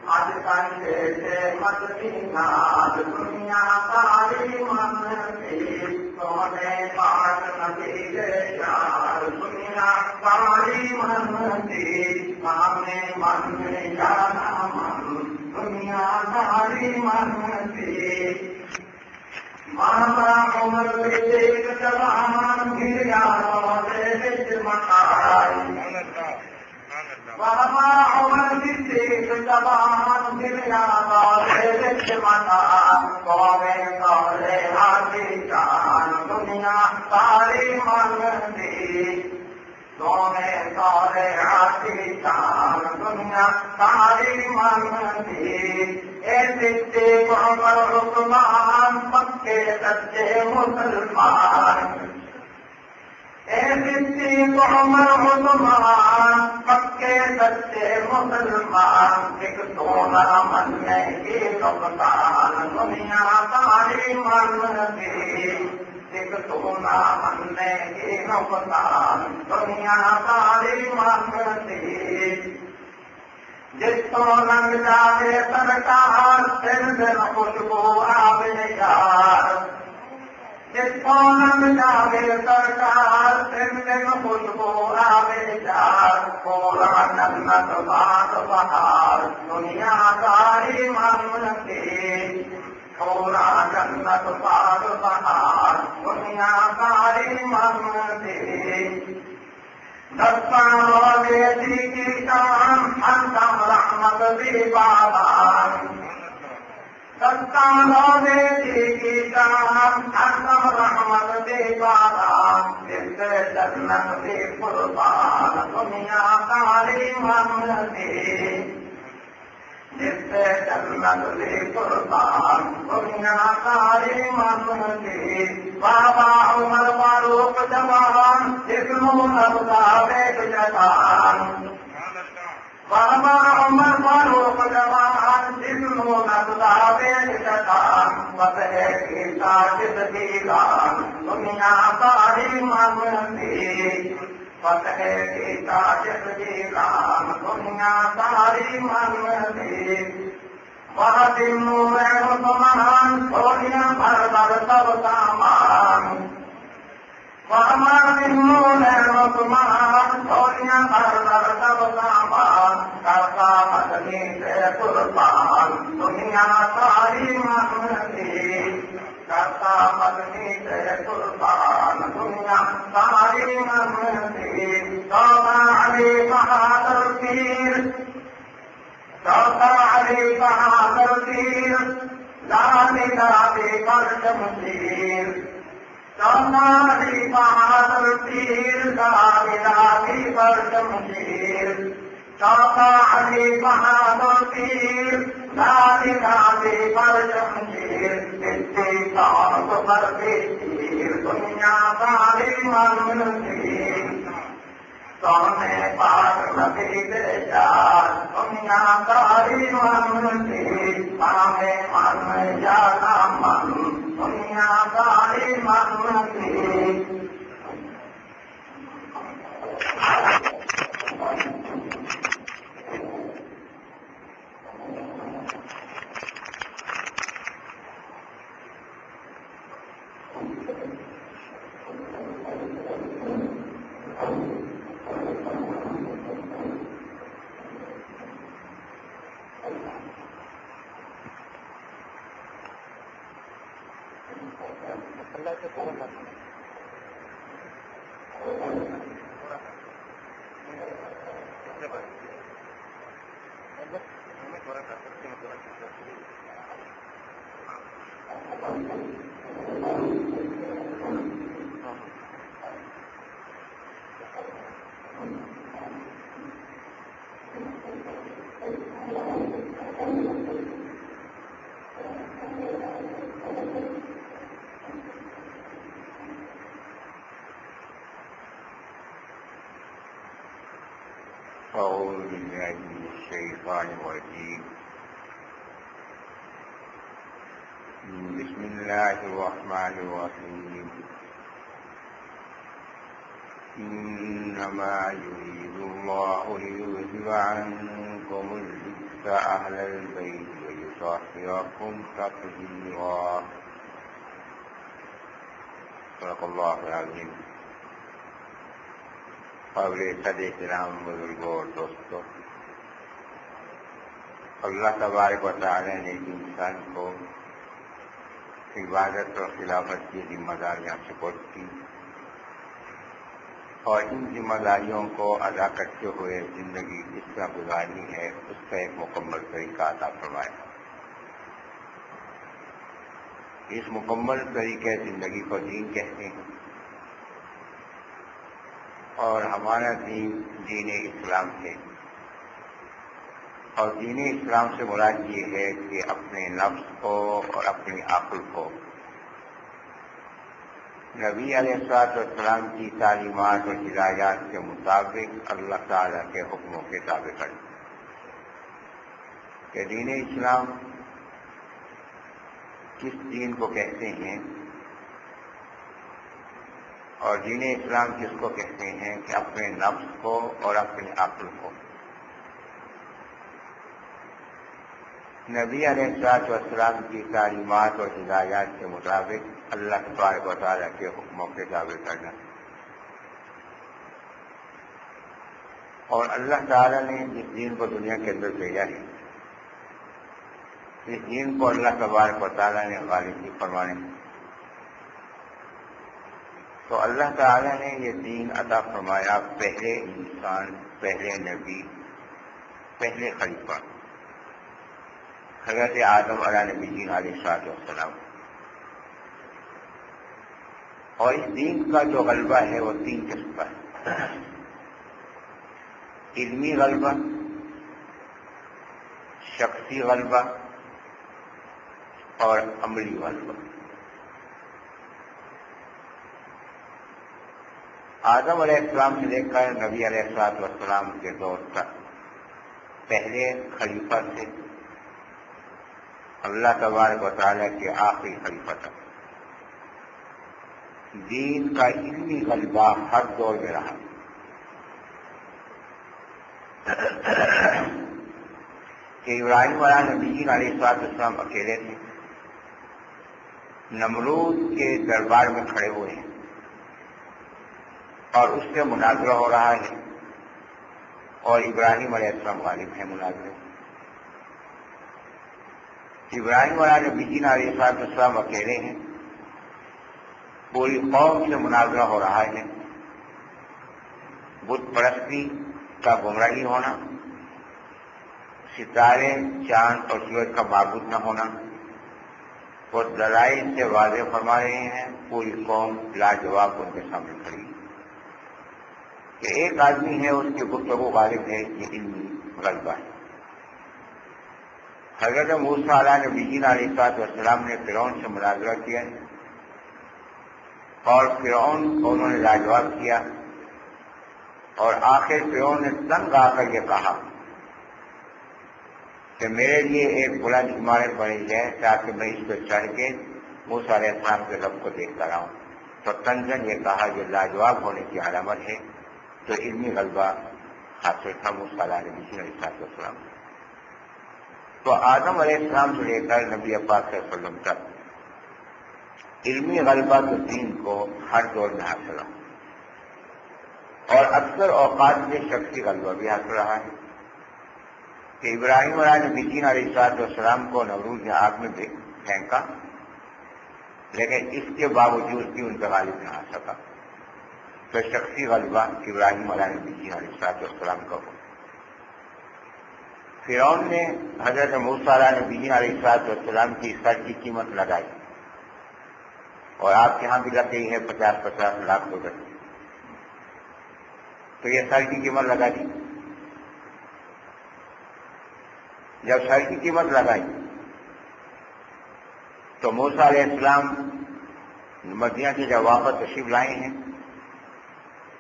آج کنڈے سے مت ناد دنیا ساری من سے سونے پاٹ ندی یار دنیا ساری من سے سامنے من جانا من دنیا ساری من سے ماتا عمر دیکھ جوان گر یاروں سے مٹائی بابا عمر دیکھ جوان گر یاروں سے مٹائی قومے سارے ہاتھی جان دنیا ساری من دی قومے سارے ہاتھی جان دنیا ساری من دی صدیق عمر عثمان پکے سچے مسلمان صدیق عمر عثمان پکے سچے مسلمان ایک سونا من میں کی کپتان دنیا ساری من دی ایک سونا من میں کی کپتان دنیا ساری من دی جس کو لنگ جائے سرکار پھر دن خوشبو آوے یار جس کو لنگ جائے سرکار پھر دن خوشبو آوے یار پورا جنت باد بہار دنیا ساری من کی پورا جنت باد بہار دنیا ساری من کی دستان روزے کی شان حسن رحمت دی بابان دستان روزے کی شان حسن رحمت دی بابان جس سے جنت دی قربان دنیا ساری من دی جس سے جنت دی قربان دنیا ساری من دی بابا عمر فاروق جوان جسمو نبتا بیک جوان بابا عمر فاروق جوان جسمو نبتا بیک جوان فتح کی ساجد دیوان دنیا ساری من دی فتح کی ساجد دیوان دنیا ساری من دی بہت نور عثمان سونیا بھر بھر سب سامان بہت نور عثمان سونیا بھر بھر سب سامان کرتا مدنی سے قربان دنیا ساری من دی کرتا مدنی سے قربان دنیا ساری من دی توبہ علی بہادر پیر چوتھا علی بہادر پیر لالی لالی پرچم تیر چوتھا علی بہادر پیر لالی لالی پرچم تیر چوتھا علی بہادر پیر لالی لالی پرچم تیر اتفاق پر تیر دنیا ساری من تیر سونے پاک نبی دے یار دنیا ساری من دی پامے من جانا من دنیا ساری من دی أعوذ بالله من الشيطان الرجيم بسم الله الرحمن الرحيم إنما يريد الله ليذهب عنكم الرجس أهل البيت ويطهركم تطهيرا صدق الله العظيم. قابل صد احترام بزرگوں اور دوستوں، اللہ تبارک و تعالی نے انسان کو عبادت اور خلافت کی ذمہ داریاں سپرد کی اور ان ذمہ داریوں کو ادا کرتے ہوئے زندگی جس طرح گزارنی ہے اس کا ایک مکمل طریقہ عطا فرمایا. اس مکمل طریقے زندگی کو دین کہتے ہیں اور ہمارا دین دین اسلام ہے. اور دین اسلام سے مراد یہ ہے کہ اپنے نفس کو اور اپنی عقل کو نبی علیہ السلام کی تعلیمات اور ہدایات کے مطابق اللہ تعالیٰ کے حکموں کے تابع کریں. کہ دین اسلام کس دین کو کہتے ہیں اور دین اسلام کس کو کہتے ہیں کہ اپنے نفس کو اور اپنی عقل کو نبی علیہ السلام کی تعلیمات اور ہدایات کے مطابق اللہ تبارک و تعالیٰ کے حکموں کے تابع کرنا. اور اللہ تعالیٰ نے جس دین کو دنیا کے اندر بھیجا ہے اس دین کو اللہ تبارک و تعالیٰ نے غالب فرمانے. تو اللہ تعالیٰ نے یہ دین عطا فرمایا پہلے انسان، پہلے نبی، پہلے خلیفہ حضرت آدم علیہ نبی علیہ السلام. اور اس دین کا جو غلبہ ہے وہ تین قسم کا ہے: علمی غلبہ، شخصی غلبہ اور عملی غلبہ. آدم علیہ السلام سے لے کر نبی علیہ السلام کے دور تک پہلے خلیفہ سے اللہ تبارک و تعالیٰ کے آخری خلیفہ تک دین کا علمی غلبہ ہر دور میں رہا. کہ ابراہیم علیہ نبی علیہ السلام اکیلے تھے، نمرود کے دربار میں کھڑے ہوئے ہیں اور اس سے مناظرہ ہو رہا ہے اور ابراہیم علیہ السلام غالب ہیں مناظرے. ابراہیم علیہ نبی علیہ السلام اکیلے ہیں، پوری قوم سے مناظرہ ہو رہا ہے. بت پرستی کا گمراہی ہونا، ستارے، چاند اور سورج کا معبود نہ ہونا، وہ دلائل سے واضح فرما رہے ہیں. پوری قوم لاجواب ان کے سامنے کھڑی کہ ایک آدمی ہے اس کی گفتگو غالب ہے. یہ علمی غلبہ ہے. حضرت موسیٰ علیہ نبی علیہ السلام نے فرعون سے مناظرہ کیا اور فرعون کو انہوں نے لاجواب کیا اور آخر فرعون نے تنگ آ کر یہ کہا کہ میرے لیے ایک بلند عمارت بنی جائے تاکہ میں اس پہ چڑھ کے موسیٰ علیہ السلام کے رب کو دیکھتا رہوں. تو تنزن یہ کہا یہ لاجواب ہونے کی علامت ہے. تو علمی غلبہ حاصل تھا موسیٰ علیہ نبی علیہ السلام. تو آدم علیہ السلام سے لے کر نبی پاک صلی اللہ علیہ وسلم تک علمی غلبہ تو دین کو ہر دور میں حاصل رہا اور اکثر اوقات میں شخصی غلبہ بھی حاصل رہا ہے. کہ ابراہیم علیہ نبی علیہ السلام کو نمرود نے آگ میں پھینکا لیکن اس کے باوجود بھی ان کا غالب نہ آ سکا. تو شخصی غلبہ ابراہیم علیہ نبی علیہ السلام کا ہو. فرعون نے حضرت موسیٰ علیہ نبی علیہ السلام کی سر کی قیمت لگائی اور آپ کے یہاں بھی لگ گئی ہے 50-50 لاکھ روپے. تو یہ سر کی قیمت لگا دی. جب سر کی قیمت لگائی تو موسیٰ علیہ السلام مدینہ سے جب واپس تشریف لائے ہیں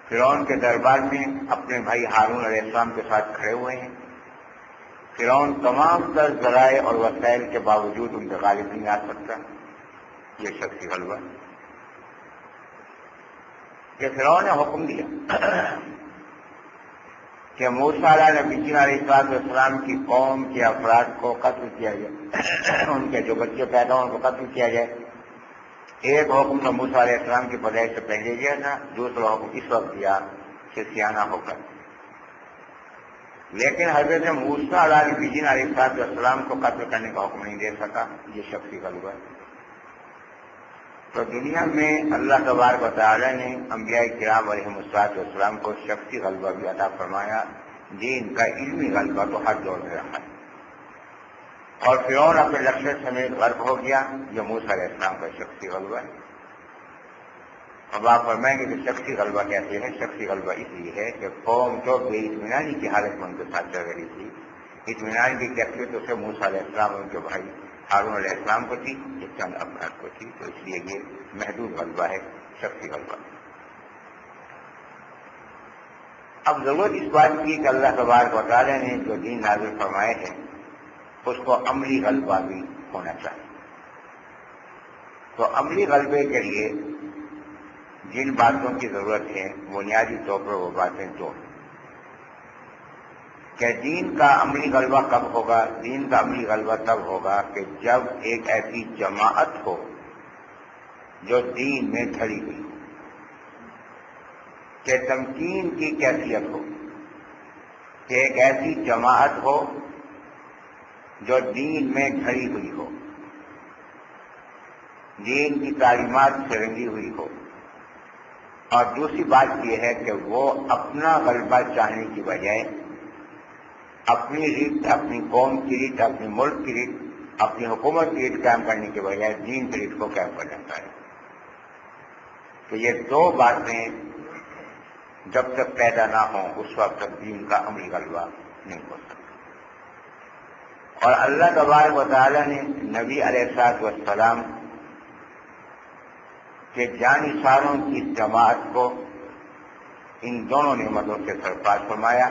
فرعون کے دربار میں اپنے بھائی ہارون علیہ السلام کے ساتھ کھڑے ہوئے ہیں. فرعون تمام تر ذرائع اور وسائل کے باوجود ان کے غالب نہیں آ سکتا. یہ شخصی غلبہ کہ فرعون نے حکم دیا کہ موسیٰ علیہ نبی علیہ السلام کی قوم کے افراد کو قتل کیا جائے، ان کے جو بچے پیدا ہوں ان کو قتل کیا جائے۔ ایک حکم تو موسیٰ علیہ السلام کی پیدائش سے پہلے دیا تھا، دوسرا حکم اس وقت دیا کہ سیانہ ہو کر۔ لیکن حضرت موسیٰ علیہ نبی علیہ السلام کو قتل کرنے کا حکم نہیں دے سکا، یہ شخصی غلبہ ہے۔ تو دنیا میں اللہ تبارک و تعالیٰ نے انبیاء کرام علیہ السلام کو شخصی غلبہ بھی عطا فرمایا، دین کا علمی غلبہ تو ہر دور میں رہا ہے۔ اور فرعون اپنے لشکر سمیت غرق ہو گیا، یہ موسیٰ علیہ السلام کا شخصی غلبہ ہے۔ اب آپ فرمائیں گے کہ شخصی غلبہ کیسے ہے؟ شخصی غلبہ اس لیے ہے کہ قوم جو بے اطمینانی کی حالت میں ان کے ساتھ چل رہی تھی، اطمینان کی کیفیت اسے موسیٰ علیہ السلام اور ان کے بھائی ہارون علیہ السلام کو تھی، یہ چند افراد کو تھی، تو اس لیے یہ محدود غلبہ ہے، شخصی غلبہ۔ اب ضرورت اس بات کی کہ اللہ تبارک و تعالیٰ نے جو دین نازل فرمائے ہیں اس کو عملی غلبہ بھی ہونا چاہیے۔ تو عملی غلبے کے لیے جن باتوں کی ضرورت ہے بنیادی طور پر وہ باتیں دو ہیں کہ دین کا عملی غلبہ کب ہوگا؟ دین کا عملی غلبہ تب ہوگا کہ جب ایک ایسی جماعت ہو جو دین میں کھڑی ہوئی ہو، کہ تمکین کی کیفیت ہو، کہ ایک ایسی جماعت ہو جو دین میں کھڑی ہوئی ہو، دین کی تعلیمات سے رنگی ہوئی ہو، اور دوسری بات یہ ہے کہ وہ اپنا غلبہ چاہنے کی بجائے اپنی ریت، اپنی قوم کی ریت، اپنی ملک کی ریت، اپنی حکومت کی ریت قائم کرنے کے بجائے دین کی ریت کو قائم کر لیتا ہے۔ تو یہ دو باتیں جب تک پیدا نہ ہوں اس وقت تک دین کا عملی غلبہ نہیں ہو سکتا۔ اور اللہ تبارک و تعالیٰ نے نبی علیہ السلام کے جانثاروں کی جماعت کو ان دونوں نعمتوں سے سرفراز فرمایا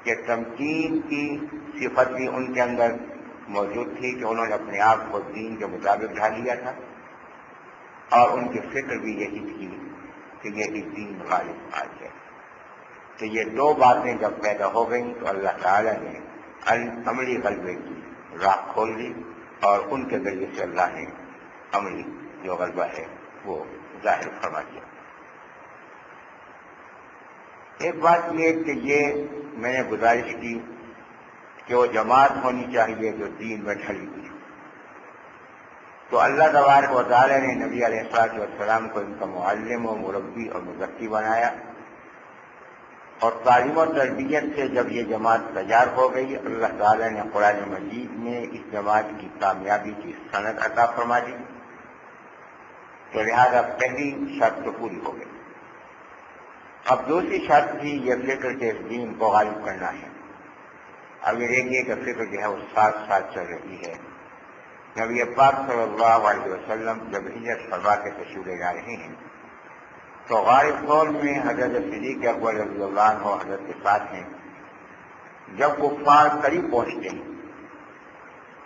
کہ تمکین کی صفت بھی ان کے اندر موجود تھی کہ انہوں نے اپنے آپ کو دین کے مطابق ڈھال لیا تھا، اور ان کی فکر بھی یہی تھی کہ یہی دین غالب آ جائے۔ تو یہ دو باتیں جب پیدا ہو گئیں تو اللہ تعالیٰ نے عملی غلبے کی راہ کھول دی، اور ان کے ذریعے سے اللہ نے عملی جو غلبہ ہے وہ ظاہر فرما دیا۔ ایک بات یہ کہ یہ میں نے گزارش کی کہ وہ جماعت ہونی چاہیے جو دین میں ڈھلی ہوئی، تو اللہ تبارک و تعالیٰ نے نبی علیہ السلام کو ان کا معلم و مربی اور مزکی بنایا، اور تعلیم و تربیت سے جب یہ جماعت تیار ہو گئی اللہ تعالیٰ نے قرآن مجید میں اس جماعت کی کامیابی کی سند عطا فرما دی، تو لہذا پہلی شرط تو پوری ہو گئی۔ اب دوسری شرط بھی یہ فکر کے اس دین کو غالب کرنا ہے۔ اب یہ دیکھیے کہ فکر جو ہے وہ ساتھ ساتھ چل رہی ہے۔ نبی پاک صلی اللہ علیہ وسلم جب ہجرت فرما کے تشریف لے جا رہے ہیں تو غالب طور میں حضرت صدیق اکبر رضی اللہ عنہ حضرت کے ساتھ ہیں۔ جب کفار قریب پہنچتے ہیں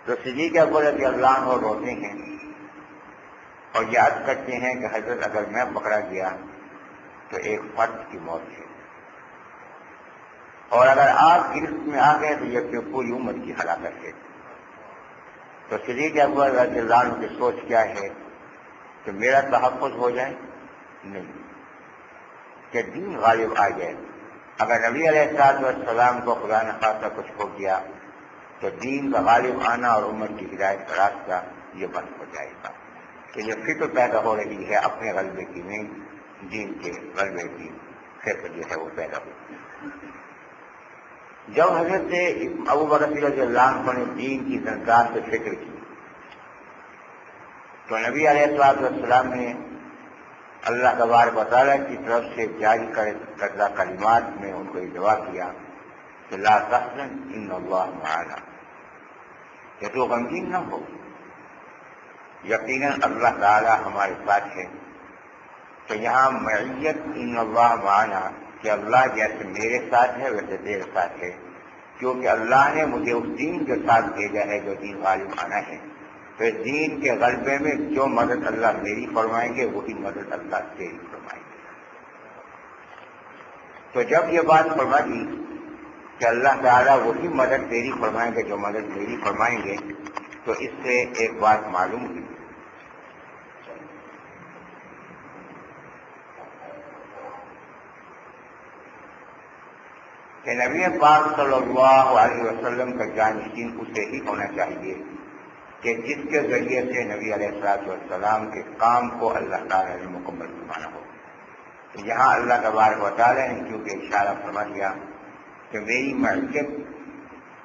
تو صدیق اکبر رضی اللہ عنہ روتے ہیں اور یہ عرض کرتے ہیں کہ حضرت اگر میں پکڑا گیا تو ایک فرد کی موت ہے، اور اگر آپ گرفت میں آ گئے تو یہ پھر پوری امت کی ہلاکت ہے۔ تو صدیق اکبر رضی اللہ عنہ کی سوچ کیا ہے کہ میرا تحفظ ہو جائے؟ نہیں، کہ دین غالب آ جائے۔ اگر نبی علیہ السلام کو خدا نخواستہ کچھ ہو گیا تو دین کا غالب آنا اور امت کی ہدایت کا راستہ یہ بند ہو جائے گا۔ تو یہ فکر پیدا ہو رہی ہے اپنے غلبے کی نہیں، دین کے غلبے کی فکر جو ہے وہ پیدا ہوتی ہے۔ جب حضرت ابوبکر رضی اللہ عنہ نے دین کی سرکار سے فکر کی تو نبی علیہ السلام نے اللہ تبارک و تعالیٰ کی طرف سے جاری کردہ کلمات میں ان کو یہ جواب دیا کہ لا تحزن ان اللہ معنا، کہ تو غمگین نہ ہو، یقیناً اللہ تعالیٰ ہمارے ساتھ ہے۔ تو یہاں معیت ان اللہ معنا کہ اللہ جیسے میرے ساتھ ہے ویسے تیرے ساتھ ہے، کیونکہ اللہ نے مجھے اس دین کے ساتھ بھیجا ہے جو دین غالب آنا ہے۔ تو اس دین کے غلبے میں جو مدد اللہ میری فرمائیں گے وہی مدد اللہ تیری فرمائیں گے۔ تو جب یہ بات فرما دی کہ اللہ تعالیٰ وہی مدد تیری فرمائیں گے جو مدد میری فرمائیں گے، تو اس سے ایک بات معلوم ہوئی کہ نبی پاک صلی اللہ علیہ وسلم کا جانشین اسے ہی ہونا چاہیے کہ جس کے ذریعے سے نبی علیہ السلام کے کام کو اللہ تعالیٰ نے مکمل فرمانا ہو۔ یہاں اللہ تبارک و تعالیٰ نے کیونکہ اشارہ فرما دیا کہ میری معیت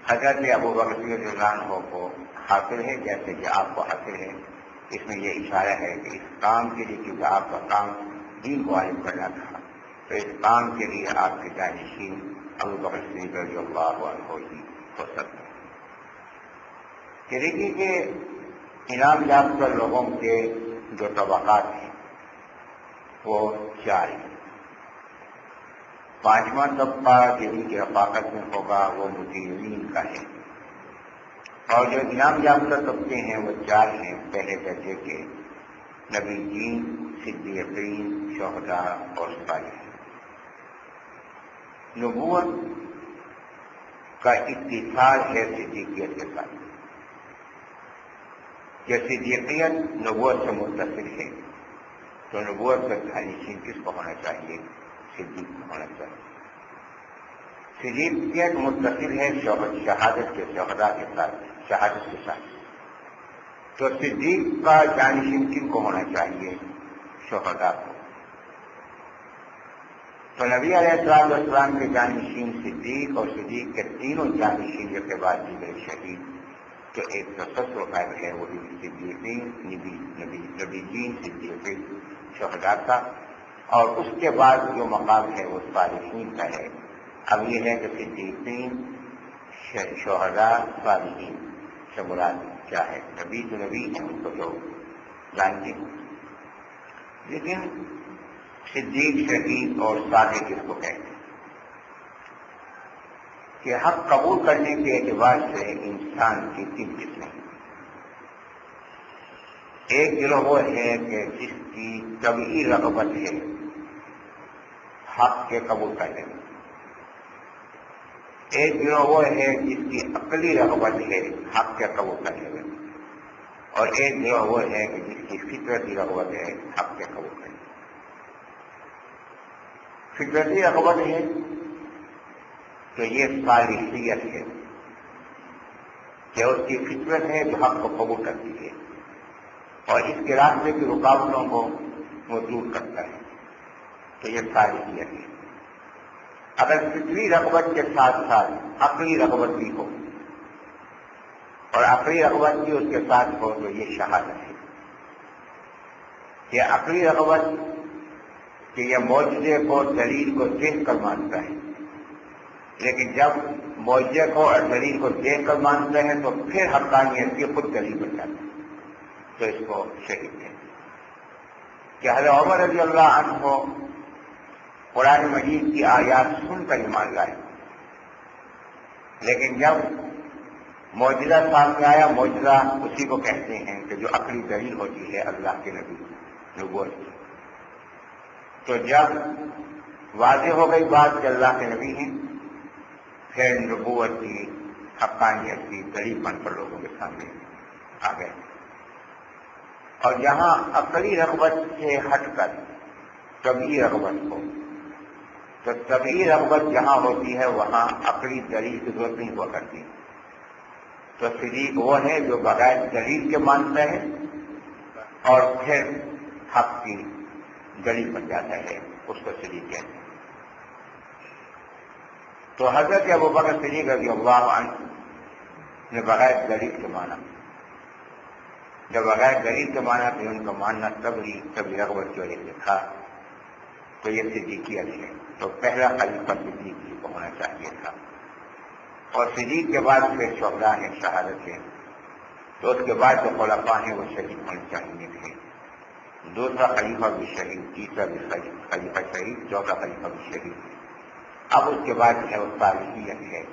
حضرت ابوبکر رضی اللہ عنہ کو حاصل ہے جیسے کہ آپ کو حاصل ہے، اس میں یہ اشارہ ہے کہ اس کام کے لیے کیونکہ آپ کا کام دین کو عالم کرنا تھا، تو اس کام کے لیے آپ کے جانشین ابوبکر صدیق رضی اللہ عنہ ہی ہو سکتے ہیں۔ کہ دیکھیے کہ انعام یافتہ لوگوں کے جو طبقات ہیں وہ 4 ہیں۔ 5واں طبقہ جن کی رفاقت میں ہوگا وہ مطیعین کا ہے، اور جو انعام یافتہ طبقے ہیں وہ 4 ہیں پہلے درجے کے: نبیین، صدیقین، شہداء اور صالحین۔ نبوت کا اتصال ہے صدیقیت کے ساتھ، کہ صدیقیت نبوت سے متصل ہے، تو نبوت کا جانشین کس کو ہونا چاہیے؟ صدیق کو ہونا چاہیے۔ صدیقیت متصل ہے شہادت کے شہداء کے ساتھ، شہادت کے ساتھ، تو صدیق کا جانشین کن کو ہونا چاہیے؟ شہداء کو۔ تو نبی علیہ السلام کے جانشین صدیق، اور صدیق کے تینوں جانشین کے بعد دیگر شہید، تو ایک تسلسل قائم ہے، وہی صدیقین، نبیین، صدیقین، شہداء کا، اور اس کے بعد جو مقام ہے وہ صالحین کا ہے۔ اب یہ ہے کہ صدیقین، شہداء، صالحین سے مراد کیا ہے؟ نبی جو نبی ہیں ان کو جو جانتے ہیں، لیکن صدیق، شہید اور صالح کس کو کہتے ہیں؟ کہ حق قبول کرنے کے اعتبار سے انسان کی 3 قسمیں ہیں۔ ایک گروہ وہ ہے کہ جس کی طبعی رغبت ہے حق کے قبول کرنے میں، ایک گروہ وہ ہے جس کی عقلی رغبت ہے حق کے قبول کرنے میں، اور ایک گروہ وہ ہے کہ جس کی فطرتی رغبت ہے حق کے قبول کرنے میں۔ فطرتی رغبت ہے تو یہ صالحیت ہے، کہ اس کی فطرت ہے جو حق کو قبول کرتی ہے اور اس کے راستے کی رکاوٹوں کو وہ دور کرتا ہے، تو یہ صالحیت ہے۔ اگر فطری رغبت کے ساتھ ساتھ عقلی رغبت بھی ہو، اور عقلی رغبت بھی اس کے ساتھ ہو، تو یہ شہادت ہے۔ یہ عقلی رغبت کہ یہ معجزے کو، دلیل کو دیکھ کر مانتا ہے، لیکن جب معجزے کو اور دلیل کو دیکھ کر مانتے ہیں تو پھر حقانیت کی خود دلیل بن جاتا ہے، تو اس کو شہید ہے۔ کہ حضرت عمر رضی اللہ عنہ قرآن مجید کی آیات سن کر ایمان لائے، لیکن جب معجزہ سامنے آیا، معجزہ اسی کو کہتے ہیں کہ جو عقلی دلیل ہوتی ہے اللہ کے نبی نبوت کی، تو جب واضح ہو گئی بات کہ اللہ کے نبی ہیں، پھر نبوت کی، حقانیت کی دلیل بن کر لوگوں کے سامنے آ گئے۔ اور جہاں عقلی رغبت سے ہٹ کر طبعی رغبت ہو، تو طبعی رغبت جہاں ہوتی ہے وہاں عقلی دلیل کی ضرورت نہیں ہوا کرتی، تو صدیق وہ ہے جو بغیر دلیل کے مانتا ہے اور پھر حق کی دلیل بن جاتا ہے، اس کو صدیق کہتے ہیں۔ تو حضرت ابوبکر صدیق رضی اللہ عنہ نے بغیر دلیل کے مانا، جب بغیر دلیل کے مانا تو ان کا ماننا طبعی رغبت کی وجہ سے تھا، تو یہ صدیقیت ہے۔ تو پہلا خلیفہ صدیق ہی کو ہونا چاہیے تھا، اور صدیق کے بعد پھر شہداء ہیں، شہادت ہے، تو اس کے بعد جو خلفاء ہیں وہ شہید ہونے چاہیے تھے۔ دوسرا خلیفہ بھی شہید، تیسرا بھی خلیفہ شہید، چوتھا خلیفہ بھی شہید۔ اب اس کے بعد ہے وہ صالحیت ہے۔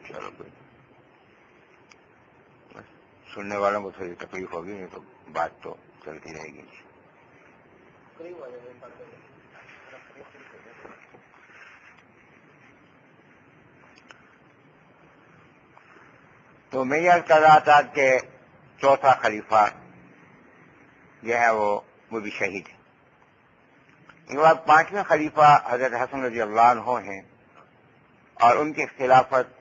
چلو کوئی سننے والوں کو تھوڑی تکلیف ہوگی، نہیں تو بات تو چلتی رہے گی. تو میں یہ کر رہا تھا کہ چوتھا خلیفہ جو ہے وہ بھی شہید ہے. اس کے بعد پانچویں خلیفہ حضرت حسن رضی اللہ عنہ ہیں، اور ان کی خلافت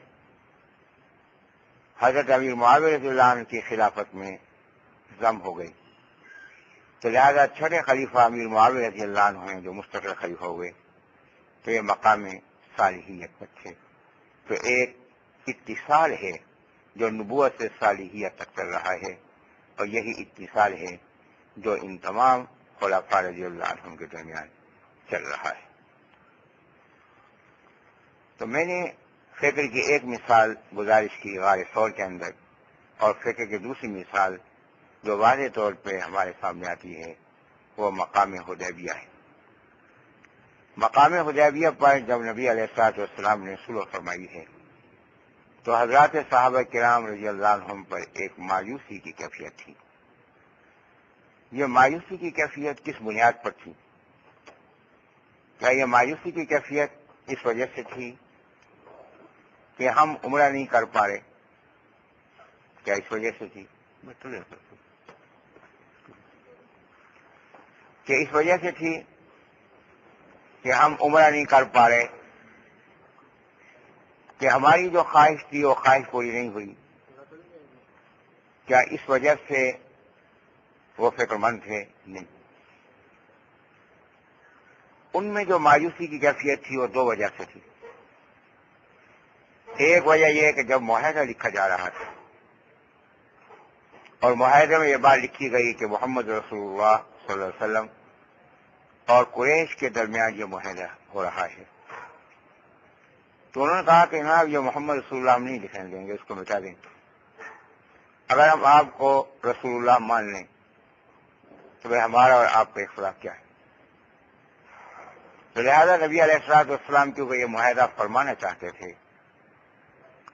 حضرت امیر معاویہ رضی اللہ عنہ کی خلافت میں ضم ہو گئی. تو لہذا چھٹے خلیفہ امیر معاویہ رضی اللہ عنہ ہیں جو مستقل خلیفہ ہوئے، تو یہ مقام صالحیت پر تھے. تو ایک اتصال ہے جو نبوت سے صالحیت تک چل رہا ہے، اور یہی اتصال ہے جو ان تمام خلفاء رضی اللہ عنہ کے درمیان چل رہا ہے. تو میں نے فکر کی ایک مثال گزارش کی غار ثور کے اندر، اور فکر کی دوسری مثال جو واضح طور پہ ہمارے سامنے آتی ہے وہ مقام حدیبیہ ہے. مقام حدیبیہ پر جب نبی علیہ الصلوۃ والسلام نے صلح فرمائی ہے تو حضرات صحابہ کرام رضی اللہ عنہم پر ایک مایوسی کی کیفیت تھی. یہ مایوسی کی کیفیت کس بنیاد پر تھی؟ کیا یہ مایوسی کی کیفیت اس وجہ سے تھی کہ ہم عمرہ نہیں کر پا رہے؟ کیا اس وجہ سے تھی کہ اس وجہ سے تھی کہ ہم عمرہ نہیں کر پا رہے، کہ ہماری جو خواہش تھی وہ خواہش پوری نہیں ہوئی؟ کیا اس وجہ سے وہ فکر مند تھے؟ نہیں. ان میں جو مایوسی کی کیفیت تھی وہ دو وجہ سے تھی. ایک وجہ یہ ہے کہ جب معاہدہ لکھا جا رہا تھا اور معاہدے میں یہ بات لکھی گئی کہ محمد رسول اللہ صلی اللہ علیہ وسلم اور قریش کے درمیان یہ معاہدہ ہو رہا ہے، تو انہوں نے کہا کہ جناب یہ محمد رسول اللہ ہم نہیں لکھنے دیں گے، اس کو مٹا دیں گے. اگر ہم آپ کو رسول اللہ مان لیں تو بھائی ہمارا اور آپ کا اختلاف کیا ہے؟ تو لہذا نبی علیہ الصلوۃ والسلام کیونکہ یہ معاہدہ فرمانا چاہتے تھے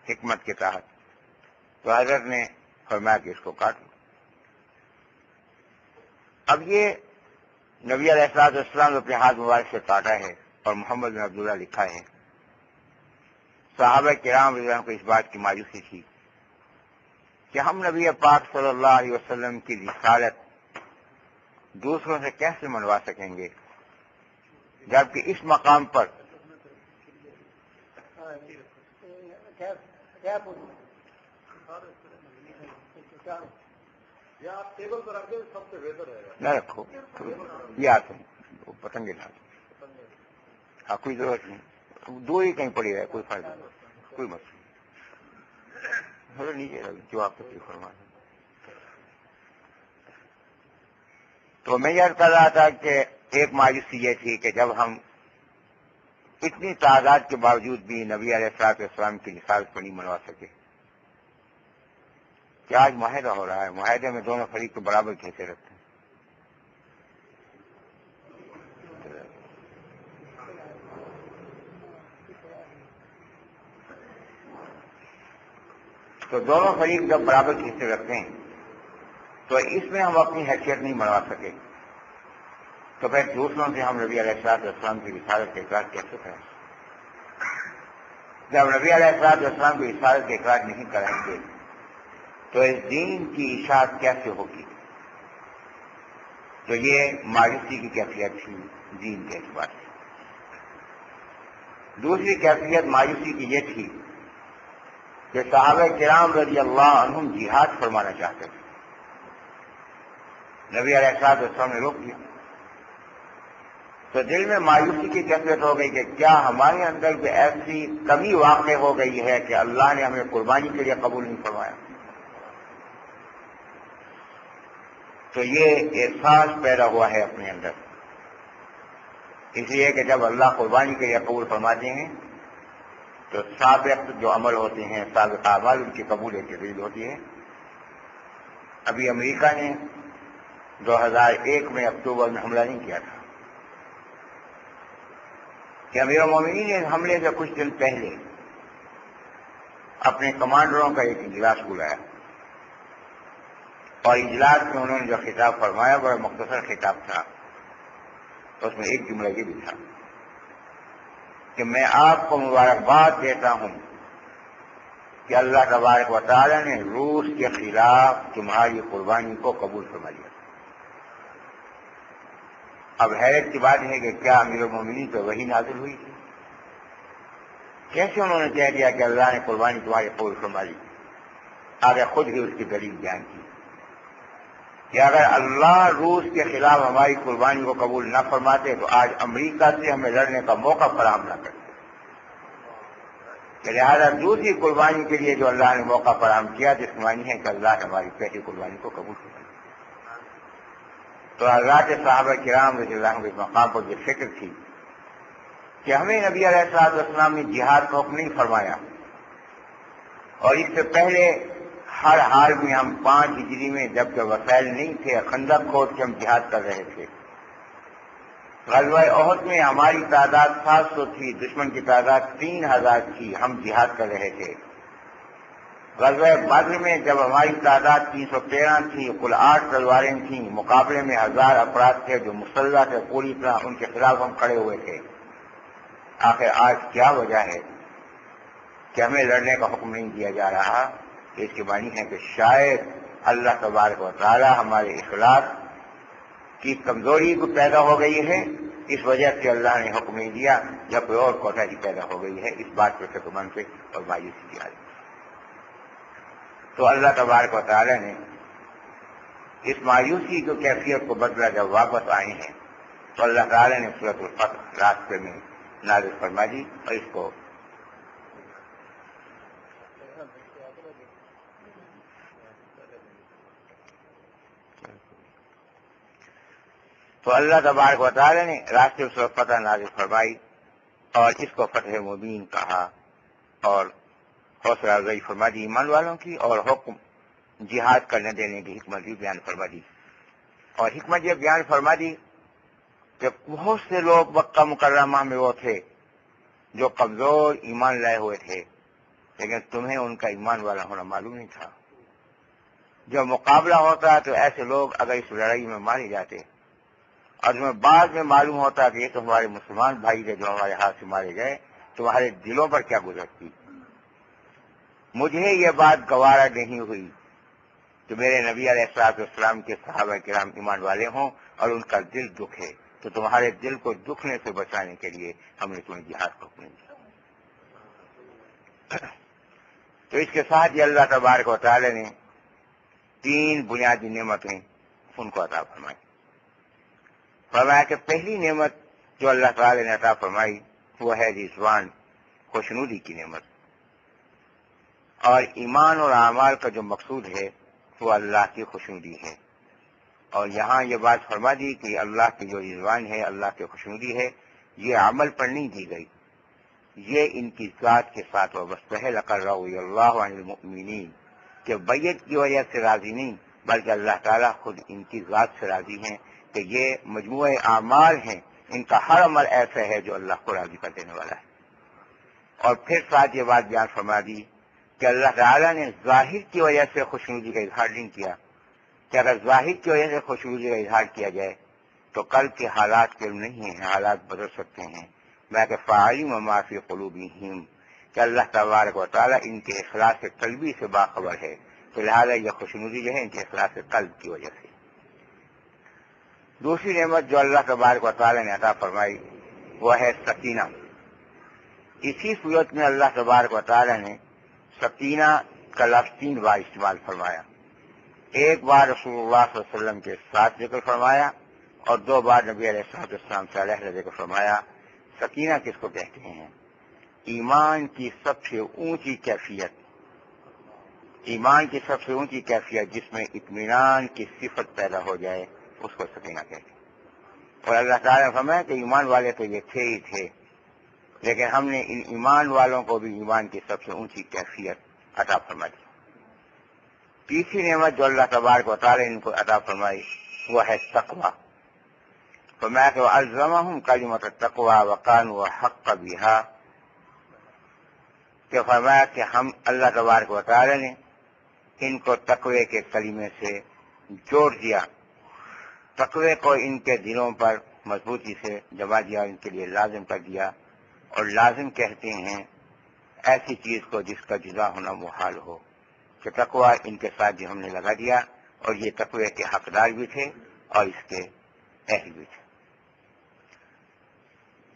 حکمت کے تحت، تو حضرت نے فرمایا کہ اس کو کاٹ لو. اب یہ نبی علیہ الصلوۃ والسلام نے اپنے ہاتھ مبارک سے کاٹا ہے اور محمد بن عبداللہ لکھا ہے. صحابہ کرام رضی اللہ عنہم کو اس بات کی مایوسی تھی کہ ہم نبی پاک صلی اللہ علیہ وسلم کی رسالت دوسروں سے کیسے منوا سکیں گے، جبکہ اس مقام پر آپ ٹیبل پر رکھ دیں سب سے بہتر ہے. نہ رکھو، یہ آتے ہیں پتنگے ڈالتے. ہاں کوئی ضرورت نہیں، دو ہی کہیں پڑی رہے، کوئی فائدہ نہیں، کوئی مسئلہ نہیں. نیچے جو آپ تکلیف فرما دیں. تو میں یاد کر رہا تھا کہ ایک مایوسی یہ تھی کہ جب ہم اتنی تعداد کے باوجود بھی نبی علیہ الصلوۃ والسلام کی رسالت کو نہیں منوا سکے. کہ آج معاہدہ ہو رہا ہے، معاہدے میں دونوں فریق کو برابر کھینچے رکھتے ہیں. تو دونوں فریق جب برابر کھینچے رکھتے ہیں تو اس میں ہم اپنی حیثیت نہیں منوا سکے، تو پھر دوسروں سے ہم نبی علیہ الصلوۃ والسلام کی رسالت کا اقرار کیسے کریں؟ جب نبی علیہ الصلوۃ والسلام کی رسالت کا اقرار نہیں کریں گے تو اس دین کی اشاعت کیسے ہوگی؟ تو یہ مایوسی کی کیفیت تھی دین کے اعتبار سے. دوسری کیفیت مایوسی کی یہ تھی کہ صحابہ کرام رضی اللہ عنہم جہاد فرمانا چاہتے تھے. نبی علیہ الصلوۃ والسلام نے روک دیا. تو دل میں مایوسی کی کیفیت ہو گئی کہ کیا ہمارے اندر بھی ایسی کمی واقع ہو گئی ہے کہ اللہ نے ہمیں قربانی کے لیے قبول نہیں فرمایا؟ تو یہ احساس پیدا ہوا ہے اپنے اندر، اس لیے کہ جب اللہ قربانی کے لیے قبول فرماتے ہیں تو سابق جو عمل ہوتے ہیں، سابق اعمال، ان کی قبولیت کی دلیل ہوتی ہے. ابھی امریکہ نے 2001 میں اکتوبر میں حملہ نہیں کیا تھا، کہ امیر المومنین نے حملے سے کچھ دن پہلے اپنے کمانڈروں کا ایک اجلاس بلایا اور اجلاس میں انہوں نے جو خطاب فرمایا بڑا مختصر خطاب تھا. اس میں ایک جملہ یہ بھی تھا کہ میں آپ کو مبارکباد دیتا ہوں کہ اللہ تبارک و تعالیٰ نے روس کے خلاف تمہاری قربانی کو قبول فرما لیا. اب حیرت کی بات ہے کہ کیا امیر المومنین پہ وحی نازل ہوئی تھی؟ کیسے انہوں نے کہہ دیا کہ اللہ نے قربانی تمہاری قبول فرما لی؟ آگے خود ہی اس کی دلیل بیان کی کہ اگر اللہ روس کے خلاف ہماری قربانی کو قبول نہ فرماتے تو آج امریکہ سے ہمیں لڑنے کا موقع فراہم نہ کرتے. لہٰذا دوسری قربانی کے لیے جو اللہ نے موقع فراہم کیا جس معنی ہے کہ اللہ نے ہماری پہلی قربانی کو قبول کیا. تو حضرات صحابہ کرام رضی اللہ عنہ کے مقام پر یہ فکر تھی کہ ہمیں نبی علیہ الصلوۃ والسلام نے جہاد کا حکم نہیں فرمایا، اور اس سے پہلے ہر حال میں ہم 5 ہجری میں جب کہ وسائل نہیں تھے خندق کھود کے ہم جہاد کر رہے تھے. غزوہ احد میں ہماری تعداد 700 تھی، دشمن کی تعداد 3000 تھی، ہم جہاد کر رہے تھے. غزوہ بدر میں جب ہماری تعداد 313 تھی، کل 8 تلواریں تھیں، مقابلے میں 1000 افراد تھے جو مسلح تھے پوری طرح، ان کے خلاف ہم کھڑے ہوئے تھے. آخر آج کیا وجہ ہے کہ ہمیں لڑنے کا حکم نہیں دیا جا رہا؟ اس کے معنی ہے کہ شاید اللہ تبارک و تعالی ہمارے اخلاص کی کمزوری کو پیدا ہو گئی ہے، اس وجہ سے اللہ نے حکم نہیں دیا، یا کوئی اور کوتاہی پیدا ہو گئی ہے. اس بات پہ فکر مند سے اور مایوسی کی حالت. تو اللہ تبارک و تعالی نے اس مایوسی کی کیفیت کو بدلا. جب واپس آئے ہیں تو اللہ تعالی نے سورۃ الفتح راستے میں نازل فرما دی، اور اس کو تو اللہ تبارک و تعالی نے راستے میں سورۃ فتح نازل فرمائی اور اس کو فتح مبین کہا، اور حوصلہ افزائی فرما دی ایمان والوں کی، اور حکم جہاد کرنے دینے کی حکمت بھی بیان فرما دی. اور حکمت یہ بیان فرما دی کہ بہت سے لوگ مکہ مکرمہ میں وہ تھے جو کمزور ایمان لائے ہوئے تھے، لیکن تمہیں ان کا ایمان والا ہونا معلوم نہیں تھا. جب مقابلہ ہوتا تو ایسے لوگ اگر اس لڑائی میں مارے جاتے اور تمہیں بعد میں معلوم ہوتا کہ یہ تو ہمارے مسلمان بھائی تھے جو ہمارے ہاتھ سے مارے گئے، تمہارے دلوں پر کیا گزرتی؟ مجھے یہ بات گوارا نہیں ہوئی کہ میرے نبی علیہ الصلوۃ والسلام کے صحابہ کرام ایمان والے ہوں اور ان کا دل دکھے، تو تمہارے دل کو دکھنے سے بچانے کے لیے ہم نے تمہیں جہاد کو حکم دیا. تو اس کے ساتھ یہ اللہ تبارک و تعالی نے 3 بنیادی نعمتیں ان کو عطا فرمائی. فرمایا کہ پہلی نعمت جو اللہ تعالی نے عطا فرمائی وہ ہے رضوان، خوشنودی کی نعمت. اور ایمان اور اعمال کا جو مقصود ہے وہ اللہ کی خوشنودی ہے. اور یہاں یہ بات فرما دی کہ اللہ کی جو رضوان ہے، اللہ کی خوشنودی ہے، یہ عمل پر نہیں دی گئی، یہ ان کی ذات کے ساتھ وابستہ ہے. لقد رضی اللہ عن المؤمنین، کہ بیعت کی وجہ سے راضی نہیں بلکہ اللہ تعالیٰ خود ان کی ذات سے راضی ہیں کہ یہ مجموعہ اعمال ہیں، ان کا ہر عمل ایسا ہے جو اللہ کو راضی کر دینے والا ہے. اور پھر ساتھ یہ بات بیان فرما دی کہ اللہ تعالیٰ نے ظاہر کی وجہ سے خوشنودی کا اظہار نہیں کیا، کہ اگر ظاہر کی وجہ سے خوشنودی کا اظہار کیا جائے تو کل کے حالات کے نہیں ہیں، حالات بدل سکتے ہیں. میں کہ فعلم ما فی قلوبہم، کہ اللہ تبارک و تعالیٰ ان کے اخلاص قلبی سے باخبر ہے، تو لہٰذا یہ خوشنودی جو ہے ان کے اخلاص قلب کی وجہ سے. دوسری نعمت جو اللہ تبارک و تعالیٰ نے عطا فرمائی وہ ہے سکینہ. اسی صورت میں اللہ تبارک و تعالیٰ نے سکینہ کا لفظ 3 بار استعمال فرمایا. ایک بار رسول اللہ صلی اللہ علیہ وسلم کے ساتھ ذکر فرمایا اور 2 بار نبی علیہ السلام سے علیہ ذکر فرمایا. سکینہ کس کو کہتے ہیں؟ ایمان کی سب سے اونچی کیفیت، ایمان کی سب سے اونچی کیفیت جس میں اطمینان کی صفت پیدا ہو جائے اس کو سکینہ کہتے ہیں. اور اللہ تعالیٰ نے فرمایا کہ ایمان والے تو یہ تھے ہی تھے، لیکن ہم نے ان ایمان والوں کو بھی ایمان کی سب سے اونچی کیفیت عطا فرما دی. تیسری نعمت جو اللہ تبارک و تعالیٰ نے ان کو عطا فرمائی وہ ہے تقویٰ. فرمایا کہ وَأَلْزَمَهُمْ كَلِمَةَ التَّقْوَىٰ وَكَانُوا أَحَقَّ بِهَا، کہ فرمایا کہ ہم اللہ تبارک و تعالی نے ان کو تقوی کے کلمے سے جوڑ دیا، تقوی کو ان کے دلوں پر مضبوطی سے جما دیا، ان کے لیے لازم کر دیا. اور لازم کہتے ہیں ایسی چیز کو جس کا جدا ہونا محال ہو، کہ تقوی ان کے ساتھ جو ہم نے لگا دیا، اور یہ تقوی کے حقدار بھی تھے اور اس کے اہل بھی تھے.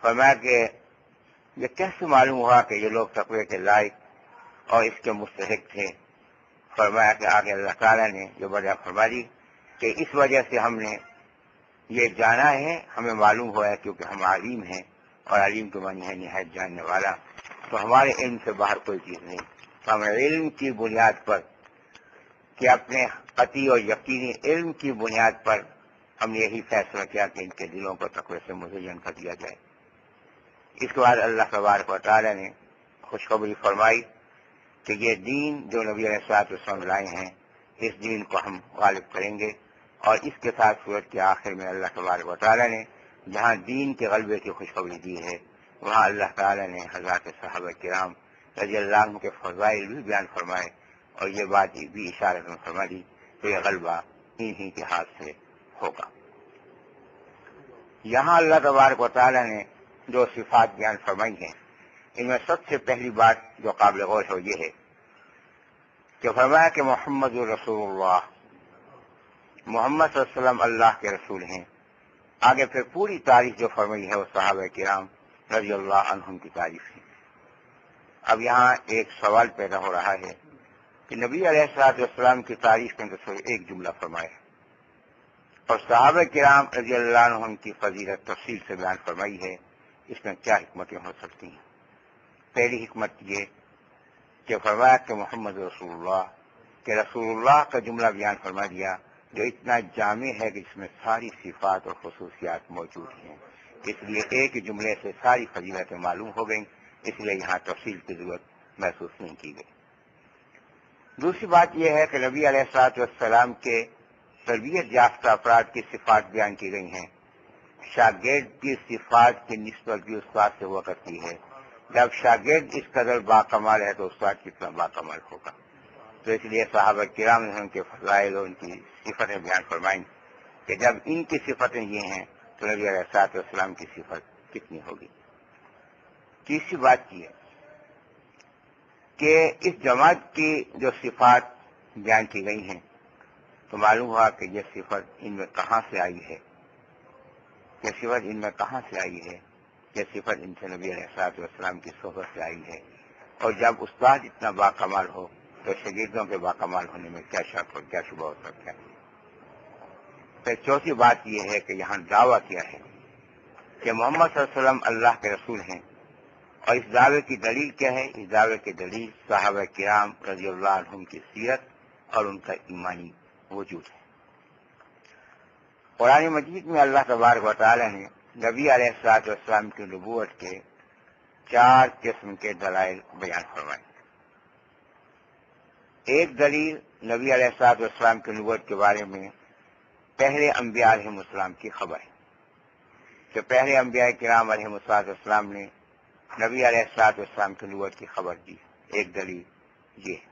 فرمایا کہ یہ کیسے معلوم ہوا کہ یہ لوگ تقوی کے لائق اور اس کے مستحق تھے؟ فرمایا کہ آگے اللہ تعالیٰ نے جو وجہ فرما دی کہ اس وجہ سے ہم نے یہ جانا ہے، ہمیں معلوم ہوا ہے کیونکہ ہم علیم ہیں، اور علیم کے معنی ہے نہایت جاننے والا. تو ہمارے علم سے باہر کوئی چیز نہیں. تو ہم علم کی بنیاد پر، کہ اپنے قطعی اور یقینی علم کی بنیاد پر ہم نے یہی فیصلہ کیا کہ ان کے دلوں کو تقوی سے مزین کر دیا جائے. اس کے بعد اللہ تبارک و تعالی نے خوشخبری فرمائی کہ یہ دین جو نبی علیہ الصلوۃ والسلام لائے ہیں، اس دین کو ہم غالب کریں گے. اور اس کے ساتھ سورت کے آخر میں اللہ تبارک و تعالی نے جہاں دین کے غلبے کی خوشخبری دی ہے، وہاں اللہ تعالی نے حضرات صحابہ کرام رضی اللہ عنہ کے فضائل بھی بیان فرمائے، اور یہ بات بھی اشارت میں فرما دی کہ یہ غلبہ انہی کے ہاتھ سے ہوگا. یہاں اللہ تبارک و تعالی نے جو صفات بیان فرمائی ہیں، ان میں سب سے پہلی بات جو قابل غور ہے یہ ہے کہ فرمایا کہ محمد رسول اللہ، محمد صلی اللہ علیہ وسلم اللہ کے رسول ہیں. آگے پھر پوری تعریف جو فرمائی ہے وہ صحابہ کرام رضی اللہ عنہم کی تعریف ہے. اب یہاں ایک سوال پیدا ہو رہا ہے کہ نبی علیہ الصلوۃ والسلام کی تعریف کے اندر صرف ایک جملہ فرمایا اور صحابہ کرام رضی اللہ عنہم کی فضیلت تفصیل سے بیان فرمائی ہے. اس میں کیا حکمتیں ہو سکتی ہیں؟ پہلی حکمت یہ کہ فرمایا کہ محمد رسول اللہ، کہ رسول اللہ کا جملہ بیان فرما دیا جو اتنا جامع ہے کہ اس میں ساری صفات اور خصوصیات موجود ہیں. اس لیے ایک جملے سے ساری فضیلتیں معلوم ہو گئیں، اس لیے یہاں تفصیل کی ضرورت محسوس نہیں کی گئی. دوسری بات یہ ہے کہ نبی علیہ الصلوۃ والسلام کے تربیت یافتہ افراد کی صفات بیان کی گئی ہیں. شاگرد کی صفات کی نسبت بھی استاد سے ہوا کرتی ہے. جب شاگرد اس قدر باکمال ہے تو استاد کتنا باکمال ہوگا. تو اس لیے صحابہ کرام نے ان کے فضائل اور ان کی صفتیں بیان فرمائیں کہ جب ان کی صفتیں یہ ہیں تو نبی علیہ الصلوۃ والسلام کی صفت کتنی ہوگی. تیسری بات یہ کہ اس جماعت کی جو صفات بیان کی گئی ہیں تو معلوم ہوا کہ یہ صفت ان میں کہاں سے آئی ہے، یہ صفت ان میں کہاں سے آئی ہے. یہ صفت ان سے نبی علیہ الصلوۃ والسلام کی صحبت سے آئی ہے. اور جب استاد اتنا باکمال ہو تو شاگردوں کے باکمال ہونے میں کیا شک اور کیا شبہ ہو سکتا ہے. پھر چوتھی بات یہ ہے کہ یہاں دعویٰ کیا ہے کہ محمد صلی اللہ علیہ وسلم اللہ کے رسول ہیں، اور اس دعوے کی دلیل کیا ہے؟ اس دعوے کی دلیل صحابہ کرام رضی اللہ عنہم کی سیرت اور ان کا ایمانی وجود ہے. قرآن مجید میں اللہ تبارک و تعالی نے نبی علیہ الصلوۃ والسلام کی نبوت کے 4 قسم کے دلائل بیان فرمائے. ایک دلیل نبی علیہ الصلوۃ والسلام کی نبوت کے بارے میں پہلے انبیاء علیہ السلام کی خبر ہے کہ پہلے انبیاء کرام علیہ السلام نے نبی علیہ السلام کی نبوت کی خبر دی. ایک دلیل یہ ہے.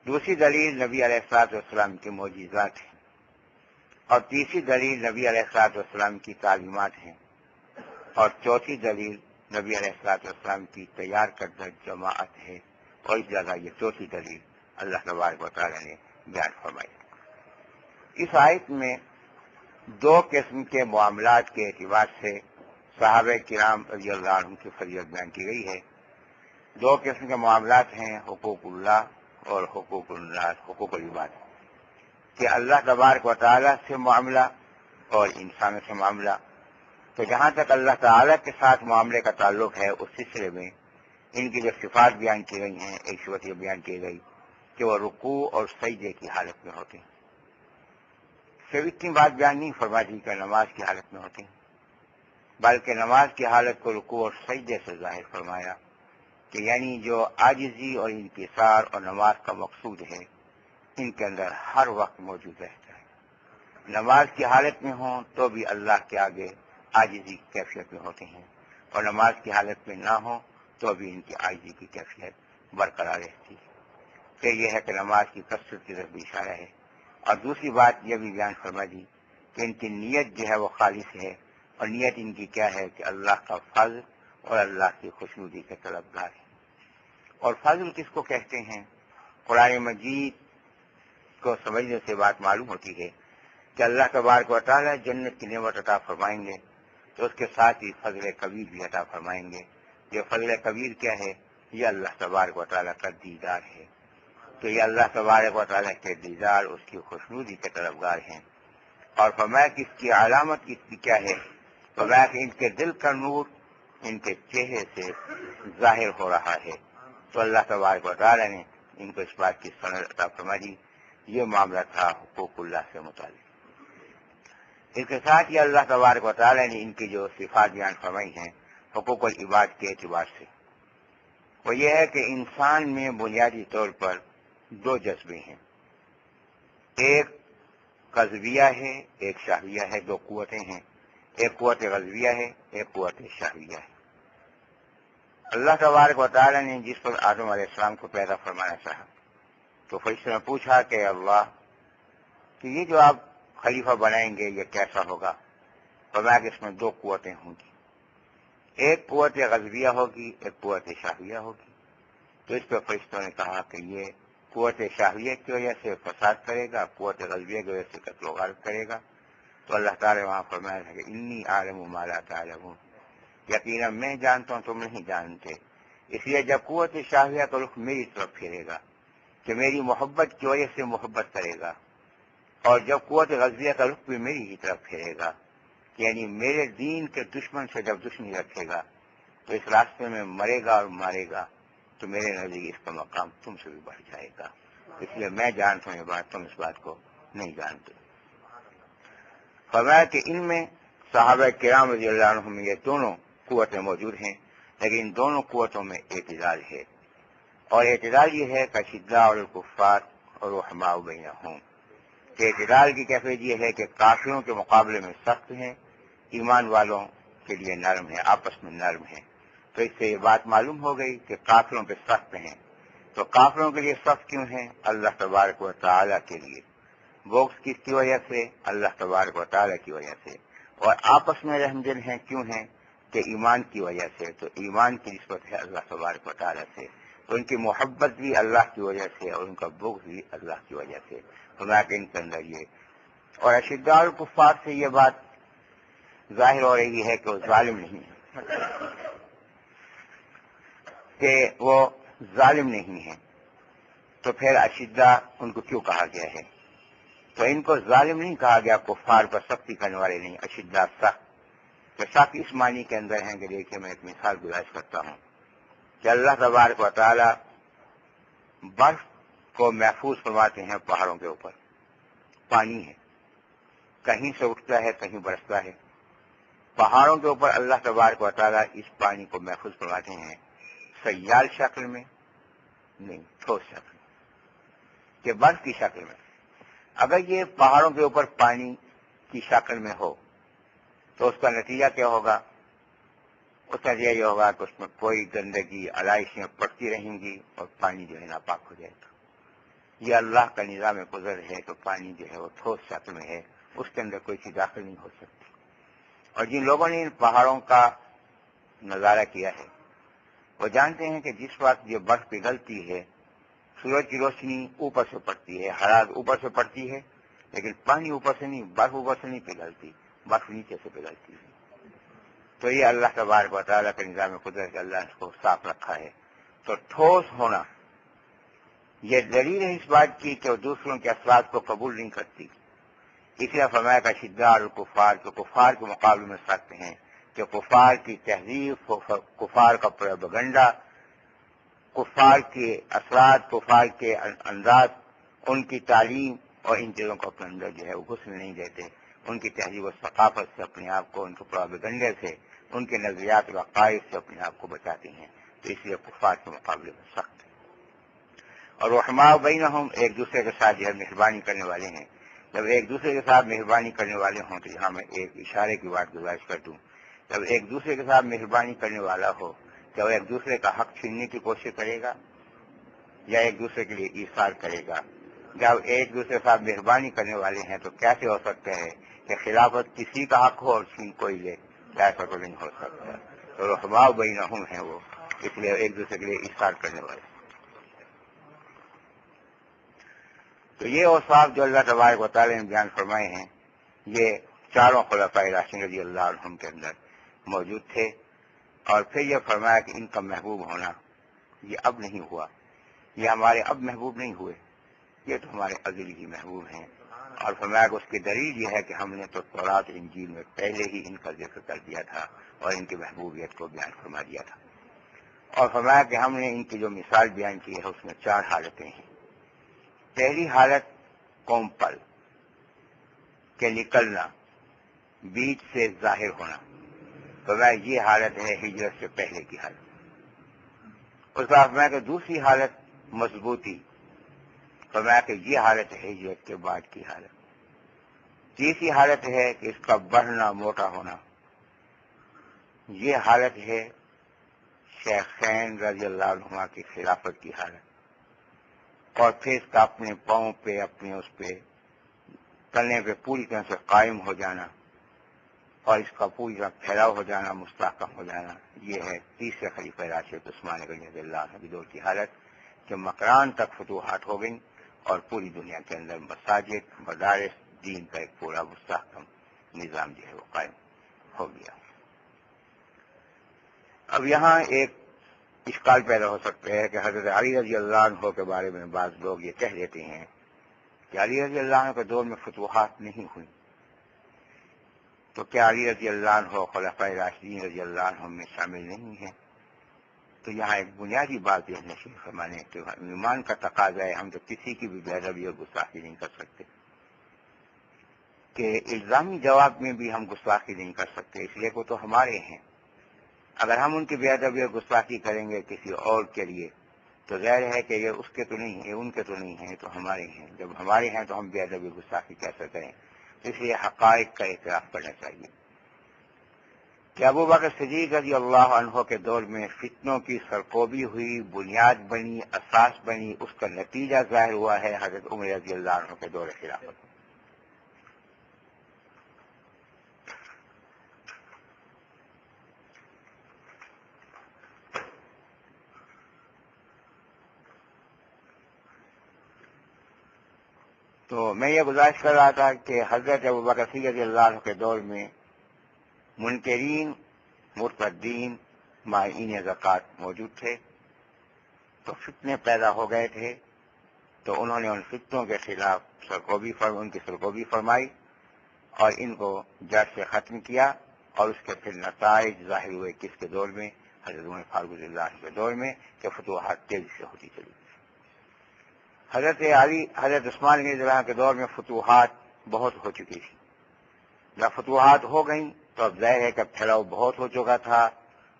دوسری دلیل نبی علیہ السلام کے معجزات ہیں، اور تیسری دلیل نبی علیہ السلام کی تعلیمات ہیں، اور چوتھی دلیل نبی علیہ السلام کی تیار کردہ جماعت ہے. اور اس جگہ یہ چوتھی دلیل اللہ تبارک و تعالی نے بیان فرمائی. اس آیت میں 2 قسم کے معاملات کے اعتبار سے صحابہ کرام رضی اللہ عنہ کی فضیلت بیان کی گئی ہے. 2 قسم کے معاملات ہیں، حقوق اللہ اور حقوق الناس، حقوق العباد، کہ اللہ تبارک و تعالی سے معاملہ اور انسانوں سے معاملہ. تو جہاں تک اللہ تعالی کے ساتھ معاملے کا تعلق ہے اس سلسلے میں ان کی جو صفات بیان کی گئی ہیں، ایک صفت یہ بیان کی گئی کہ وہ رکوع اور سجدے کی حالت میں ہوتے ہیں. صرف اتنی بات بیان نہیں فرما دی کہ نماز کی حالت میں ہوتے ہیں، بلکہ نماز کی حالت کو رکوع اور سجدے سے ظاہر فرمایا کہ یعنی جو عاجزی اور انکسار اور نماز کا مقصود ہے ان کے اندر ہر وقت موجود رہتا ہے. نماز کی حالت میں ہوں تو بھی اللہ کے آگے عاجزی کی کیفیت میں ہوتے ہیں، اور نماز کی حالت میں نہ ہوں تو بھی ان کی عاجزی کی کیفیت برقرار رہتی ہے۔ پھر یہ ہے کہ نماز کی کثرت کی طرف بھی اشارہ ہے، اور دوسری بات یہ بھی بیان فرما دی کہ ان کی نیت جو ہے وہ خالص ہے، اور نیت ان کی کیا ہے کہ اللہ کا فضل اور اللہ کی خوشنودی کے طلبگار ہے۔ اور فضل کس کو کہتے ہیں؟ قرآن مجید کو سمجھنے سے بات معلوم ہوتی ہے کہ اللہ تبارک و تعالیٰ جنت کی نعمت عطا فرمائیں گے تو اس کے ساتھ ہی فضل کبیر بھی عطا فرمائیں گے۔ یہ فضل کبیر کیا ہے؟ یہ اللہ تبارک و تعالیٰ کا دیدار ہے، تو یہ اللہ تبارک و تعالیٰ کے دیدار، اس کی خوشنودی کے طلبگار ہیں۔ اور فرمایا کہ اس کی علامت اس کی کیا ہے؟ فرمایا کہ ان کے دل کا نور ان کے چہرے سے ظاہر ہو رہا ہے، تو اللہ تبارک و تعالیٰ نے ان کو اس بات کی سند عطا فرما دی۔ یہ معاملہ تھا حقوق اللہ سے متعلق۔ اس کے ساتھ ہی اللہ تبارک و تعالیٰ نے ان کی جو صفات بیان فرمائی ہیں حقوق العباد کے اعتبار سے، وہ یہ ہے کہ انسان میں بنیادی طور پر دو جذبے ہیں، ایک غضبیہ ہے، ایک شہویہ ہے۔ دو قوتیں ہیں، ایک قوت غضبیہ ہے، ایک قوت شہویہ ہے۔ اللہ تبارک و تعالیٰ نے جس پر آدم علیہ السلام کو پیدا فرمانا چاہا تو فرشتوں نے پوچھا کہ اللہ کہ یہ جو آپ خلیفہ بنائیں گے یہ کیسا ہوگا؟ فرمایا کہ اس میں دو قوتیں ہوں گی، ایک قوت غضبیہ ہوگی، ایک قوت شہویہ ہوگی۔ تو اس پہ فرشتوں نے کہا کہ یہ قوت شہویہ کی وجہ سے فساد کرے گا، قوت غضبیہ کی وجہ سے قتل و غارت کرے گا۔ تو اللہ تعالیٰ وہاں فرمایا ہے کہ انی عالم ما لا تعلمون، یقیناً میں جانتا ہوں تم نہیں جانتے۔ اس لیے جب قوت شہویہ کا رخ میری طرف پھیرے گا کہ میری محبت کی وجہ سے محبت کرے گا، اور جب قوت غضبیہ کا رخ بھی میری ہی طرف پھیرے گا، یعنی میرے دین کے دشمن سے جب دشمنی رکھے گا تو اس راستے میں مرے گا اور مارے گا، تو میرے نزدیک اس کا مقام تم سے بھی بڑھ جائے گا۔ اس لیے میں جانتا ہوں یہ بات، تم اس بات کو نہیں جانتے۔ فرمایا کہ ان میں صحابہ کرام رضی اللہ عنہم میں یہ دونوں قوتیں موجود ہیں، لیکن ان دونوں قوتوں میں اعتدال ہے، اور اعتدال یہ ہے کہ اشداء علی الکفار اور رحماء بینہم، کہ اعتدال کی کیفیت یہ ہے کہ کافروں کے مقابلے میں سخت ہیں، ایمان والوں کے لیے نرم ہے، آپس میں نرم ہے۔ تو اس سے یہ بات معلوم ہو گئی کہ کافروں پہ سخت ہیں، تو کافروں کے لیے سخت کیوں ہیں؟ اللہ تبارک و تعالیٰ کے لیے۔ بغض کس کی وجہ سے؟ اللہ تبارک و تعالیٰ کی وجہ سے۔ اور آپس میں رحم دل ہیں کیوں ہیں؟ کہ ایمان کی وجہ سے، تو ایمان کی نسبت ہے اللہ تبارک و تعالیٰ سے، تو ان کی محبت بھی اللہ کی وجہ سے اور ان کا بغض بھی اللہ کی وجہ سے۔ فرمایا کہ ان کے اندر یہ، اور اشداء الکفار سے یہ بات ظاہر ہو رہی ہے کہ وہ ظالم نہیں ہے، کہ وہ ظالم نہیں ہے، تو پھر اشداء ان کو کیوں کہا گیا ہے؟ تو ان کو ظالم نہیں کہا گیا، کفار پر سختی کرنے والے نہیں، اشداء سخت۔ تو سخت اس معنی کے اندر ہیں کہ دیکھیے میں ایک مثال گزارش کرتا ہوں کہ اللہ تبارک و تعالیٰ برف کو محفوظ فرماتے ہیں پہاڑوں کے اوپر، پانی ہے، کہیں سے اٹھتا ہے کہیں برستا ہے، پہاڑوں کے اوپر اللہ تبارک و تعالیٰ اس پانی کو محفوظ فرماتے ہیں، سیال شکل میں نہیں، ٹھوس شکل میں، کہ برف کی شکل میں۔ اگر یہ پہاڑوں کے اوپر پانی کی شکل میں ہو تو اس کا نتیجہ کیا ہوگا؟ اس کا نتیجہ یہ ہوگا کہ اس میں کوئی گندگی علائشیں پڑتی رہیں گی اور پانی جو ہے ناپاک ہو جائے گا۔ یہ اللہ کا نظام قدرت ہے کہ پانی جو ہے وہ ٹھوس شکل میں ہے، اس کے اندر کوئی چیز داخل نہیں ہو سکتی۔ اور جن لوگوں نے ان پہاڑوں کا نظارہ کیا ہے وہ جانتے ہیں کہ جس وقت یہ برف پگھلتی ہے سورج کی روشنی اوپر سے پڑتی ہے، حرارت اوپر سے پڑتی ہے، لیکن پانی اوپر سے نہیں، برف اوپر سے نہیں پگھلتی، برف نیچے سے پگھلتی ہے۔ تو یہ اللہ تبارک و تعالیٰ کا نظام قدرت، اللہ نے اس کو صاف رکھا ہے۔ تو ٹھوس ہونا یہ دلیل ہے اس بات کی کہ وہ دوسروں کے اثرات کو قبول نہیں کرتی۔ اس لیے فرمایا کہ اشداء علی الکفار، کہ کفار کے مقابلے میں سخت ہیں، کہ کفار کی تہذیب، کفار کا پروپیگنڈا، کفار کے اثرات، کفار کے انداز، ان کی تعلیم اور ان چیزوں کو اپنے اندر جو ہے وہ گھسنے نہیں دیتے، ان کی تہذیب و ثقافت سے اپنے آپ کو، ان کے پروپیگنڈے سے، ان کے نظریات و عقائد سے اپنے آپ کو بچاتے ہیں۔ تو اس لیے کفار کے مقابلے میں سخت ہے۔ اور رحماء بینہم، ایک دوسرے کے ساتھ جو ہے مہربانی کرنے والے ہیں۔ جب ایک دوسرے کے ساتھ مہربانی کرنے والے ہوں تو یہاں میں ایک اشارے کی بات گزارش کر دوں، جب ایک دوسرے کے ساتھ مہربانی کرنے والا ہو، جب ایک دوسرے کا حق چھیننے کی کوشش کرے گا یا ایک دوسرے کے لیے ایثار کرے گا؟ جب ایک دوسرے کے ساتھ مہربانی کرنے والے ہیں تو کیسے ہو سکتا ہے کہ خلافت کسی کا حق ہو اور چھین کوئی لے؟ ایسا تو نہیں ہو سکتا. تو رحماء بینہم ہیں وہ، اس لیے ایک دوسرے کے لیے ایثار کرنے والے. تو یہ اوصاف جو اللہ تبارک و تعالیٰ نے بیان فرمائے ہیں یہ چاروں خلفاء راشدین رضی اللہ عنہم کے اندر موجود تھے. اور پھر یہ فرمایا کہ ان کا محبوب ہونا یہ اب نہیں ہوا، یہ ہمارے اب محبوب نہیں ہوئے، یہ تو ہمارے ازلی ہی محبوب ہیں. اور فرمایا کہ اس کی دلیل یہ ہے کہ ہم نے تو تورات انجیل میں پہلے ہی ان کا ذکر کر دیا تھا اور ان کی محبوبیت کو بیان فرما دیا تھا. اور فرمایا کہ ہم نے ان کی جو مثال بیان کی ہے اس میں 4 حالتیں ہیں. پہلی حالت قوم پل کے نکلنا، بیچ سے ظاہر ہونا، فرمایا یہ حالت ہے ہجرت سے پہلے کی حالت. اس کا فرمایا کہ دوسری حالت مضبوطی، فرمایا کہ یہ حالت ہے ہجرت کے بعد کی حالت. تیسری حالت ہے کہ اس کا بڑھنا، موٹا ہونا، یہ حالت ہے شیخین رضی اللہ عنہما کی خلافت کی حالت. اور پھر اس کا اپنے پاؤں پہ، اپنے اس پہ تلنے پہ پوری طرح سے قائم ہو جانا اور اس کا پوری طرح پھیلاؤ ہو جانا، مستحکم ہو جانا، یہ ہے تیسرے خلیفہ راشد عثمان غنی رضی اللہ عنہ کے دور کی حالت کہ مکران تک فتوحات ہو گئیں اور پوری دنیا کے اندر مساجد، مدارس، دین کا ایک پورا مستحکم نظام جو ہے وہ قائم ہو گیا. اب یہاں ایک اشکال پیدا ہو سکتا ہے کہ حضرت علی رضی اللہ عنہ کے بارے میں بعض لوگ یہ کہہ دیتے ہیں کہ علی رضی اللہ عنہ کے دور میں فتوحات نہیں ہوئی، تو کیا علی رضی اللہ عنہ خلفائے راشدین رضی اللہ عنہ میں شامل نہیں ہیں؟ تو یہاں ایک بنیادی بات ذہن نشین فرمانے کہ ایمان کا تقاضا ہے، ہم تو کسی کی بھی بے ادبی اور گستاخی نہیں کر سکتے، کہ الزامی جواب میں بھی ہم گستاخی نہیں کر سکتے، اس لیے وہ تو ہمارے ہیں. اگر ہم ان کی بے ادبی اور گستاخی کریں گے کسی اور کے لیے تو ظاہر ہے کہ یہ اس کے تو نہیں ہے، ان کے تو نہیں ہیں، تو ہمارے ہیں. جب ہمارے ہیں تو ہم بے ادبی گستاخی کیسے کریں؟ اس لیے حقائق کا اعتراف کرنا چاہیے کہ ابو بکر صدیق رضی اللہ عنہ کے دور میں فتنوں کی سرکوبی ہوئی، بنیاد بنی، اساس بنی، اس کا نتیجہ ظاہر ہوا ہے حضرت عمر رضی اللہ عنہ کے دور خلافت. تو میں یہ گزارش کر رہا تھا کہ حضرت ابوبکر صدیق رضی اللہ عنہ کے دور میں منکرین، مرتدین، مانعین زکوٰۃ موجود تھے، تو فتنے پیدا ہو گئے تھے. تو انہوں نے ان فتنوں کے خلاف ان کی سرکوبی فرمائی اور ان کو جڑ سے ختم کیا. اور اس کے پھر نتائج ظاہر ہوئے کس کے دور میں؟ حضرت عمر فاروق رضی اللہ عنہ کے دور میں، کہ فتوحات تیزی سے ہوتی چلی. حضرت عثمان رضی اللہ عنہ کے دور میں فتوحات بہت ہو چکی تھی. جب فتوحات ہو گئیں تو اب ظاہر ہے کہ پھیلاؤ بہت ہو چکا تھا،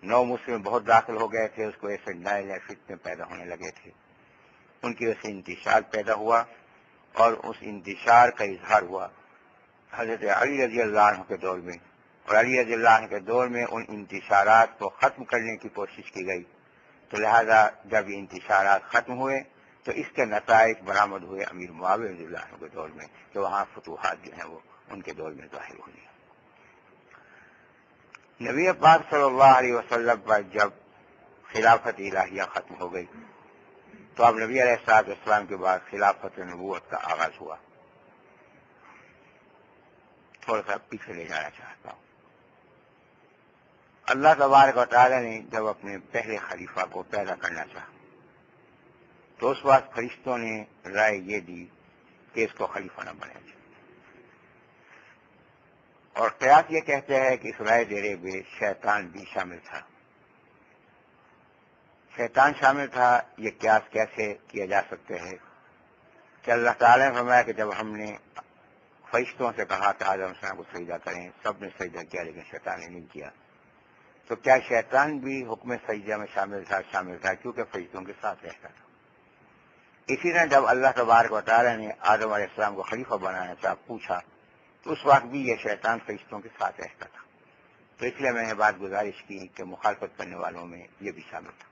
نو مسلم بہت داخل ہو گئے تھے، اس کو ایسے نئے نئے فتنے پیدا ہونے لگے تھے. ان کی وجہ سے انتشار پیدا ہوا اور اس انتشار کا اظہار ہوا حضرت علی رضی اللہ عنہ کے دور میں. اور علی رضی اللہ عنہ کے دور میں ان انتشارات کو ختم کرنے کی کوشش کی گئی. تو لہذا جب یہ انتشارات ختم ہوئے تو اس کے نتائج برآمد ہوئے امیر معاویہ رضی اللہ عنہ کے دور میں، کہ وہاں فتوحات جو ہیں وہ ان کے دور میں ظاہر ہوئی. نبی پاک صلی اللہ علیہ وسلم پر جب خلافت الہیہ ختم ہو گئی تو اب نبی علیہ الصلوۃ والسلام کے بعد خلافت نبوت کا آغاز ہوا. تھوڑا سا پیچھے لے جانا چاہتا ہوں. اللہ تبارک و تعالی نے جب اپنے پہلے خلیفہ کو پیدا کرنا چاہا تو اس وقت فرشتوں نے رائے یہ دی کہ اس کو خلیفہ نہ بنایا جائے. اور قیاس یہ کہتے ہیں کہ اس رائے دینے میں شیطان بھی شامل تھا. شیطان شامل تھا، یہ قیاس کیسے کیا جا سکتے ہیں کہ اللہ تعالیٰ نے فرمایا کہ جب ہم نے فرشتوں سے کہا کہ آدم السلام کو سجدہ کریں، سب نے سجدہ کیا لیکن شیطان نے نہیں کیا. تو کیا شیطان بھی حکم سجدہ میں شامل تھا کیونکہ فرشتوں کے ساتھ رہتا تھا. اسی طرح جب اللہ تبارک و تعالیٰ نے آدم علیہ السلام کو خلیفہ بنانا چاہا، پوچھا، تو اس وقت بھی یہ شیطان فرشتوں کے ساتھ رہتا تھا. تو اس لیے میں نے بات گزارش کی کہ مخالفت کرنے والوں میں یہ بھی شامل تھا.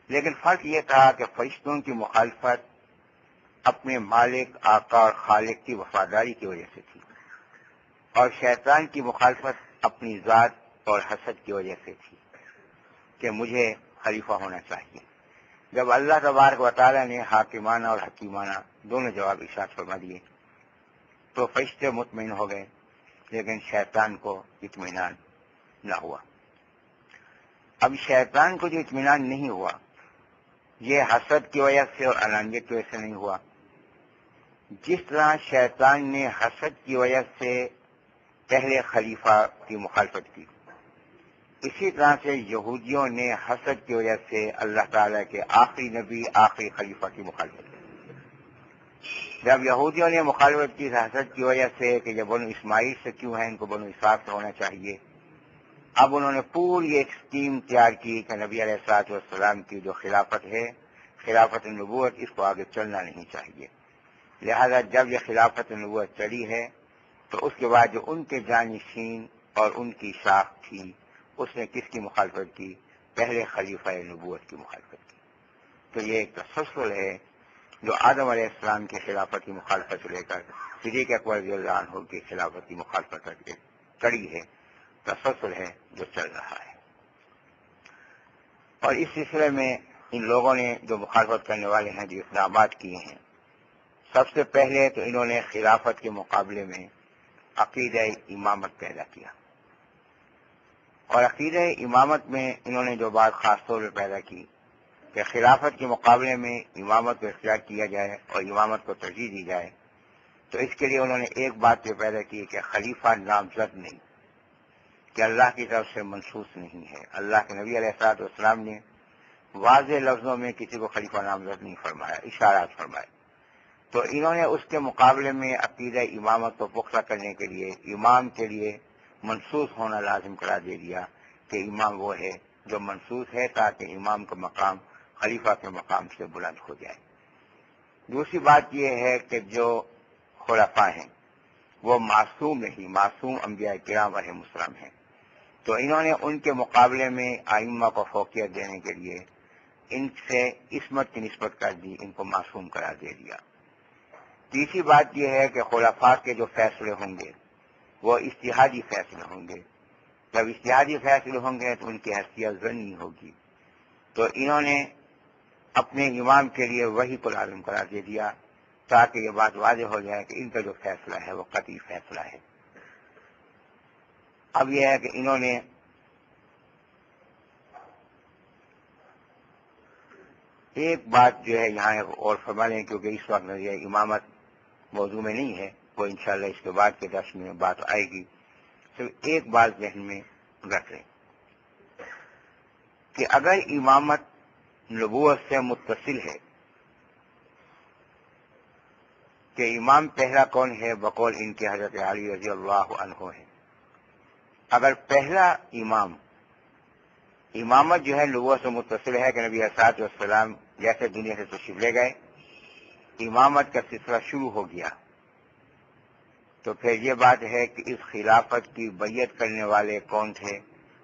لیکن فرق یہ تھا کہ فرشتوں کی مخالفت اپنے مالک آقا اور خالق کی وفاداری کی وجہ سے تھی، اور شیطان کی مخالفت اپنی ذات اور حسد کی وجہ سے تھی کہ مجھے خلیفہ ہونا چاہیے۔ جب اللہ تبارک و تعالیٰ نے حاکمانہ اور حکیمانہ دونوں جواب ارشاد فرما دیے تو فرشتے مطمئن ہو گئے، لیکن شیطان کو اطمینان نہ ہوا۔ اب شیطان کو جو اطمینان نہیں ہوا، یہ حسد کی وجہ سے اور انانیت کی وجہ سے نہیں ہوا۔ جس طرح شیطان نے حسد کی وجہ سے پہلے خلیفہ کی مخالفت کی، اسی طرح سے یہودیوں نے حسد کی وجہ سے اللہ تعالیٰ کے آخری نبی آخری خلیفہ کی مخالفت کی۔ جب یہودیوں نے مخالفت کی حسد کی وجہ سے کہ یہ بنو اسماعیل سے کیوں ہیں، ان کو بنو اسحاق سے ہونا چاہیے، اب انہوں نے پوری ایک اسکیم تیار کی کہ نبی علیہ الصلوۃ والسلام کی جو خلافت ہے، خلافت النبوت، اس کو آگے چلنا نہیں چاہیے۔ لہذا جب یہ خلافت النبوت چلی ہے تو اس کے بعد جو ان کے جانشین اور ان کی شاخ تھی، اس نے کس کی مخالفت کی؟ پہلے خلیفہ نبوت کی مخالفت کی۔ تو یہ ایک تسلسل ہے جو آدم علیہ السلام کی خلافت کی مخالفت سے لے کر صدیق اکبر رضی اللہ عنہ کی خلافت کی مخالفت تک ایک کڑی ہے، تسلسل ہے جو چل رہا ہے۔ اور اس سلسلے میں ان لوگوں نے جو مخالفت کرنے والے ہیں، جو اقدامات کیے ہیں، سب سے پہلے تو انہوں نے خلافت کے مقابلے میں عقیدہ امامت پیدا کیا، اور عقیدہ امامت میں انہوں نے جو بات خاص طور پہ پیدا کی کہ خلافت کے مقابلے میں امامت کو اختیار کیا جائے اور امامت کو ترجیح دی جائے، تو اس کے لیے انہوں نے ایک بات یہ پیدا کی کہ خلیفہ نامزد نہیں، کہ اللہ کی طرف سے منصوص نہیں ہے۔ اللہ کے نبی علیہ الصلوۃ والسلام نے واضح لفظوں میں کسی کو خلیفہ نامزد نہیں فرمایا، اشارات فرمائے۔ تو انہوں نے اس کے مقابلے میں عقیدہ امامت کو پختہ کرنے کے لیے امام کے لیے منصوص ہونا لازم قرار دے دیا کہ امام وہ ہے جو منصوص ہے، تاکہ امام کا مقام خلیفہ کے مقام سے بلند ہو جائے۔ دوسری بات یہ ہے کہ جو خلفاء ہیں وہ معصوم نہیں، معصوم انبیاء کرام علیہ السلام ہیں، تو انہوں نے ان کے مقابلے میں ائمہ کو فوقیت دینے کے لیے ان سے عصمت کی نسبت کر دی، ان کو معصوم قرار دے دیا۔ تیسری بات یہ ہے کہ خلفاء کے جو فیصلے ہوں گے وہ اجتہادی فیصلے ہوں گے۔ جب اجتہادی فیصلے ہوں گے تو ان کی حیثیت ظنی ہوگی، تو انہوں نے اپنے امام کے لیے وحی کو لازم قرار دے دیا تاکہ یہ بات واضح ہو جائے کہ ان کا جو فیصلہ ہے وہ قطعی فیصلہ ہے۔ اب یہ ہے کہ انہوں نے ایک بات جو ہے یہاں اور فرما لیں، کیونکہ اس وقت یہ امامت موضوع میں نہیں ہے، وہ انشاءاللہ اس کے بعد کے درس میں بات آئے گی۔ صرف ایک بات ذہن میں رکھ لیں کہ اگر امامت نبوت سے متصل ہے کہ امام پہلا کون ہے، بقول ان کے حضرت علی رضی اللہ عنہ ہے۔ اگر پہلا امام امامت جو ہے نبوت سے متصل ہے کہ نبی علیہ السلام جیسے دنیا سے تشریف لے گئے، امامت کا سلسلہ شروع ہو گیا، تو پھر یہ بات ہے کہ اس خلافت کی بیعت کرنے والے کون تھے؟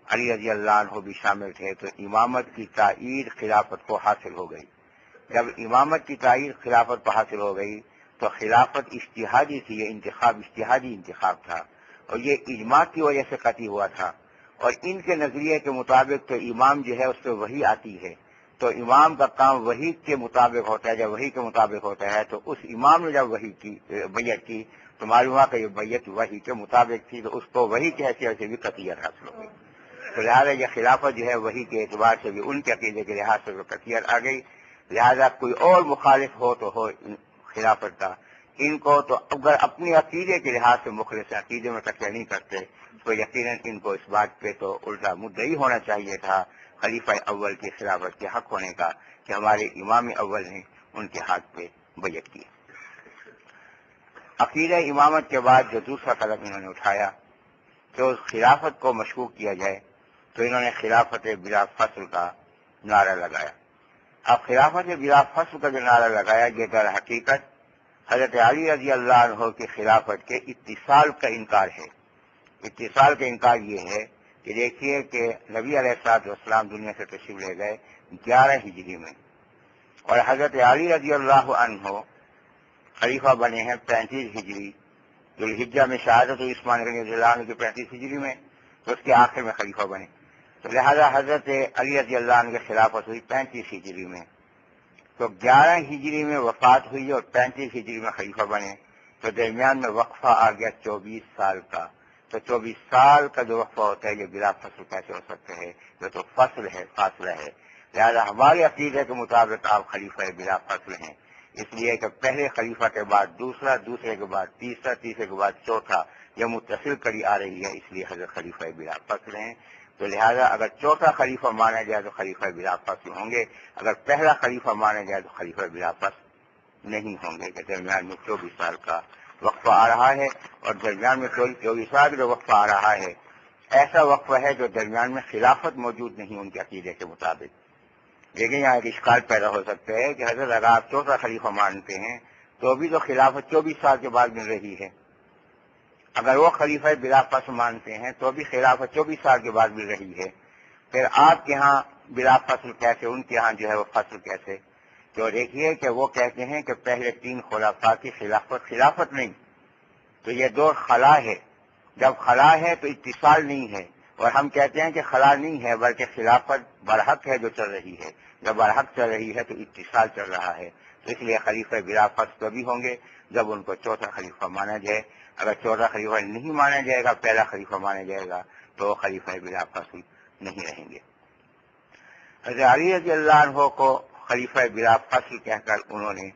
علی رضی اللہ عنہ بھی شامل تھے، تو امامت کی تائید خلافت کو حاصل ہو گئی۔ جب امامت کی تائید خلافت کو حاصل ہو گئی تو خلافت اجتہادی تھی، یہ انتخاب اجتہادی انتخاب تھا، اور یہ اجماع کی وجہ سے قطعی ہوا تھا۔ اور ان کے نظریے کے مطابق تو امام جو ہے اس پہ وحی آتی ہے، تو امام کا کام وحی کے مطابق ہوتا ہے۔ جب وحی کے مطابق ہوتا ہے تو اس امام نے جب وحی کی بیعت کی تو معلوم ہوا کہ یہ بیعت وحی کے مطابق تھی، تو اس کو وحی کی حیثیت سے بھی قطعیت حاصل ہو گئی۔ تو لہٰذا یہ خلافت جو ہے وحی کے اعتبار سے بھی ان کے عقیدے کے لحاظ سے قطعیت آ گئی۔ لہذا کوئی اور مخالف ہو تو ہو خلافت کا، ان کو تو اگر اپنی عقیدے کے لحاظ سے مخلص عقیدے میں تقسیم نہیں کرتے تو یقیناً ان کو اس بات پہ تو الٹا مدعی ہونا چاہیے تھا خلیفہ اول کی خلافت کے حق ہونے کا کہ ہمارے امام اول نے ان کے ہاتھ پہ بیعت کی۔ عقیدہ امامت کے بعد جو دوسرا قدم انہوں نے اٹھایا کہ اس خلافت کو مشکوک کیا جائے، تو انہوں نے خلافت بلا فصل کا نعرہ لگایا۔ اب خلافت بلا فصل کا جو نعرہ لگایا، یہ در حقیقت حضرت علی رضی اللہ عنہ کی خلافت کے اتصال کا انکار ہے۔ اتصال کا انکار یہ ہے کہ دیکھیے کہ نبی علیہ السلام دنیا سے تشریف لے گئے 11 ہجری میں، اور حضرت علی رضی اللہ عنہ خلیفہ بنے ہیں 35 ہجری، جو الحجہ میں شہادت ہوئی عثمان غنی رضی اللہ عنہ کی 35 ہجری میں، تو اس کے آخر میں خلیفہ بنے، تو لہذا حضرت علی رضی اللہ عنہ کی خلافت ہوئی 35 ہجری میں، تو 11 ہجری میں وفات ہوئی اور 35 ہجری میں خلیفہ بنے، تو درمیان میں وقفہ آ گیا 24 سال کا، تو 24 سال کا جو وقفہ ہوتا ہے یہ بلا فصل کیسے ہو سکتا ہے؟ یہ تو فصل ہے، فاصلہ ہے، لہذا ہمارے عقیدے کے مطابق آپ خلیفہ بلا فصل ہیں، اس لیے کہ پہلے خلیفہ کے بعد دوسرا، دوسرے کے بعد تیسرا، تیسرے کے بعد چوتھا، یہ متصل کڑی آ رہی ہے، اس لیے حضرت خلیفہ بلا فصل ہیں، تو لہذا اگر چوتھا خلیفہ مانا جائے تو خلیفہ بلا فصل ہوں گے، اگر پہلا خلیفہ مانا جائے تو خلیفہ بلا فصل نہیں ہوں گے، کہ درمیان میں 24 سال کا وقفہ آ رہا ہے، اور درمیان میں 24 سال کا جو وقفہ آ رہا ہے ایسا وقفہ ہے جو درمیان میں خلافت موجود نہیں ان کے عقیدے کے مطابق۔ لیکن یہاں ایک اشکال پیدا ہو سکتا ہے کہ حضرت اگر آپ چوتھا خلیفہ مانتے ہیں تو بھی تو خلافت 24 سال کے بعد مل رہی ہے، اگر وہ خلیفہ بلا فصل مانتے ہیں تو بھی خلافت 24 سال کے بعد مل رہی ہے، پھر آپ کے ہاں بلا فصل کیسے، ان کے ہاں جو ہے وہ فصل کیسے؟ تو دیکھیے کہ وہ کہتے ہیں کہ پہلے 3 خلفاء کی خلافت نہیں، تو یہ دور خلا ہے، جب خلا ہے تو اتصال نہیں ہے، اور ہم کہتے ہیں کہ خلا نہیں ہے بلکہ خلافت برحق ہے جو چل رہی ہے، جب برحق چل رہی ہے تو اتصال چل رہا ہے، تو اس لیے خلیفہ بلا فصل تو بھی ہوں گے جب ان کو چوتھا خلیفہ مانا جائے، اگر چوتھا خلیفہ نہیں مانا جائے گا، پہلا خلیفہ مانا جائے گا تو وہ خلیفہ بلا فصل نہیں رہیں گے۔ حضرت علی رضی اللہ عنہ کو خلیفہ بلا فصل کہہ کر انہوں نے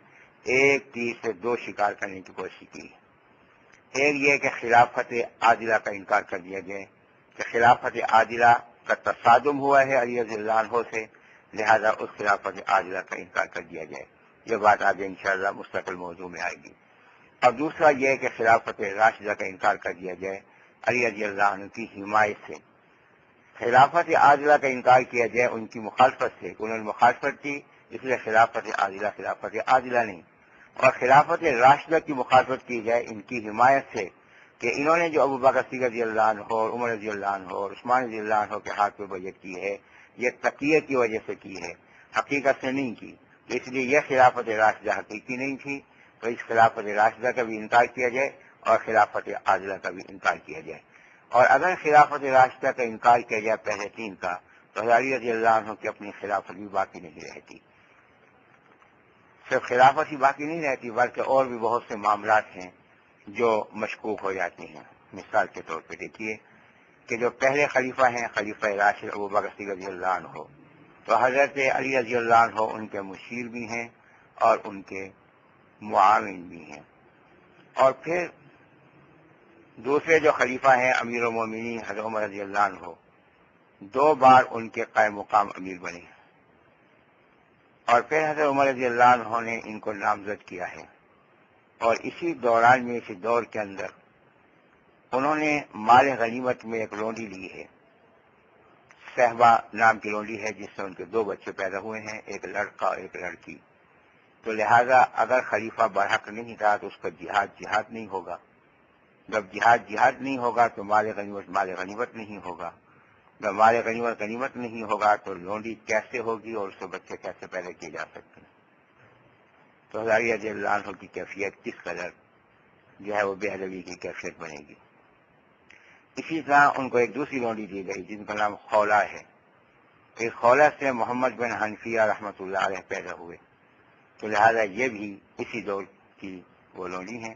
ایک تیر سے 2 شکار کرنے کی کوشش کی، ایک یہ کہ خلافت عادلہ کا انکار کر دیا جائے کہ خلافت عادلہ کا تصادم ہوا ہے علی رضی اللہ عنہ سے، لہذا اس خلافت عادلہ کا انکار کر دیا جائے، یہ بات آگے انشاءاللہ مستقل موضوع میں آئے گی۔ اور دوسرا یہ کہ خلافت راشدہ کا انکار کر دیا جائے علی رضی اللہ عنہ کی حمایت سے، خلافت عادلہ کا انکار کیا جائے ان کی مخالفت سے، انہوں نے مخالفت کی اس لیے خلافت عادلہ نہیں، اور خلافت راشدہ کی مخالفت کی جائے ان کی حمایت سے کہ انہوں نے جو ابوبکر صدیق رضی اللہ عنہ اور عمر رضی اللہ عنہ اور عثمان رضی اللہ عنہ کے ہاتھ پہ بیعت کی ہے، یہ تقیہ کی وجہ سے کی ہے، حقیقت سے نہیں کی، تو اس لیے یہ خلافت راشدہ حقیقی نہیں تھی، تو اس خلافت راشدہ کا بھی انکار کیا جائے اور خلافت عادلہ کا بھی انکار کیا جائے، اور اگر خلافت راشدہ کا انکار کیا جائے پہلے 3 کا تو علی رضی اللہ عنہ کی اپنی خلافت بھی باقی نہیں رہتی، صرف خلافت ہی باقی نہیں رہتی بلکہ اور بھی بہت سے معاملات ہیں جو مشکوک ہو جاتے ہیں۔ مثال کے طور پہ دیکھیے کہ جو پہلے خلیفہ ہیں خلیفہ راشد ابوبکر صدیق رضی اللہ عنہ، تو حضرت علی رضی اللہ عنہ ان کے مشیر بھی ہیں اور ان کے معاون بھی ہیں، اور پھر دوسرے جو خلیفہ ہیں امیر المومنین حضرت عمر رضی اللہ عنہ 2 بار ان کے قائم مقام امیر بنے، اور پھر حضرت عمر رضی اللہ عنہ نے ان کو نامزد کیا ہے، اور اسی دوران میں اسی دور کے اندر انہوں نے مال غنیمت میں ایک لونڈی لی ہے، صحبہ نام کی لونڈی ہے جس سے ان کے 2 بچے پیدا ہوئے ہیں، ایک لڑکا اور ایک لڑکی، تو لہذا اگر خلیفہ برحق نہیں تھا تو اس کا جہاد نہیں ہوگا، جب جہاد نہیں ہوگا تو مال غنیمت نہیں ہوگا، جب مال غنیمت نہیں ہوگا تو لونڈی کیسے ہوگی اور اس سے بچے کیسے پیدا کیے جا سکتے ہیں؟ تو علی رضی اللہ عنہ کی کیفیت کس قدر جو ہے وہ بے ادبی کی کیفیت بنے گی۔ اسی طرح ان کو ایک دوسری لونڈی دی گئی جن کا نام خولہ ہے، اس خولہ سے محمد بن حنفیہ رحمۃ اللہ علیہ پیدا ہوئے، تو لہذا یہ بھی اسی دور کی وہ لونڈی ہیں،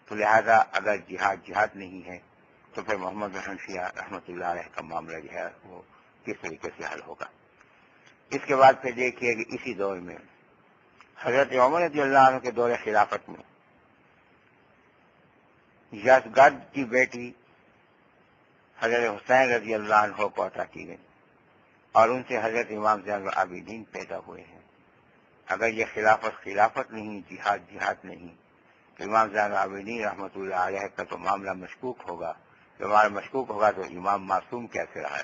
تو لہذا اگر جہاد نہیں ہے تو پھر محمد بن حنفیہ رحمۃ اللہ علیہ کا معاملہ جو ہے وہ کس طریقے سے حل ہوگا۔ اس کے بعد پھر دیکھیے کہ اسی دور میں حضرت عمر رضی اللہ عنہ کے دور خلافت میں یزگرد کی بیٹی حضرت حسین رضی اللہ عنہ کو عطا کی گئی، اور ان سے حضرت امام زین العابدین پیدا ہوئے ہیں۔ اگر یہ خلافت نہیں، جہاد نہیں، تو امام زین العابدین رحمۃ اللہ علیہ کا تو معاملہ مشکوک ہوگا، جب معاملہ مشکوک ہوگا تو امام معصوم کیسے رہا،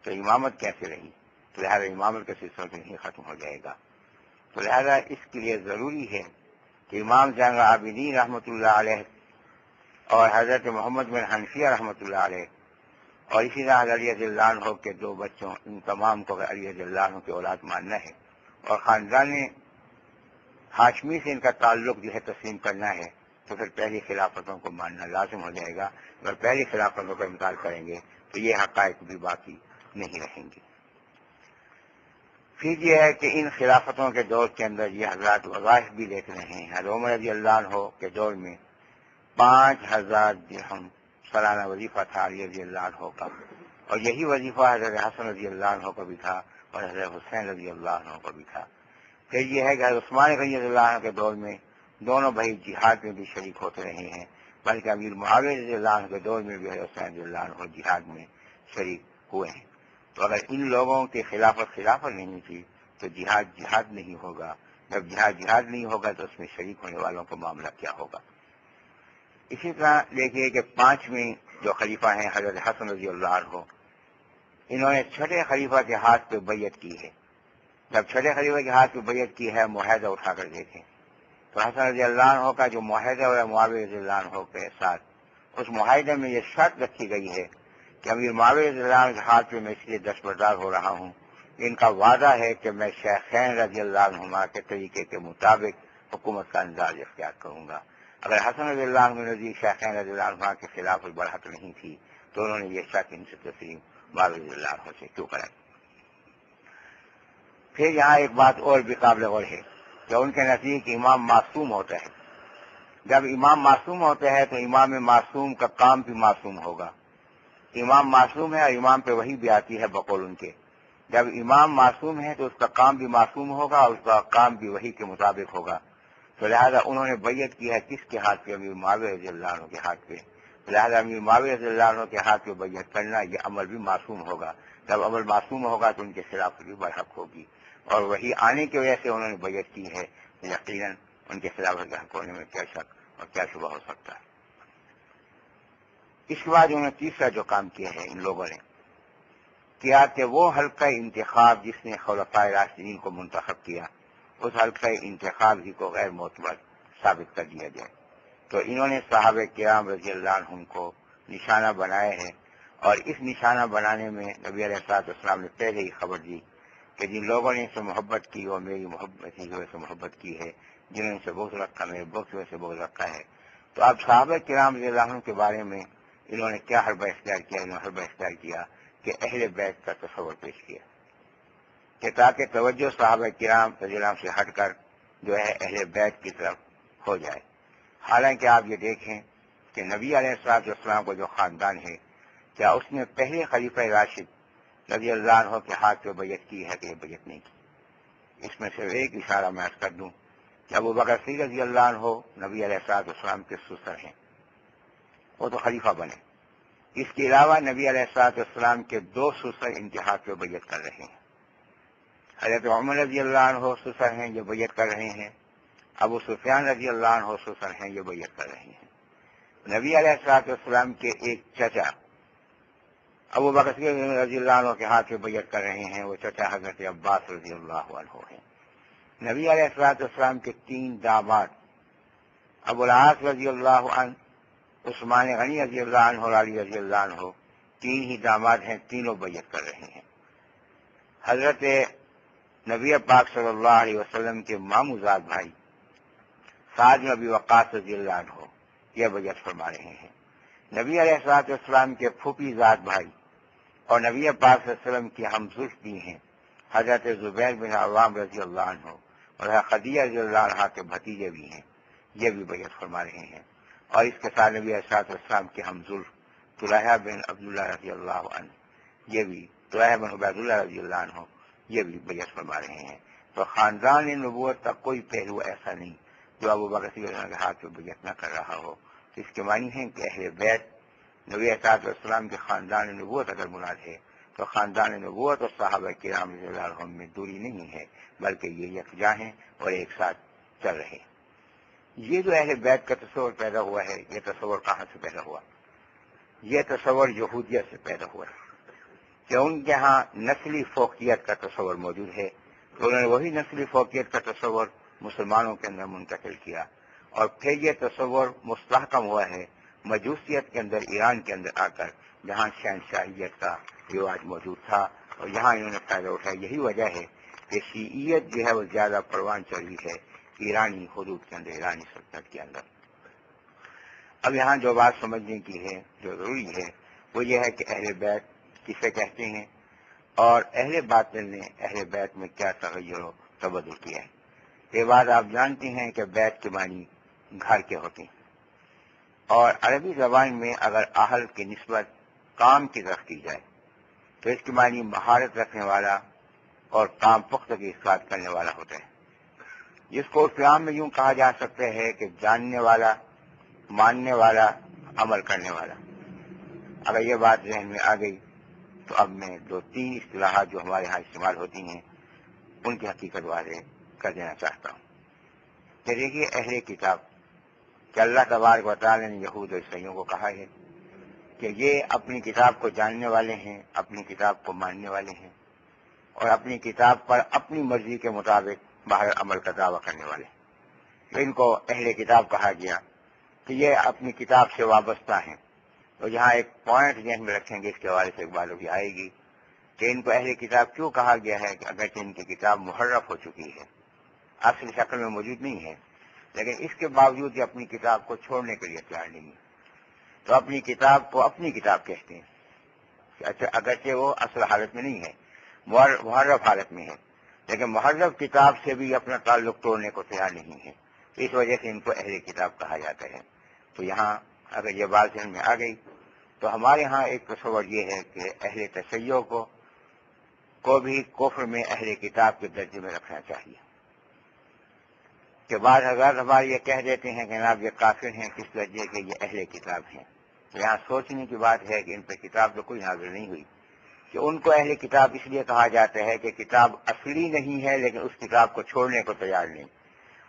تو امامت کیسے رہی، تو لہٰذا امامت کا سلسلہ تو نہیں ختم ہو جائے گا، تو لہذا اس کے لیے ضروری ہے کہ امام زین العابدین رحمۃ اللہ علیہ اور حضرت محمد بن حنفیہ رحمۃ اللہ علیہ اور اسی طرح علی رضی اللہ عنہ کے 2 بچوں، ان تمام کو علی رضی اللہ عنہ کی اولاد ماننا ہے اور خاندان ہاشمی سے ان کا تعلق جو ہے تسلیم کرنا ہے، تو پھر پہلی خلافتوں کو ماننا لازم ہو جائے گا۔ اگر پہلی خلافتوں کا انکار کریں گے تو یہ حقائق بھی باقی نہیں رہیں گے۔ پھر یہ ہے کہ ان خلافتوں کے دور کے اندر یہ حضرات وظائف بھی دیکھ رہے ہیں۔ حضرت عمر رضی اللہ عنہ کے دور میں 5000 درہم سالانہ وظیفہ تھا علی رضی اللہ عنہ کا، اور یہی وظیفہ حضرت حسن رضی اللہ عنہ کا بھی تھا اور حضرت حسین رضی اللہ عنہ کا بھی تھا۔ پھر یہ ہے کہ حضرت عثمان رضی اللہ عنہ کے دور میں دونوں بھائی جہاد میں بھی شریک ہوتے رہے ہیں، بلکہ امیر معاویہ رضی اللہ عنہ کے دور میں بھی حضرت حسین رضی اللہ عنہ جہاد میں شریک ہوئے ہیں۔ تو اگر ان لوگوں کی خلافت نہیں تھی تو جہاد نہیں ہوگا، جب جہاد نہیں ہوگا تو اس میں شریک ہونے والوں کا معاملہ کیا ہوگا۔ اسی طرح دیکھیے کہ 5ویں جو خلیفہ ہیں حضرت حسن رضی اللہ عنہ، انہوں نے چھٹے خلیفہ کے ہاتھ پہ بیعت کی ہے۔ جب چھٹے خلیفہ کے ہاتھ پہ بیعت کی ہے، معاہدہ اٹھا کر دیکھیں تو حسن رضی اللہ عنہ کا جو معاہدہ ہوا معاویہ رضی اللہ عنہ کے ساتھ، اس معاہدے میں یہ شرط رکھی گئی ہے کہ امیر معاویہ رضی اللہ عنہ کے ہاتھ پہ میں اس لیے دستبردار ہو رہا ہوں، ان کا وعدہ ہے کہ میں شیخین رضی اللہ عنہما کے طریقے کے مطابق حکومت کا انداز اختیار کروں گا۔ اگر حسن رضی اللہ عنہ نزدیک شیخین رضی اللہ عنہ کے خلاف برحق نہیں تھی تو انہوں نے یہ شرط ان سے تسلیم معاویہ رضی اللہ عنہ سے کیوں کرائی؟ پھر یہاں ایک بات اور بھی قابل غور ہے کہ ان کے نزدیک امام معصوم ہوتا ہے۔ جب امام معصوم ہوتا ہے تو امام معصوم کا کام بھی معصوم ہوگا۔ امام معصوم ہے اور امام پہ وحی بھی آتی ہے بقول ان کے۔ جب امام معصوم ہے تو اس کا کام بھی معصوم ہوگا اور اس کا کام بھی وحی کے مطابق ہوگا، تو لہذا انہوں نے بیعت کی ہے کس کے ہاتھ پہ؟ امیر معاویہ رضی اللہ عنہ کے ہاتھ پہ۔ لہذا امیر معاویہ رضی اللہ عنہ کے ہاتھ پہ بیعت کرنا یہ عمل بھی معصوم ہوگا۔ جب عمل معصوم ہوگا تو ان کے خلاف بھی برحق ہوگی، اور وہی آنے کی وجہ سے انہوں نے بیعت کی ہے، یقیناً ان کے خلاف برحق ہونے میں کیا شک اور کیا شبہ ہو سکتا ہے۔ اس کے بعد انہوں نے تیسرا جو کام کیا ہے ان لوگوں نے کیا کہ وہ حلقہ انتخاب جس نے خلفائے راشدین کو منتخب کیا، اس حلقہ انتخاب ہی کو غیر معتبر ثابت کر دیا جائے۔ تو انہوں نے صحابہ کرام رضی اللہ عنہم کو نشانہ بنایا ہے، اور اس نشانہ بنانے میں نبی علیہ الصلوۃ والسلام نے پہلے ہی خبر دی کہ جن لوگوں نے ان سے محبت کی وہ میری محبت کی وجہ سے محبت کی ہے، جنہوں نے ان سے بغض رکھا میرے بغض کی وجہ سے بغض رکھا ہے۔ تو اب صحابہ کرام رضی اللہ عنہ کے بارے میں انہوں نے کیا حربہ اختیار کیا؟ انہوں نے حربہ اختیار کیا کہ اہل بیت کا تصور پیش کیا کہ تاکہ توجہ صحابہ کرام رضی اللہ عنہ سے ہٹ کر جو ہے اہل بیت کی طرف ہو جائے۔ حالانکہ آپ یہ دیکھیں کہ نبی علیہ الصلوۃ والسلام کو جو خاندان ہے، کیا اس نے پہلے خلیفہ راشد رضی اللہ عنہ کے ہاتھ پہ بیعت کی ہے کہ یہ بیعت نہیں کی؟ اس میں سے ایک اشارہ میں عرض کر دوں کہ ابو بکر صدیق رضی اللہ عنہ نبی علیہ الصلوۃ والسلام کے سسر ہیں، وہ تو خلیفہ بنے۔ اس کے علاوہ نبی علیہ الصلوۃ والسلام کے 2 سسر ان کے ہاتھ پہ بیعت کر رہے ہیں۔ حضرت عمر رضی اللہ عنہ سسر ہیں، یہ بیعت کر رہے ہیں۔ ابو سفیان رضی اللہ عنہ سسر ہیں، یہ بیعت کر رہے ہیں۔ نبی علیہ الصلوۃ والسلام کے ایک چچا ابو بکر صدیق رضی اللہ عنہ کے ہاتھ پہ بیعت کر رہے ہیں، وہ چچا حضرت عباس رضی اللہ عنہ ہیں۔ نبی علیہ الصلوۃ والسلام کے 3 داماد ابو العاص رضی اللہ عنہ، عثمان غنی رضی اللہ عنہ اور علی رضی اللہ عنہ، 3 ہی داماد ہیں، تینوں بیعت کر رہے ہیں۔ حضرت نبی پاک صلی اللہ علیہ وسلم کے ماموزاد بھائی سعد بن ابی وقاص رضی اللہ عنہ یہ بیعت فرما رہے ہیں۔ نبی علیہ الصلوۃ والسلام کے پھوپھی زاد بھائی اور نبی پاک صلی اللہ علیہ وسلم کی ہمزوج بھی ہیں حضرت زبیر بن عوام رضی اللہ عنہ اور حضرت خدیجہ رضی اللہ عنہ کے بھتیجے بھی ہیں، یہ بھی بیعت فرما رہے ہیں۔ اور اس کے ساتھ نبی علیہ الصلوۃ والسلام کے ہمزوج طلحہ بن عبداللہ رضی اللہ عنہ، یہ بھی طلحہ بن عبید اللہ رضی اللہ عنہ، یہ بھی بیعت فرما رہے ہیں۔ تو خاندان نبوت کا کوئی پہلو ایسا نہیں جو ابو بکر صدیق کے ہاتھ پہ بیعت نہ کر رہا ہو۔ تو اس کے معنی ہے کہ اہل بیت نبی علیہ السلام کے خاندان نبوت اگر مراد ہے تو خاندان نبوت اور صحابہ کرام رضی اللہ عنہم میں دوری نہیں ہے، بلکہ یہ یکجا ہیں اور ایک ساتھ چل رہے ہیں۔ یہ جو اہل بیت کا تصور پیدا ہوا ہے، یہ تصور کہاں سے پیدا ہوا؟ یہ تصور یہودیت سے پیدا ہوا ہے کہ ان کے ہاں نسلی فوقیت کا تصور موجود ہے، تو انہوں نے وہی نسلی فوقیت کا تصور مسلمانوں کے اندر منتقل کیا، اور پھر یہ تصور مستحکم ہوا ہے مجوسیت کے اندر، ایران کے اندر آ کر جہاں شہنشاہیت کا رواج موجود تھا اور یہاں انہوں نے فائدہ اٹھایا. یہی وجہ ہے کہ شیعیت جو ہے وہ زیادہ پروان چڑھی ہے ایرانی حدود کے اندر، ایرانی سلطنت کے اندر. اب یہاں جو بات سمجھنے کی ہے، جو ضروری ہے، وہ یہ ہے کہ اہل بیت کسے کہتے ہیں اور اہل باطل نے اہل بیت میں کیا تغیر و تبدل کیا ہے. یہ بات آپ جانتے ہیں کہ بیت کے معنی گھر کے ہوتے ہیں، اور عربی زبان میں اگر اہل کی نسبت کام کی طرف کی جائے تو اس کے معنی مہارت رکھنے والا اور کام پختگی کے ساتھ کرنے والا ہوتا ہے، جس کو اسلام میں یوں کہا جا سکتا ہے کہ جاننے والا، ماننے والا، عمل کرنے والا. اگر یہ بات ذہن میں آ گئی تو اب میں 2-3 اصطلاحات جو ہمارے ہاں استعمال ہوتی ہیں ان کی حقیقت واضح کر دینا چاہتا ہوں. کہ دیکھیے اہل کتاب کہ اللہ تبارک و تعالی نے یہود و عیسائیوں کو کہا ہے کہ یہ اپنی کتاب کو جاننے والے ہیں، اپنی کتاب کو ماننے والے ہیں اور اپنی کتاب پر اپنی مرضی کے مطابق باہر عمل کا دعویٰ کرنے والے ہیں. تو ان کو اہل کتاب کہا گیا کہ یہ اپنی کتاب سے وابستہ ہیں. تو یہاں ایک پوائنٹ ذہن میں رکھیں گے، اس کے حوالے سے ایک بات بھی آئے گی کہ ان کو اہل کتاب کیوں کہا گیا ہے. کہ اگرچہ ان کی کتاب محرف ہو چکی ہے، اصل شکل میں موجود نہیں ہے، لیکن اس کے باوجود یہ اپنی کتاب کو چھوڑنے کے لیے تیار نہیں ہے. تو اپنی کتاب کو اپنی کتاب کہتے ہیں. اچھا، اگرچہ وہ اصل حالت میں نہیں ہے، محرف حالت میں ہے، لیکن محرف کتاب سے بھی اپنا تعلق توڑنے کو تیار نہیں ہے. اس وجہ سے ان کو اہل کتاب کہا جاتا ہے. تو یہاں اگر یہ بات ذہن میں آ گئی تو ہمارے ہاں ایک تصور یہ ہے کہ اہل تشیع کو بھی کفر میں اہل کتاب کے درجے میں رکھنا چاہیے. کہ بعض حضرات ہمارے یہ کہہ دیتے ہیں کہ جناب یہ کافر ہیں، کس درجے کے، یہ اہل کتاب ہیں. تو یہاں سوچنے کی بات ہے کہ ان پہ کتاب تو کوئی نازل نہیں ہوئی، کہ ان کو اہل کتاب اس لیے کہا جاتا ہے کہ کتاب اصلی نہیں ہے لیکن اس کتاب کو چھوڑنے کو تیار نہیں،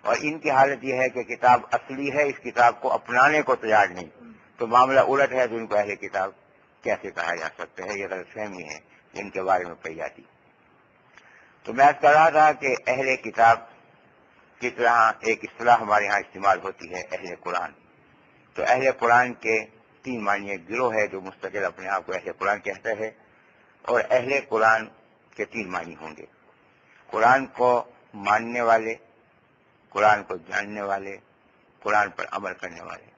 اور ان کی حالت یہ ہے کہ کتاب اصلی ہے، اس کتاب کو اپنانے کو تیار نہیں. تو معاملہ الٹ ہے، تو ان کو اہل کتاب کیسے کہا جا سکتا ہے؟ یہ غلط فہمی ہے جن کے بارے میں پائی جاتی. تو میں کہہ رہا تھا کہ اہل کتاب کی طرح ایک اصطلاح ہمارے ہاں استعمال ہوتی ہے اہل قرآن. تو اہل قرآن کے 3 معنی، ایک گروہ ہے جو مستقل اپنے آپ کو اہل قرآن کہتا ہے، اور اہل قرآن کے 3 معنی ہوں گے: قرآن کو ماننے والے، قرآن کو جاننے والے، قرآن پر عمل کرنے والے.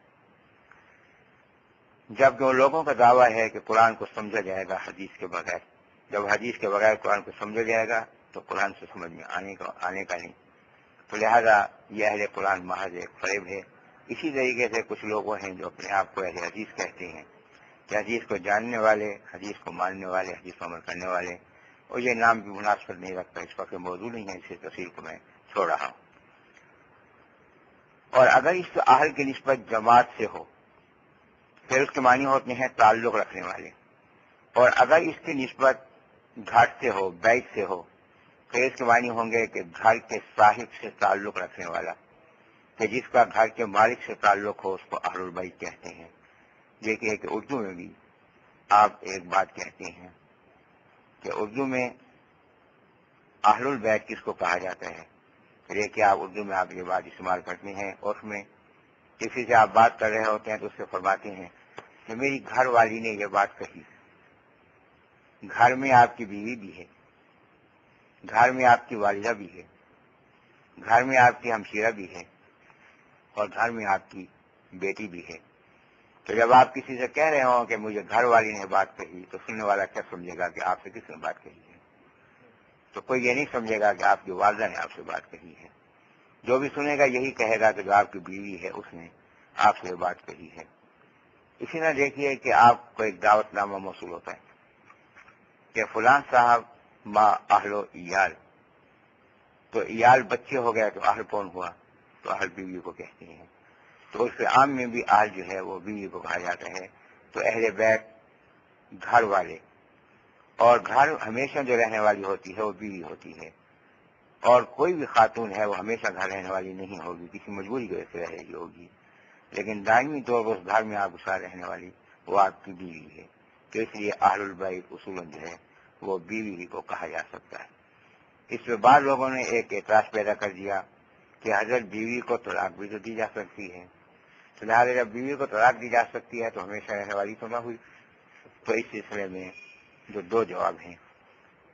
جب جو لوگوں کا دعویٰ ہے کہ قرآن کو سمجھا جائے گا حدیث کے بغیر، جب حدیث کے بغیر قرآن کو سمجھا جائے گا تو قرآن سے سمجھ میں آنے کا نہیں، تو لہذا یہ اہل قرآن محض ایک فریب ہے. اسی طریقے سے کچھ لوگ ہیں جو اپنے آپ کو اہل حدیث کہتے ہیں، کہ حدیث کو جاننے والے، حدیث کو ماننے والے، حدیث کو عمل کرنے والے، اور یہ نام بھی مناسب نہیں رکھتا، اس وقت موضوع نہیں ہے، اس تفصیل کو میں چھوڑ رہا ہوں. اور اگر اس اہل کی نسبت جماعت سے ہو پھر اس کے معنی ہوتے ہیں تعلق رکھنے والے، اور اگر اس کی نسبت گھر سے ہو، بیت سے ہو، پھر اس کے معنی ہوں گے کہ گھر کے صاحب سے تعلق رکھنے والا، کہ جس کا گھر کے مالک سے تعلق ہو اس کو اہل البیت کہتے ہیں. دیکھیے کہ اردو میں بھی آپ ایک بات کہتے ہیں کہ اردو میں اہل البیت کس کو کہا جاتا ہے. دیکھیے آپ اردو میں آپ یہ بات استعمال کرتے ہیں، اور اس میں کسی سے آپ بات کر رہے ہوتے ہیں تو اس سے فرماتے ہیں کہ میری گھر والی نے یہ بات کہی. گھر میں آپ کی بیوی بھی ہے، گھر میں آپ کی والدہ بھی ہے، گھر میں آپ کی ہمشیرہ بھی ہے، اور گھر میں آپ کی بیٹی بھی ہے. تو جب آپ کسی سے کہہ رہے ہوں کہ مجھے گھر والی نے بات کہی تو سننے والا کیا سمجھے گا کہ آپ سے کس نے بات کہی ہے؟ تو کوئی یہ نہیں سمجھے گا کہ آپ کی والدہ نے آپ سے بات کہی ہے. جو بھی سنے گا یہی کہے گا کہ جو آپ کی بیوی ہے اس نے آپ سے بات کہی ہے. اسی طرح دیکھیے کہ آپ کو ایک دعوت نامہ موصول ہوتا ہے کہ فلاں صاحب ما اہل و ایال، تو ایال بچے ہو گئے تو اہل کون ہوا؟ تو اہل بیوی کو کہتے ہیں. تو اس کے عام میں بھی اہل جو ہے وہ بیوی کو کہا جاتا ہے. تو اہل بیت گھر والے، اور گھر ہمیشہ جو رہنے والی ہوتی ہے وہ بیوی ہوتی ہے، اور کوئی بھی خاتون ہے وہ ہمیشہ گھر رہنے والی نہیں ہوگی، کسی مجبوری کی وجہ سے رہ رہی ہوگی، لیکن دائمی طور پر اس گھر میں آپ کے ساتھ رہنے والی وہ آپ کی بیوی ہے. تو اس لیے اہل البیت اصولاً جو ہے وہ بیوی ہی کو کہا جا سکتا ہے. اس پہ بعض لوگوں نے ایک اعتراض پیدا کر دیا کہ حضرت بیوی کو طلاق بھی تو دی جا سکتی ہے، تو لہٰذا جب بیوی کو طلاق دی جا سکتی ہے تو ہمیشہ رہنے والی تو نہ ہوئی. تو اس سلسلے میں جو دو جواب ہیں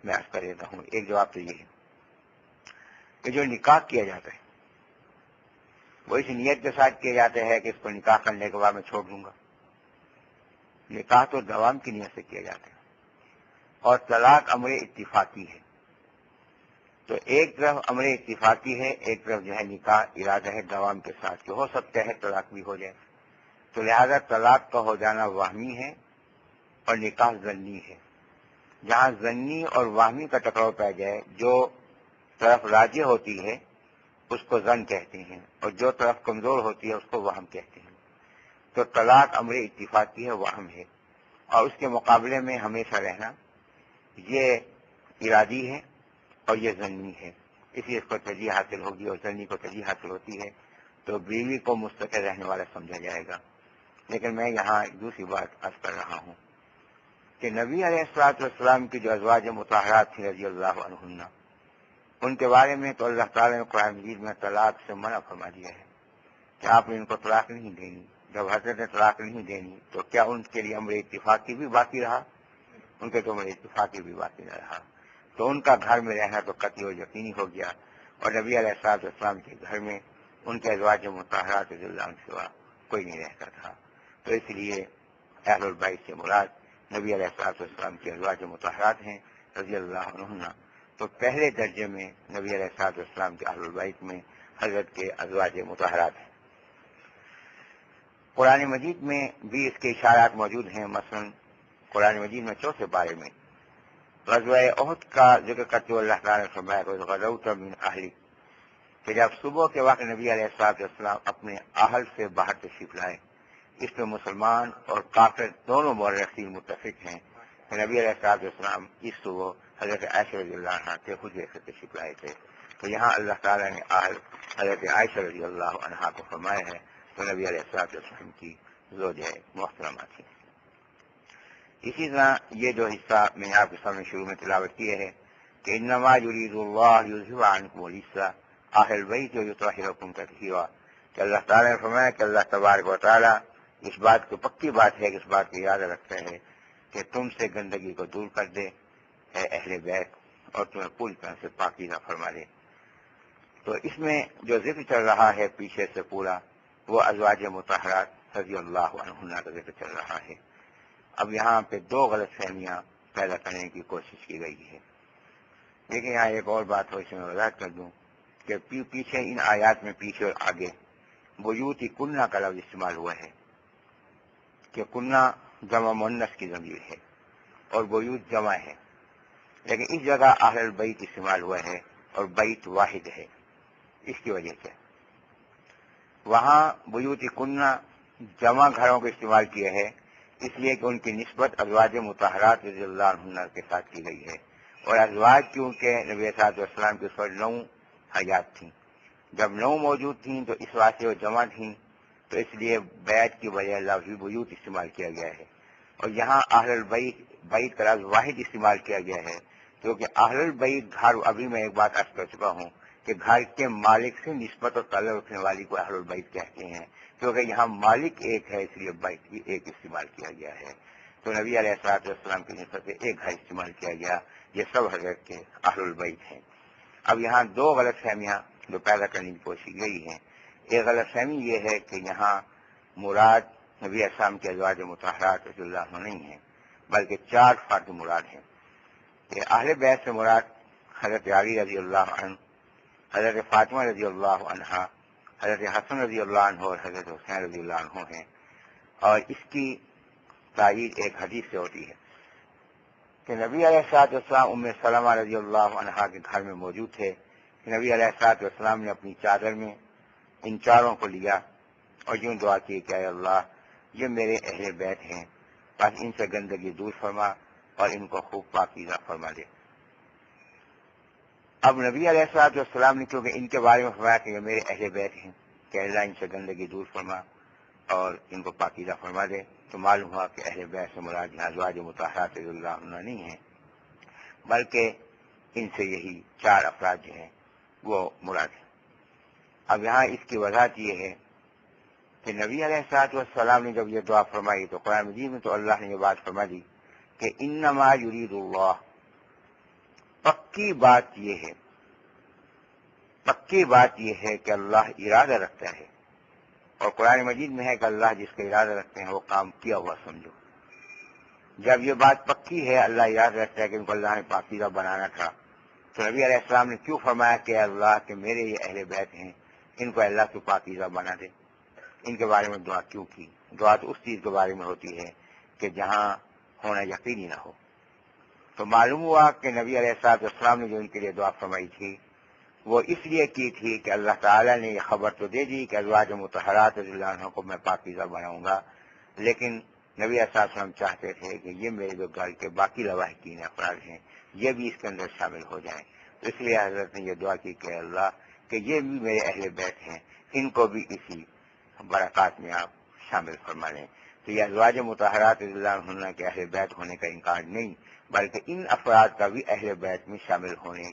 میں عرض کر دیتا ہوں. ایک جواب تو یہ ہے کہ جو نکاح کیا جاتا ہے وہ اس نیت کے ساتھ کیا جاتا ہے کہ اس کو نکاح کرنے کے بعد میں چھوڑ دوں گا. نکاح تو دوام کی نیت سے کیا جاتا ہے اور طلاق امر اتفاقی ہے. تو ایک طرف امر اتفاقی ہے، ایک طرف جو ہے نکاح ارادہ ہے دوام کے ساتھ کہ ہو سکتا ہے طلاق بھی ہو جائے. تو لہذا طلاق کا ہو جانا وہمی ہے اور نکاح ظنی ہے. جہاں ظنی اور وہمی کا ٹکراؤ پایا جائے، جو طرف راجح ہوتی ہے اس کو ظن کہتے ہیں اور جو طرف کمزور ہوتی ہے اس کو وہم کہتے ہیں. تو طلاق امر اتفاقی ہے، وہم ہے، اور اس کے مقابلے میں ہمیشہ رہنا یہ ارادی ہے اور یہ ظنی ہے. اس لیے اس کو ترجیح حاصل ہوگی اور ظنی کو ترجیح حاصل ہوتی ہے تو بیوی کو مستقل رہنے والا سمجھا جائے گا. لیکن میں یہاں ایک دوسری بات عرض کر رہا ہوں کہ نبی علیہ الصلوۃ والسلام کی جو ازواج مطہرات تھیں رضی اللہ عنہن، ان کے بارے میں تو اللہ تعالیٰ نے قرآن مجید میں طلاق سے منع فرما دیا ہے کہ آپ ان کو طلاق نہیں دینی. جب حضرت نے طلاق نہیں دینی تو کیا ان کے لیے امر اتفاقی بھی باقی رہا؟ ان کے تو امر اتفاقی بھی باقی نہ رہا. تو ان کا گھر میں رہنا تو قطعی و یقینی ہو گیا اور نبی علیہ الصلوۃ والسلام کے گھر میں ان کے ازواج مطہرات رضی اللہ عنہ سوا کوئی نہیں رہتا تھا. تو اس لیے اہل البیت سے مراد نبی علیہ الصلوۃ والسلام کے ازواج مطہرات ہیں رضی اللہ عنہن. تو پہلے درجے میں نبی علیہ الصلوۃ والسلام کے اہل البیت میں حضرت کے ازواج مطہرات ہیں. قرآن مجید میں بھی اس کے اشارات موجود ہیں. مثلا قرآن مجید میں 4 پارے میں غزوہ احد کا ذکر کرتے ہوئے اللہ تعالیٰ نے فرمایا غزوت من اہلک، کہ جب صبح کے وقت نبی علیہ الصلوۃ والسلام اپنے اہل سے باہر تشریف لائے. اس میں مسلمان اور کافر دونوں مورخین متفق ہیں کہ نبی علیہ الصلوۃ والسلام اس صبح حضرت عائشہ رضی اللہ عنہا کے حجرے سے تشریف لائے تھے. تو یہاں اللہ تعالیٰ نے اہل حضرت عائشہ رضی اللہ عنہا کو فرمایا ہے تو نبی علیہ الصلوۃ والسلام کی زوجہ محترمہ تھی. اسی طرح یہ جو حصہ میں نے آپ کے سامنے شروع میں تلاوت کیا ہے کہ انما یرید اللہ یذہب عنکم الرجس اہل البیت ویطہرکم تطہیرا، کہ اللہ تعالیٰ نے فرمایا کہ اللہ تبارک و تعالیٰ اس بات کو پکی بات ہے کہ اس بات کو یاد رکھتا ہے کہ تم سے گندگی کو دور کر دے اے اہل بیت اور تمہیں پوری طرح سے پاکیزہ فرما دے. تو اس میں جو ذکر چل رہا ہے پیچھے سے پورا وہ ازواج مطہرات رضی اللہ عنہن کا ذکر چل رہا ہے. اب یہاں پہ 2 غلط فہمیاں پیدا کرنے کی کوشش کی گئی ہے. لیکن یہاں ایک اور بات ہو اس میں وضاحت کر دوں کہ پیچھے ان آیات میں پیچھے اور آگے بیوت کنہ کا لفظ استعمال ہوا ہے کہ کنہ جمع مؤنث کی ضمیر ہے اور بیوت جمع ہے، لیکن اس جگہ اہل البیت استعمال ہوا ہے اور بیت واحد ہے. اس کی وجہ سے وہاں بیوت کنہ جمع گھروں کو استعمال کیا ہے اس لیے کہ ان کی نسبت ازواج مطہرات رضی اللہ عنہ کے ساتھ کی گئی ہے اور ازواج کیونکہ نبی صلی اللہ علیہ وسلم کے اس پر 9 حیات تھیں. جب 9 موجود تھیں تو اس واسطے وہ جمع تھیں تو اس لیے بیت کی وجہ لفظ بیوت استعمال کیا گیا ہے. اور یہاں اہل البیت کا لفظ واحد استعمال کیا گیا ہے کیونکہ اہل البیت گھر، ابھی میں ایک بات عرض کر چکا ہوں کہ گھر کے مالک سے نسبت اور تعلق رکھنے والی کو اہل البیت کہتے ہیں، کیونکہ یہاں مالک ایک ہے اس لیے بیت بھی ایک استعمال کیا گیا ہے. تو نبی علیہ الصلوۃ والسلام کی نسبت سے ایک گھر استعمال کیا گیا. یہ سب حضرت کے اہل البیت ہیں. اب یہاں 2 غلط فہمیاں جو پیدا کرنے کی کوشش گئی ہیں. ایک غلط فہمی یہ ہے کہ یہاں مراد نبی علیہ السلام کے ازواج مطہرات رضی اللہ عنہ نہیں ہیں بلکہ 4 فرد مراد ہیں. کہ اہل بیت سے مراد حضرت علی رضی اللہ عنہ، حضرت فاطمہ رضی اللہ عنہا، حضرت حسن رضی اللہ عنہ اور حضرت حسین رضی اللہ عنہ ہیں. اور اس کی تائید ایک حدیث سے ہوتی ہے کہ نبی علیہ الصلوۃ والسلام ام سلمہ رضی اللہ عنہا کے گھر میں موجود تھے کہ نبی علیہ الصلوۃ والسلام نے اپنی چادر میں ان 4 کو لیا اور یوں دعا کی کہ اے اللہ یہ میرے اہل بیت ہیں، بس ان سے گندگی دور فرما اور ان کو خوب پاکیزہ فرما دے. اب نبی علیہ الصلوۃ والسلام نے کیونکہ ان کے بارے میں فرمایا کہ یہ میرے اہل بیت ہیں کہ اللہ ان سے گندگی دور فرما اور ان کو پاکیزہ فرما دے، تو معلوم ہوا کہ اہل بیت سے مراد یہاں ازواج مطہرات رضی اللہ عنہ نہیں ہیں بلکہ ان سے یہی 4 افراد جو ہیں وہ مراد ہیں. اب یہاں اس کی وضاحت یہ ہے کہ نبی علیہ الصلوۃ والسلام نے جب یہ دعا فرمائی تو قرآن مجید میں تو اللہ نے یہ بات فرما دی کہ انما یرید اللہ، پکی بات یہ ہے کہ اللہ ارادہ رکھتا ہے، اور قرآن مجید میں ہے کہ اللہ جس کا ارادہ رکھتے ہیں وہ کام کیا ہوا سمجھو۔ جب یہ بات پکی ہے اللہ ارادہ رکھتا ہے کہ ان کو اللہ نے پاکیزہ بنانا تھا، تو نبی علیہ السلام نے کیوں فرمایا کہ اللہ کہ میرے یہ اہل بیت ہیں، ان کو اللہ تو پاکیزہ بنا دے، ان کے بارے میں دعا کیوں کی؟ دعا تو اس چیز کے بارے میں ہوتی ہے کہ جہاں ہونا یقینی نہ ہو۔ تو معلوم ہوا کہ نبی علیہ السلام نے جو ان کے لیے دعا فرمائی تھی وہ اس لیے کی تھی کہ اللہ تعالیٰ نے یہ خبر تو دے دی کہ ازواج مطہرات رضی اللہ عنہ کو میں پاکیزہ بناؤں گا، لیکن نبی علیہ السلام چاہتے تھے کہ یہ میرے جو گھر کے باقی لواحقین افراد ہیں یہ بھی اس کے اندر شامل ہو جائیں، تو اس لیے حضرت نے یہ دعا کی کہ اللہ کہ یہ بھی میرے اہل بیت ہیں، ان کو بھی اسی برکات میں آپ شامل فرما لیں۔ تو یہ ازواج مطہرات رضی اللہ عنہ کے اہل بیت ہونے کا انکار نہیں، بلکہ ان افراد کا بھی اہل بیت میں شامل ہونے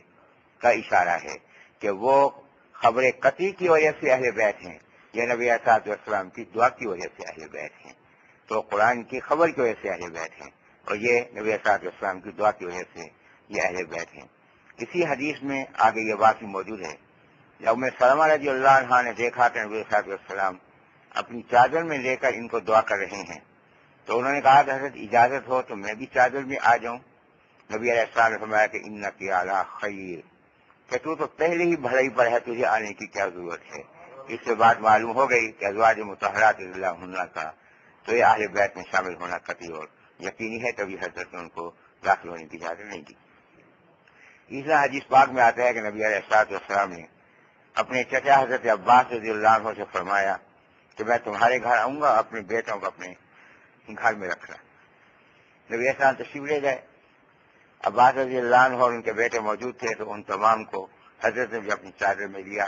کا اشارہ ہے کہ وہ خبر قطعی کی وجہ سے اہل بیت ہیں، یہ نبی علیہ السلام کی دعا کی وجہ سے اہل بیت ہیں، تو قرآن کی خبر کی وجہ سے اہل بیت ہیں، اور یہ نبی علیہ السلام کی دعا کی وجہ سے یہ اہل بیت ہیں۔ اسی حدیث میں آگے یہ بات موجود ہے، جب ام سلمہ رضی اللہ عنہا نے دیکھا کہ نبی علیہ السلام اپنی چادر میں لے کر ان کو دعا کر رہے ہیں، تو انہوں نے کہا کہ حضرت اجازت ہو تو میں بھی چادر میں آ جاؤں۔ نبی علیہ السلام نے فرمایا کہ انک علی خیر، کہ تو پہلے ہی بھلائی پر ہے، تجھے آنے کی کیا ضرورت ہے۔ اس سے بات معلوم ہو گئی کہ ازواج مطہرات رضی اللہ عنہ کا تو یہ اہل بیت میں شامل ہونا قطعی اور یقینی ہے، کبھی حضرت نے ان کو داخل ہونے کی اجازت نہیں دی۔ تیسرا حدیث پاک میں آتا ہے کہ نبی علیہ السلام نے اپنے چچا حضرت عباس رضی اللہ عنہ سے فرمایا کہ میں تمہارے گھر آؤں گا، اپنے بیٹوں کو اپنے گھر میں رکھنا۔ نبی علیہ السلام تشریف لے گئے، عباس رضی اللہ عنہ اور ان کے بیٹے موجود تھے، تو ان تمام کو حضرت نے بھی اپنی چادر میں لیا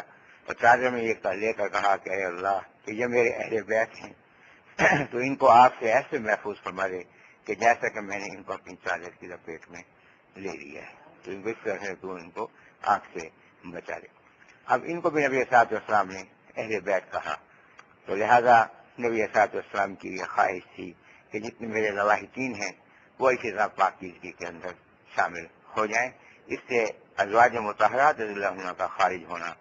اور چادر میں یہ لے کر کہا کہ اے اللہ کہ یہ میرے اہل بیت ہیں، تو ان کو آپ سے ایسے محفوظ فرما دے کہ جیسا کہ میں نے ان کو اپنی چادر کی لپیٹ میں لے لیا ہے، تو ان کو اس طرح سے تو ان کو آنکھ سے بچا دے۔ اب ان کو بھی نبی صلی اللہ علیہ وسلم نے اہل بیت کہا، تو لہذا نبی صلی اللہ علیہ وسلم کی یہ خواہش تھی کہ جتنے میرے لواحقین ہیں وہ اسی طرح پاکیزگی کے اندر شامل ہو جائیں، اس سے ازواج مطہرات رضی اللہ عنہ کا خارج ہونا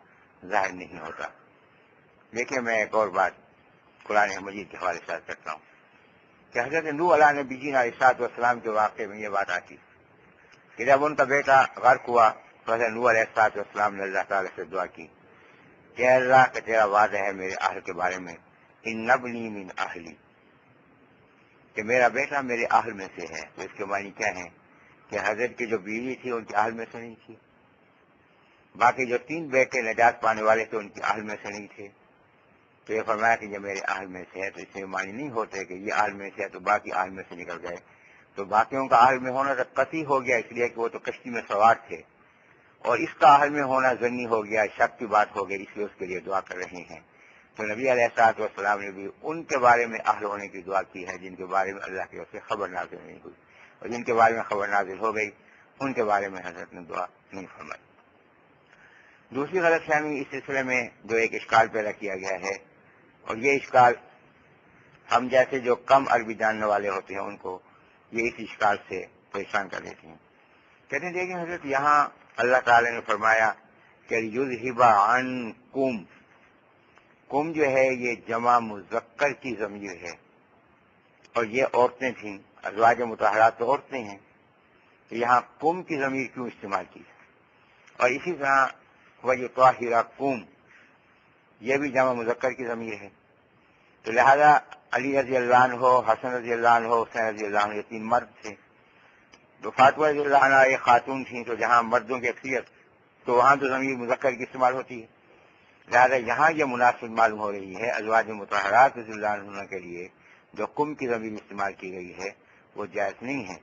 ظاہر نہیں ہوتا۔ دیکھیں میں ایک اور بات قرآن مجید کے حوالے سے کرتا ہوں کہ حضرت نوح علیہ نبی جی علیہ السلام کے واقعے میں یہ بات آتی کہ جب ان کا بیٹا غرق ہوا تو حضرت نوح علیہ السلام نے اللہ تعالیٰ سے دعا کی کہ اے اللہ کہ تیرا وعدہ ہے میرے اہل کے بارے میں، ان ابنی من اہلی، کہ میرا بیٹا میرے اہل میں سے ہے۔ تو اس کے معنی کیا ہے کہ حضرت کی جو بیوی تھی ان کے اہل میں سے نہیں تھی، باقی جو 3 بیٹے نجات پانے والے تھے ان کے اہل میں سے نہیں تھے، تو یہ فرمایا کہ یہ میرے اہل میں سے ہے، تو اس سے معنی نہیں ہوتے کہ یہ اہل میں سے ہے تو باقی اہل میں سے نکل گئے، تو باقیوں کا اہل میں ہونا تو قطعی ہو گیا، اس لیے کہ وہ تو کشتی میں سوار تھے، اور اس کا اہل میں ہونا ظنی ہو گیا، شک کی بات ہو گئی، اس لیے اس کے لیے دعا کر رہے ہیں۔ تو نبی علیہ السلام نے بھی ان کے بارے میں اہل ہونے کی دعا کی ہے جن کے بارے میں اللہ کی طرف سے خبر نازل نہیں ہوئی، اور جن کے بارے میں خبر نازل ہو گئی ان کے بارے میں حضرت نے دعا نہیں فرمائی۔ دوسری غلط فہمی اس سلسلے میں جو ایک اشکال پیدا کیا گیا ہے، اور یہ اشکال ہم جیسے جو کم عربی جاننے والے ہوتے ہیں ان کو یہ اس اشکال سے پریشان کر دیتے ہیں۔ کہتے ہیں دیکھیں حضرت یہاں اللہ تعالی نے فرمایا کہ یذہب عنکم، کم جو ہے یہ جمع مذکر کی ضمیر ہے، اور یہ عورتیں تھیں، ازواج مطہرات تو عورتیں ہیں، تو یہاں کم کی ضمیر کیوں استعمال کی؟ اور اسی طرح وَیُطَہِّرَکُم، یہ بھی جمع مذکر کی ضمیر ہے، تو لہذا علی رضی اللہ عنہ، حسن رضی اللہ عنہ، حسین رضی اللہ عنہ، یہ 3 مرد تھے، تو فاطمہ رضی اللہ عنہ یہ خاتون تھیں، تو جہاں مردوں کی اکثریت تو وہاں تو ضمیر مذکر کی استعمال ہوتی ہے، لہذا یہاں یہ مناسب معلوم ہو رہی ہے ازواج مطہرات رضی اللہ عنہ کے لیے جو کم کی ضمیر استعمال کی گئی ہے وہ جائز نہیں ہے۔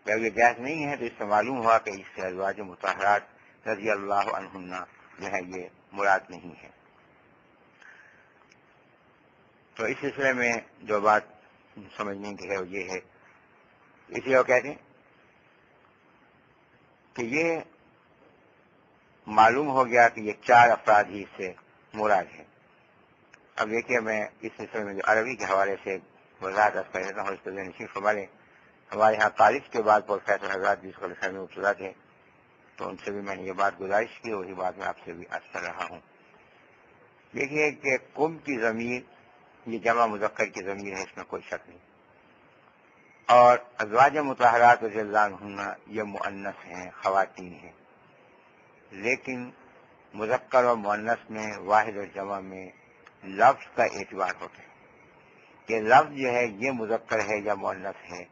جب یہ جائز نہیں ہے تو اس سے معلوم ہوا کہ اس سے ازواج مطہرات رضی اللہ عنہ جو ہے یہ مراد نہیں ہے۔ تو اس سلسلے میں جو بات سمجھنے کی ہے وہ یہ ہے، اس لیے وہ کہتے ہیں کہ یہ معلوم ہو گیا کہ یہ 4 افراد ہی سے مراد ہے۔ اب دیکھیے میں اس سلسلے میں جو عربی کے حوالے سے وضاحت کر دیتا ہوں، اس کو ذہن نشین فرما لیں۔ ہمارے ہاں کالج کے بعد پروفیسر حضرات بھی اس خلیفہ میں ابتدا تھے، تو ان سے بھی میں نے یہ بات گزارش کی، وہی بات میں آپ سے بھی عرض کر رہا ہوں۔ دیکھیے کہ قم کی ضمیر یہ جمع مذکر کی ضمیر ہے، اس میں کوئی شک نہیں، اور ازواج مطہرات رضی اللہ عنہن یہ مؤنث ہیں، خواتین ہیں، لیکن مذکر اور مؤنث میں واحد اور جمع میں لفظ کا اعتبار ہوتا ہے کہ لفظ جو ہے یہ مذکر ہے یا مؤنث ہے۔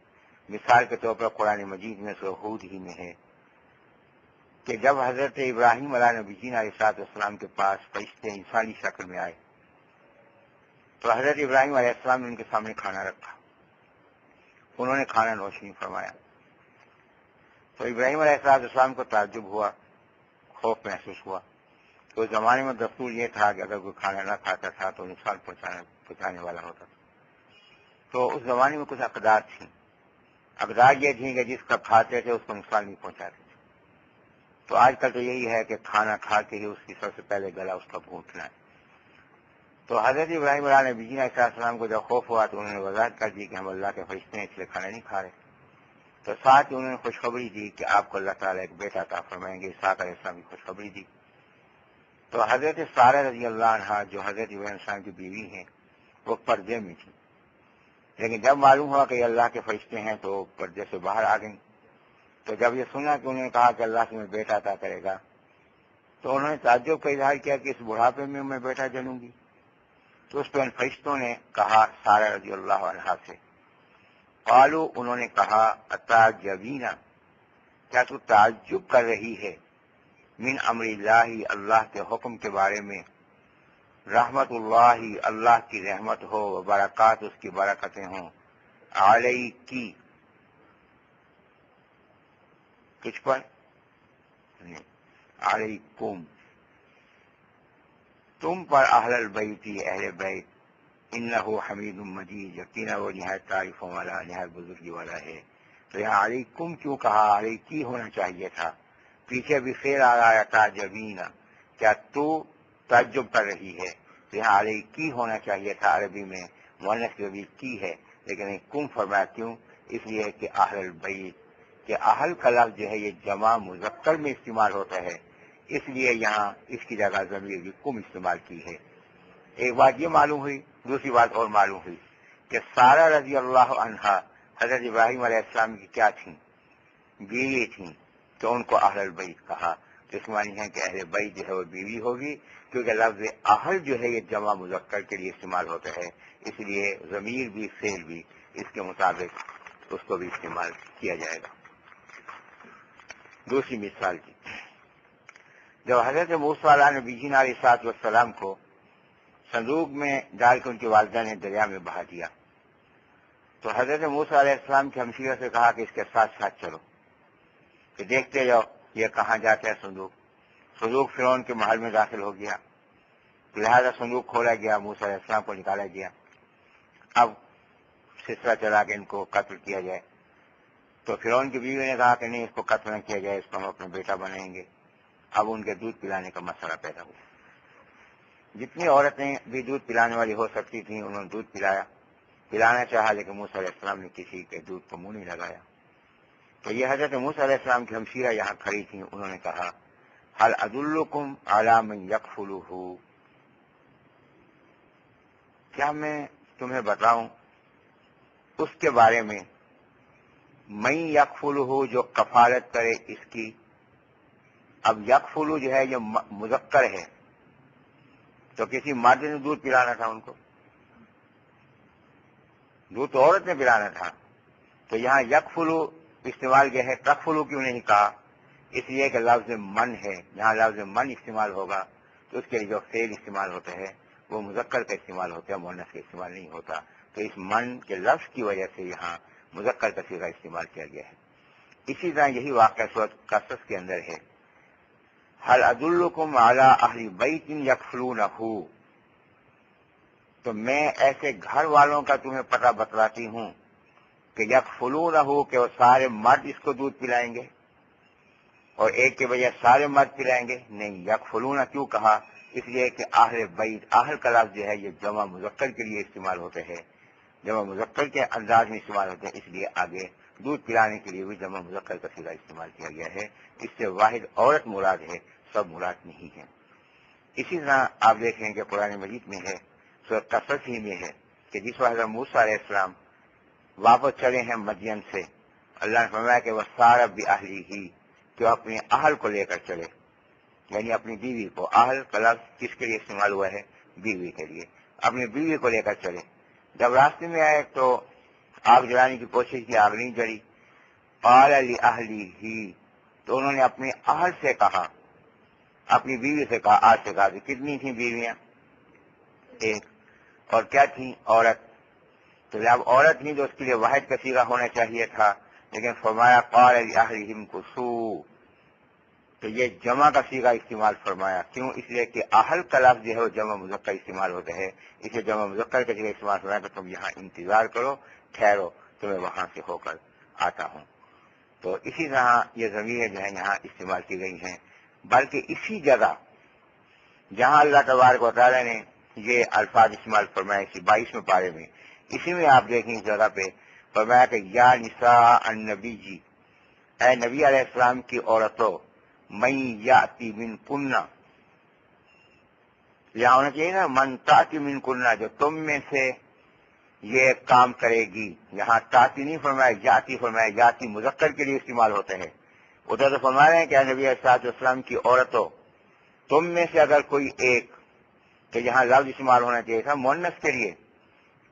مثال کے طور پر قرآن مجید میں سورہ ہود ہی میں ہے کہ جب حضرت ابراہیم علیہ نبی جین علیہ السلام کے پاس فرشتے انسانی شکل میں آئے تو حضرت ابراہیم علیہ السلام نے ان کے سامنے کھانا رکھا، انہوں نے کھانا نوش نہیں فرمایا، تو ابراہیم علیہ السلام کو تعجب ہوا، خوف محسوس ہوا۔ تو اس زمانے میں دستور یہ تھا کہ اگر کوئی کھانا نہ کھاتا تھا تو نقصان پہنچانے والا ہوتا تھا۔ تو اس زمانے میں کچھ اقدار تھیں، اقدار یہ تھیں کہ جس کا کھاتے تھے اس کو نقصان نہیں پہنچاتے تھے۔ تو آج کل تو یہی ہے کہ کھانا کھا کے ہی اس کی سب سے پہلے گلا اس کا گھونٹنا ہے۔ تو حضرت ابراہیم علیہ نبی جی علیہ السلام کو جب خوف ہوا تو انہوں نے وضاحت کر دی کہ ہم اللہ کے فرشتے ہیں، اس لیے کھانا نہیں کھا رہے۔ تو ساتھ ہی انہوں نے خوشخبری دی کہ آپ کو اللہ تعالیٰ ایک بیٹا عطا فرمائیں گے، اسحاق علیہ السلام کی خوشخبری دی۔ تو حضرت سارہ رضی اللہ عنہا جو حضرت ابراہیم علیہ السلام کی بیوی ہیں وہ پردے میں تھی، لیکن جب معلوم ہوا کہ یہ اللہ کے فرشتے ہیں تو پردے سے باہر آ گئیں۔ تو جب یہ سنا کہ انہوں نے کہا کہ اللہ تمہیں بیٹا عطا کرے گا تو انہوں نے تعجب کا اظہار کیا کہ اس بڑھاپے میں بیٹا جنوں گی۔ تو اس پہ ان فرشتوں نے کہا سارہ رضی اللہ عنہا سے، قالو انہوں نے کہا اتعجبینا، کیا تو تعجب کر رہی ہے، من امر اللہ اللہ کے حکم کے بارے میں، رحمت اللہ اللہ کی رحمت ہو، و برکات اس کی برکتیں ہوں، علیکی کچھ پر نہیں، علیکم تم پر، اہل البیت اہل بیت، انہ حمید مجید یقینا وہ نہایت تعریفوں والا نہایت بزرگی والا ہے۔ تو یہاں علیکم کیوں کہا، علیکی ہونا چاہیے تھا، پیچھے بھی فعل آ رہا ہے تعجبین، کیا تو تعجب کر رہی ہے، تو یہاں علیکی ہونا چاہیے تھا، عربی میں مؤنث بھی کی ہے لیکن کم فرمایا کیوں، اس لیے کہ اہل البیت کہ اہل کا لفظ جو ہے یہ جمع مذکر میں استعمال ہوتا ہے، اس لیے یہاں اس کی جگہ ضمیر بھی کم استعمال کی ہے۔ ایک بات یہ معلوم ہوئی، دوسری بات اور معلوم ہوئی کہ سارہ رضی اللہ عنہا حضرت ابراہیم علیہ السلام کی کیا تھیں، بیوی تھیں، تو ان کو اہل البیت کہا۔ تو اس معنی ہے کہ اہل بیت جو ہے وہ بیوی ہوگی، کیونکہ لفظ اہل جو ہے یہ جمع مذکر کے لیے استعمال ہوتا ہے، اس لیے ضمیر بھی فعل بھی اس کے مطابق اس کو بھی استعمال کیا جائے گا۔ دوسری مثال کی، جب حضرت موسیٰ علیہ نبی جی علیہ السلام کو صندوق میں ڈال کے ان کی والدہ نے دریا میں بہا دیا تو حضرت موسیٰ علیہ السلام کے ہمشیرہ سے کہا کہ اس کے ساتھ ساتھ چلو کہ دیکھتے جاؤ یہ کہاں جاتا ہے صندوق فرعون کے محل میں داخل ہو گیا، لہذا صندوق کھولا گیا، موسیٰ علیہ السلام کو نکالا گیا۔ اب سلسلہ چلا کہ ان کو قتل کیا جائے، تو فرعون کی بیوی نے کہا کہ نہیں، اس کو قتل نہ کیا جائے، اس کو ہم اپنا بیٹا بنائیں گے۔ اب ان کے دودھ پلانے کا مسئلہ پیدا ہوا، جتنی عورتیں بھی دودھ پلانے والی ہو سکتی تھیں انہوں نے دودھ پلانا چاہا، لیکن موسیٰ علیہ السلام نے کسی کے دودھ کو منہ نہیں لگایا۔ تو یہ حضرت موسیٰ علیہ السلام کی ہمشیرہ یہاں کھڑی تھیں، انہوں نے کہا هل ادلکم علی من یکفلہ، کیا میں تمہیں بتاؤں اس کے بارے میں، من یکفلہ جو کفالت کرے اس کی۔ اب یکفلو جو ہے یہ مذکر ہے، تو کسی مرد نے دودھ پلانا تھا، ان کو دودھ تو عورت نے پلانا تھا، تو یہاں یکفلو استعمال کیا ہے، تکفلو کیوں نہیں کہا؟ اس لیے کہ لفظ من ہے، جہاں لفظ من استعمال ہوگا تو اس کے لیے جو فعل استعمال ہوتا ہے وہ مذکر کا استعمال ہوتا ہے، مؤنث کا استعمال نہیں ہوتا۔ تو اس من کے لفظ کی وجہ سے یہاں مذکر کا صیغہ استعمال کیا گیا ہے۔ اسی طرح یہی واقعہ سورۃ قصص کے اندر ہے، هل ادلکم علی اہل بیت یکفلونہ، تو میں ایسے گھر والوں کا تمہیں پتہ بتلاتی ہوں کہ یکفلونہ کہ وہ سارے مرد اس کو دودھ پلائیں گے، اور ایک کے بجائے سارے مرد پلائیں گے؟ نہیں، یکفلونہ کیوں کہا؟ اس لیے کہ اہل بیت، اہل کا لفظ جو ہے یہ جمع مذکر کے لیے استعمال ہوتے ہیں، جمع مذکر کے انداز میں استعمال ہوتے ہیں، اس لیے آگے دودھ پلانے کے لیے بھی جمع مذکر کا صیغہ استعمال کیا گیا ہے. اس سے واحد عورت مراد ہے، سب مراد نہیں ہے. اسی طرح آپ دیکھیں کہ قرآن مجید میں ہے، سورۃ قصص ہی میں ہے کہ جس وقت حضرت موسیٰ علیہ السلام واپس چلے ہیں مدین سے، اللہ نے فرمایا کہ وہ سارا بِأہلِہ، کہ وہ اپنے اہل کو لے کر چلے، یعنی اپنی بیوی کو. اہل کا لفظ کس کے لیے استعمال ہوا ہے؟ بیوی کے لیے. اپنی بیوی کو لے کر چلے. جب راستے میں آئے تو آگ جلانے کی کوشش کی، آگ نہیں جلی. قال لأہلہ، تو انہوں نے اپنے اہل سے کہا، اپنی بیوی سے کہا. آج سے کہا کہ کتنی تھیں بیویاں؟ ایک. اور کیا تھیں؟ عورت. تو جب عورت نہیں تو اس کے لیے واحد کا صیغہ ہونا چاہیے تھا، لیکن فرمایا قال لأہلہم کثوا، تو یہ جمع کا صیغہ استعمال فرمایا. کیوں؟ اس لیے کہ اہل کا لفظ جو ہے وہ جمع مذکر استعمال ہوتا ہے، اسے جمع مذکر کا صیغہ استعمال فرمایا کہ تم یہاں انتظار کرو، ٹھہرو، تو میں وہاں سے ہو کر آتا ہوں. تو اسی طرح یہ ضمیریں جو ہیں یہاں استعمال کی گئی ہیں. بلکہ اسی جگہ جہاں اللہ تبارک و تعالیٰ نے یہ الفاظ استعمال فرمائے، 22ویں پارے میں، اسی میں آپ دیکھیں اس جگہ پہ فرمایا کہ یا نساء النبی جی، اے نبی علیہ السلام کی عورتوں، من یاتی من کننا، یہاں ہونا چاہیے نا من تاتی من کننا، جو تم میں سے یہ کام کرے گی. یہاں تاتی نہیں فرمایا، جاتی فرمایا. جاتی مذکر کے لیے استعمال ہوتے ہیں. ادھر تو فرما رہے ہیں کہ نبی علیہ السلام کی عورتوں، تم میں سے اگر کوئی ایک، کہ یہاں لفظ استعمال ہونا چاہیے تھا مؤنث کے لیے،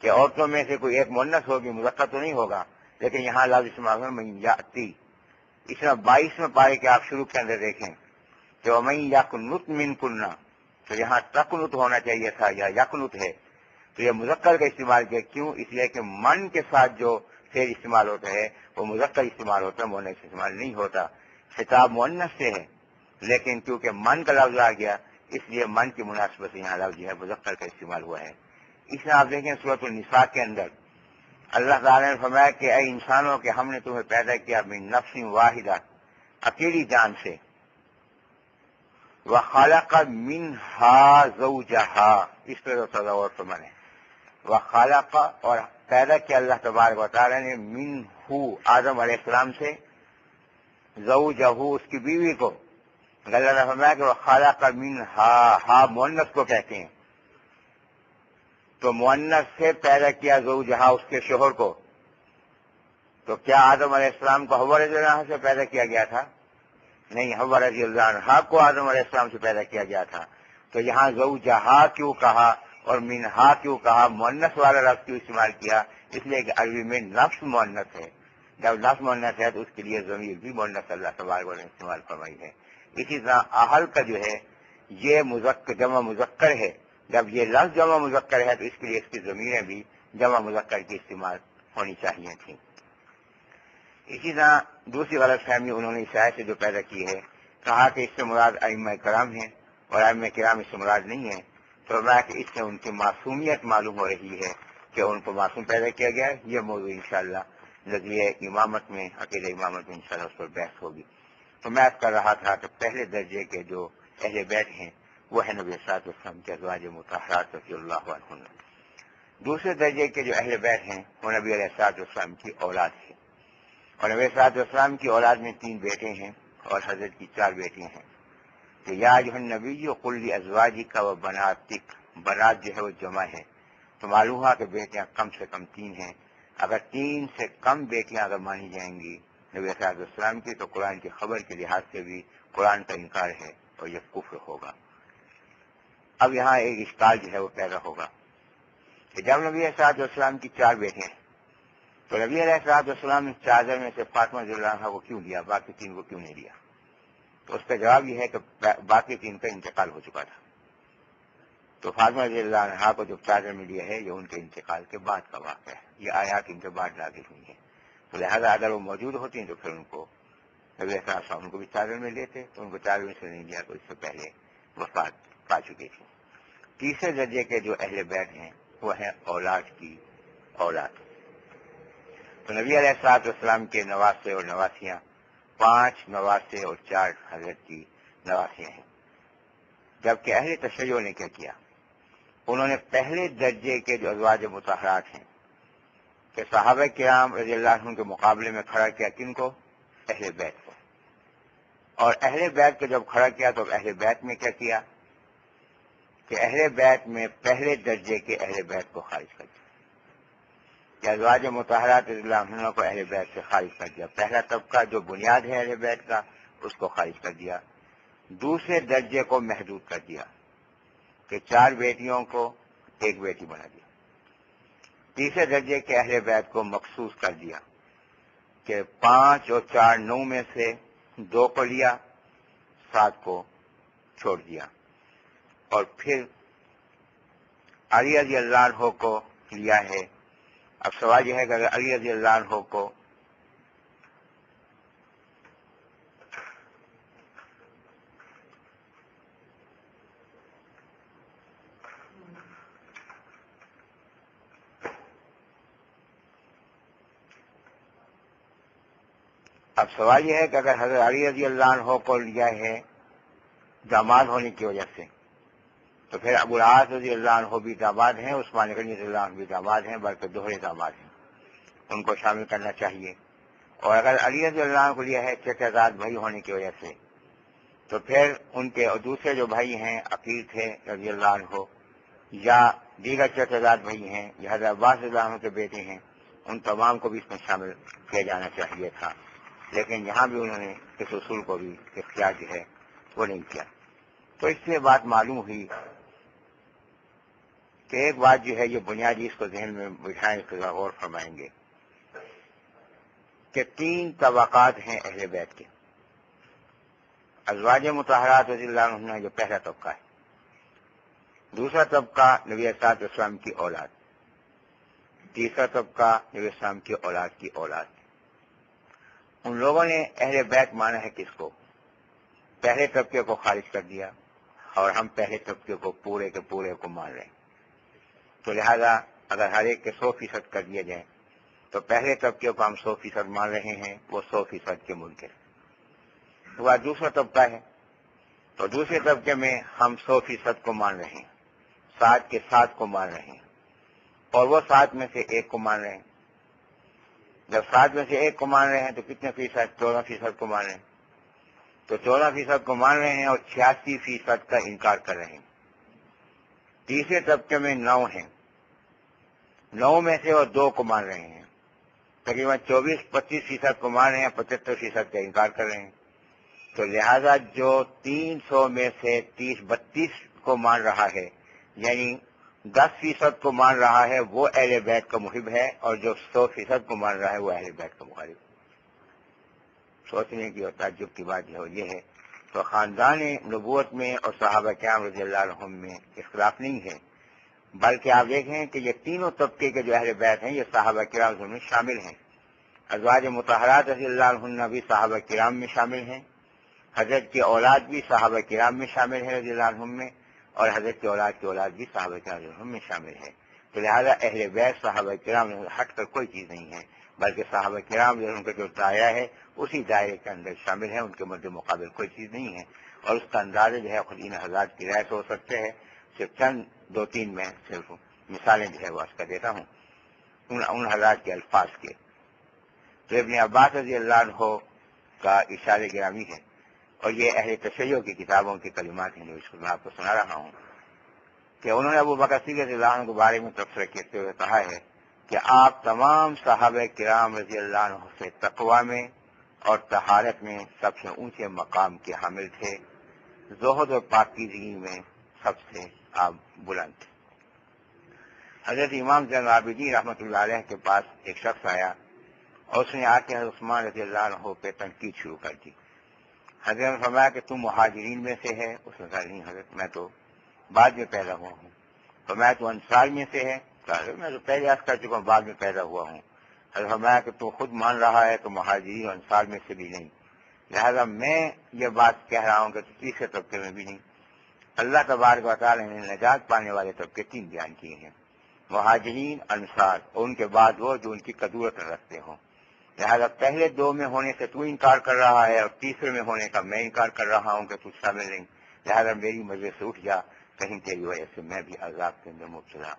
کہ عورتوں میں سے کوئی ایک مؤنث ہوگی، مذکر تو نہیں ہوگا، لیکن یہاں لفظ استعمال ہوگا من یاتی. اس طرح 22ویں پارے کے آپ شروع کے اندر دیکھیں کہ ومن یقنت من کننا، تو یہاں تقنت ہونا چاہیے تھا، یا یقنت ہے. تو یہ مذکر کا استعمال کیا. کیوں؟ اس لیے کہ من کے ساتھ جو فعل استعمال ہوتا ہے وہ مذکر استعمال ہوتا ہے، مؤنث استعمال نہیں ہوتا. خطاب مؤنث سے ہے، لیکن کیونکہ من کا لفظ آ گیا اس لیے من کی مناسبت سے یہاں لفظ جو ہے مذکر کا استعمال ہوا ہے. اس میں آپ دیکھیں سورۃ النساء کے اندر اللہ تعالیٰ نے فرمایا کہ اے انسانوں کہ ہم نے تمہیں پیدا کیا من نفس واحدہ، اکیلی جان سے، وخلق منها زوجها، اس پہ تو اور فرمانے وخلق، اور پیدا کیا اللہ تبارک و تعالیٰ نے منہ، آدم علیہ السلام سے، زوجہ، اس کی بیوی کو. اللہ نے فرمایا کہ وخلق منها، ہا مؤنث کو کہتے ہیں، تو مؤنث سے پیدا کیا زوجہ، اس کے شوہر کو. تو کیا آدم علیہ السلام کو حوا رضی اللہ عنہ سے پیدا کیا گیا تھا؟ نہیں، حوا رضی اللہ عنہا کو آدم علیہ السلام سے پیدا کیا گیا تھا. تو یہاں زوجہا کیوں کہا اور منہا کیوں کہا، مؤنث والا لفظ کیوں استعمال کیا؟ اس لیے کہ عربی میں نفس مؤنث ہے. جب لفظ مؤنث ہے تو اس کے لیے ضمیر بھی مؤنث اللہ تبارک و تعالیٰ نے استعمال فرمائی ہے. اسی طرح اہل کا جو ہے یہ مذکر، جمع مذکر ہے. جب یہ لفظ جمع مذکر ہے تو اس کے لیے اس کی ضمیریں بھی جمع مذکر کی استعمال ہونی چاہیے تھیں. اسی طرح دوسری غلط فہمی انہوں نے اس آیت سے جو پیدا کی ہے، کہا کہ اس سے مراد ائمہ کرام ہیں اور ائمہ کرام اس سے مراد نہیں ہے. تو میں کہ اس سے ان کی معصومیت معلوم ہو رہی ہے کہ ان کو معصوم پیدا کیا گیا ہے. یہ موضوع انشاءاللہ نظریہ امامت میں، عقیدہ امامت میں انشاءاللہ اس پر بحث ہوگی. تو میں کر رہا تھا کہ پہلے درجے کے جو اہل بیت ہیں وہ ہے نبی صلی اللہ علیہ وسلم کے ازواج مطہرات رضی اللہ عنہن. دوسرے درجے کے جو اہل بیت ہیں وہ نبی علیہ الصلوۃ والسلام کی اولاد ہے. اور نبی صلی اللہ علیہ وسلم کی اولاد میں 3 بیٹے ہیں اور حضرت کی 4 بیٹیاں ہیں. تو یا ایھا النبی قل لازواجک و بناتک، بنات جو ہے وہ جمع ہے، تو معلوم ہوا کہ بیٹیاں کم سے کم 3 ہیں. اگر 3 سے کم بیٹیاں اگر مانی جائیں گی نبی صلی اللہ علیہ وسلم کی، تو قرآن کی خبر کے لحاظ سے بھی قرآن کا انکار ہے اور یہ کفر ہوگا. اب یہاں ایک اشکال جو ہے وہ پیدا ہوگا کہ جب نبی صلی اللہ علیہ وسلم کی 4 بیٹے ہیں تو نبی علیہ السلام نے چادر میں سے فاطمہ رضی اللہ عنہا کو کیوں دیا، باقی 3 کو کیوں نہیں دیا؟ تو اس کا جواب یہ ہے کہ باقی 3 کا انتقال ہو چکا تھا. تو فاطمہ رضی اللہ عنہا کو جو چادر میں دیا ہے یہ ان کے انتقال کے بعد کا واقعہ ہے. یہ آیات ان کے بعد نازل ہوئی ہیں. تو لہٰذا اگر وہ موجود ہوتی ہیں تو پھر ان کو نبی صلی اللہ علیہ وسلم کو بھی چادر میں لیتے، تو ان کو چادر میں سے نہیں دیا تو اس سے پہلے وفات پا چکی تھی. تیسرے درجے کے جو اہل بیت ہیں وہ ہیں اولاد کی اولاد. تو نبی علیہ الصلوۃ والسلام کے نواسے اور نواسیاں 5 نواسے اور 4 حضرت کی نواسیاں ہیں. جبکہ اہل تشیع نے کیا کیا، انہوں نے پہلے درجے کے جو ازواج مطہرات ہیں کہ صحابہ کرام رضی اللہ عنہ کے مقابلے میں کھڑا کیا کن کو؟ اہل بیت کو. اور اہل بیت کو جب کھڑا کیا تو اہل بیت میں کیا کیا کہ اہل بیت میں پہلے درجے کے اہل بیت کو خارج کر دیا، کہ ازواج مطہرات رضی اللہ عنہ کو اہل بیت سے خارج کر دیا. پہلا طبقہ جو بنیاد ہے اہل بیت کا اس کو خارج کر دیا. دوسرے درجے کو محدود کر دیا کہ 4 بیٹیوں کو 1 بیٹی بنا دیا. تیسرے درجے کے اہل بیت کو مخصوص کر دیا کہ 5 اور 4 9 میں سے 2 کو لیا، 7 کو چھوڑ دیا. اور پھر علی رضی اللہ عنہ کو لیا ہے. اب سوال یہ ہے کہ اگر علی رضی اللہ عنہ کو اگر حضرت علی رضی اللہ عنہ کو لیا ہے داماد ہونے کی وجہ سے، تو پھر ابو العاص رضی اللہ عنہ بھی داماد ہیں، عثمان غنی رضی اللہ عنہ بھی داماد ہیں، بلکہ دوہرے داماد ہیں، ان کو شامل کرنا چاہیے. اور اگر علی رضی اللہ عنہ کو لیا ہے چچا زاد بھائی ہونے کی وجہ سے، تو پھر ان کے اور دوسرے جو بھائی ہیں عقیل تھے رضی اللہ عنہ، یا دیگر چچا زاد بھائی ہیں، یا حضرت عباس رضی اللہ عنہ کے بیٹے ہیں، ان تمام کو بھی اس میں شامل کیا جانا چاہیے تھا. لیکن یہاں بھی انہوں نے اس اصول کو بھی اختیار جو ہے وہ نہیں کیا. تو اس سے بات معلوم ہوئی کہ ایک بات جو ہے یہ بنیادی اس کو ذہن میں بٹھائیں، اس کا غور فرمائیں گے کہ 3 طبقات ہیں اہل بیت کے. ازواج مطہرات رضی اللہ عنہ جو پہلا طبقہ ہے. دوسرا طبقہ نبی صلی اللہ علیہ وسلم کی اولاد. تیسرا طبقہ نبی السلام کی اولاد کی اولاد. ان لوگوں نے اہل بیت مانا ہے کس کو؟ پہلے طبقے کو خارج کر دیا، اور ہم پہلے طبقے کو پورے کے پورے کو مان رہے ہیں. تو لہذا اگر ہر ایک کے 100% کر دیا جائے تو پہلے طبقے کو ہم 100% مان رہے ہیں، وہ 100% کے منکر. وہ دوسرا طبقہ ہے، تو دوسرے طبقے میں ہم 100% کو مان رہے ہیں، 7 کے 7 کو مان رہے ہیں، اور وہ 7 میں سے 1 کو مان رہے ہیں. جب 7 میں سے 1 کو مان رہے ہیں تو کتنے فیصد؟ 14% کو مان رہے ہیں. تو 14% کو مان رہے ہیں اور 86% کا انکار کر رہے ہیں. تیسرے طبقے میں 9 ہیں، 9 میں سے وہ 2 کو مان رہے ہیں. تقریباً 24-25% کو مان رہے ہیں، 75% کا انکار کر رہے ہیں. تو لہذا جو 300 میں سے 30-32 کو مان رہا ہے، یعنی 10% کو مان رہا ہے، وہ اہل بیت کا محب ہے، اور جو 100% کو مان رہا ہے وہ اہل بیت کا مخالف. سوچنے کی اور تعجب کی بات یہ ہے. تو خاندان نبوت میں اور صحابہ کرام رضی اللہ عنہم میں اختلاف نہیں ہے، بلکہ آپ دیکھیں کہ یہ تینوں طبقے کے جو اہل بیت ہیں یہ صحابہ کرام میں شامل ہیں. ازواج مطہرات رضی اللہ عنہ بھی صحابہ کرام میں شامل ہیں، حضرت کی اولاد بھی صحابہ کرام میں شامل ہے رضی اللہ عنہم میں، اور حضرت کی اولاد بھی صحابہ کرام میں شامل ہے. تو لہذا اہل بیت صحابہ کرام ہٹ کر کوئی چیز نہیں ہے، بلکہ صحابہ کرام جو ان کا جو دائرہ ہے اسی دائرے کے اندر شامل ہے، ان کے مد مقابل کوئی چیز نہیں ہے. اور اس کا اندازہ جو ہے خود ان حضرات کی رائے سے ہو سکتے ہیں. صرف چند 2-3 میں صرف مثالیں جو ہے وہ اس کا دیتا ہوں ان حضرات کے الفاظ کے. تو ابن عباس رضی اللہ عنہ کا اشار گرامی ہے، اور یہ اہل تشیع کی کتابوں کی کلمات ہیں جو اس کو میں آپ کو سنا رہا ہوں، کہ انہوں نے ابو بکر صدیق رضی اللہ عنہ کے بارے میں تبصرہ کرتے ہوئے کہا ہے کہ آپ تمام صحابہ کرام رضی اللہ عنہ سے تقوی میں اور طہارت میں سب سے اونچے مقام کے حامل تھے، زہد اور پاکیزگی میں سب سے آپ بلند تھے. حضرت امام زین العابدین رحمۃ اللہ علیہ کے پاس ایک شخص آیا اور اس نے آ کے حضرت عثمان رضی اللہ عنہ پہ تنقید شروع کر دی. حضرت نے فرمایا کہ تم مہاجرین میں سے ہے؟ اس نے کہا نہیں حضرت، میں تو بعد میں پیدا ہوا ہوں. فرمایا تو انصار میں سے ہے؟ کہا میں تو پہلے عرض کر چکا ہوں بعد میں پیدا ہوا ہوں. حضرت فرمایا کہ تو خود مان رہا ہے کہ مہاجرین اور انصار میں سے بھی نہیں، لہذا میں یہ بات کہہ رہا ہوں کہ تیسرے طبقے میں بھی نہیں. اللہ تبارک و تعالی نے نجات پانے والے طبقے 3 بیان کیے ہیں، مہاجرین، انصار، اور ان کے بعد وہ جو ان کی قدورت رکھتے ہوں. لہذا پہلے 2 میں ہونے سے تو انکار کر رہا ہے، اور تیسرے میں ہونے کا میں انکار کر رہا ہوں کہ تو شامل نہیں. لہذا میری مجلس سے اٹھ جا، کہیں تیری وجہ سے میں بھی عذاب کے اندر مبتلا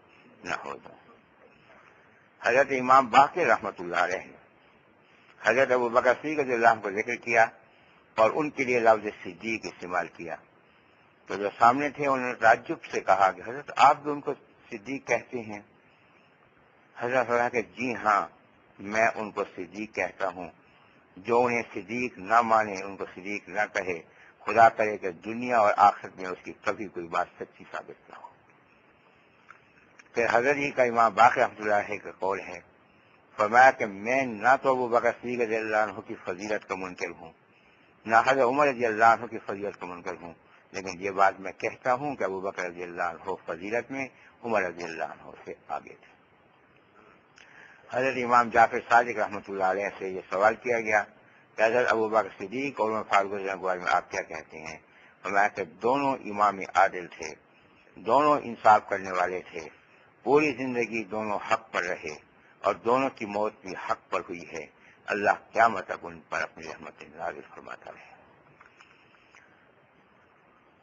نہ ہو جاؤں. حضرت امام باقر رحمۃ اللہ علیہ نے حضرت ابوبکر صدیق رضی اللہ عنہ کو ذکر کیا اور ان کے لیے لفظ صدیق استعمال کیا، تو جو سامنے تھے انہوں نے تعجب سے کہا کہ حضرت آپ بھی ان کو صدیق کہتے ہیں؟ حضرت فرمایا کہ جی ہاں، میں ان کو صدیق کہتا ہوں، جو انہیں صدیق نہ مانے، ان کو صدیق نہ کہے، خدا کرے کہ دنیا اور آخرت میں اس کی کبھی کوئی بات سچی ثابت نہ ہو۔ پھر حضرت جی کا امام باقر رحمۃ اللہ علیہ کا قول ہے، فرمایا کہ میں نہ تو ابوبکر صدیق رضی اللہ عنہ کی فضیلت کا منکر ہوں، نہ حضرت عمر رضی اللہ عنہ کی فضیلت کا منکر ہوں، لیکن یہ بات میں کہتا ہوں کہ ابوبکر رضی اللہ عنہ فضیلت میں عمر رضی اللہ عنہ سے آگے تھے۔ حضرت امام جعفر صادق رحمۃ اللہ علیہ سے یہ سوال کیا گیا کہ حضرت ابوبکر صدیق اور عمر فاروق رضی اللہ عنہ کے بارے میں آپ کیا کہتے ہیں؟ فرمایا کہ دونوں امام عادل تھے، دونوں انصاف کرنے والے تھے، پوری زندگی دونوں حق پر رہے اور دونوں کی موت بھی حق پر ہوئی ہے، اللہ قیامت تک ان پر اپنی رحمت نازل فرماتا رہے۔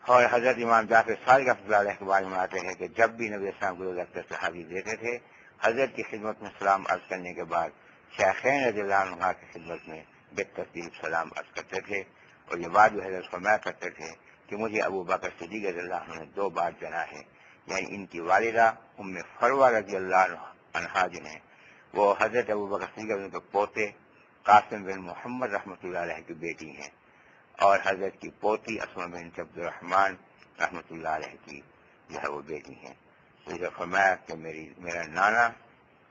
اور حضرت امام جعفر صادق رحمۃ اللہ علیہ کے بارے میں آتے ہیں کہ جب بھی نبی السلام کو اکثر صحابی دیتے تھے، حضرت کی خدمت میں سلام عرض کرنے کے بعد شیخین رضی اللہ عنہ کی خدمت میں بے ترتیب سلام عرض کرتے تھے، اور یہ بات جو حضرت فرمایا کرتے تھے کہ مجھے ابوبکر صدیق رضی اللہ عنہ نے 2 بار جنا ہے، یعنی ان کی والدہ ام فروہ رضی اللہ عنہا جو ہیں وہ حضرت ابوبکر صدیق رضی اللہ عنہ کے پوتے قاسم بن محمد رحمۃ اللہ علیہ کی بیٹی ہیں، اور حضرت کی پوتی اسماء بنت عبد الرحمن رحمۃ اللہ علیہ کی جو ہے وہ بیٹی ہیں۔ تو فرمایا کہ میرا نانا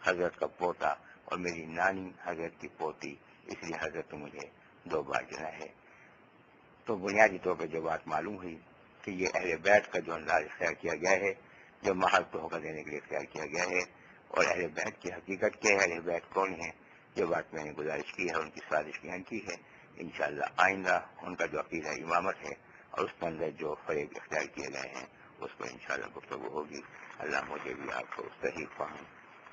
حضرت کا پوتا اور میری نانی حضرت کی پوتی، اس لیے حضرت نے مجھے 2 بار جنا ہے۔ تو بنیادی طور پہ جو بات معلوم ہوئی کہ یہ اہل بیت کا جو انداز اختیار کیا گیا ہے، جو محض تحفہ دینے کے لیے اختیار کیا گیا ہے، اور اہل بیت کی حقیقت کیا ہے، اہل بیت کون ہے، جو بات میں نے گزارش کی ہے، ان کی سازش بیان کی ہے۔ انشاءاللہ آئندہ ان کا جو عقیدہ امامت ہے اور اس کے اندر جو فریب اختیار کیے گئے ہیں اس پر انشاءاللہ گفتگو ہوگی۔ اللہ مجھے بھی آپ کو صحیح فہم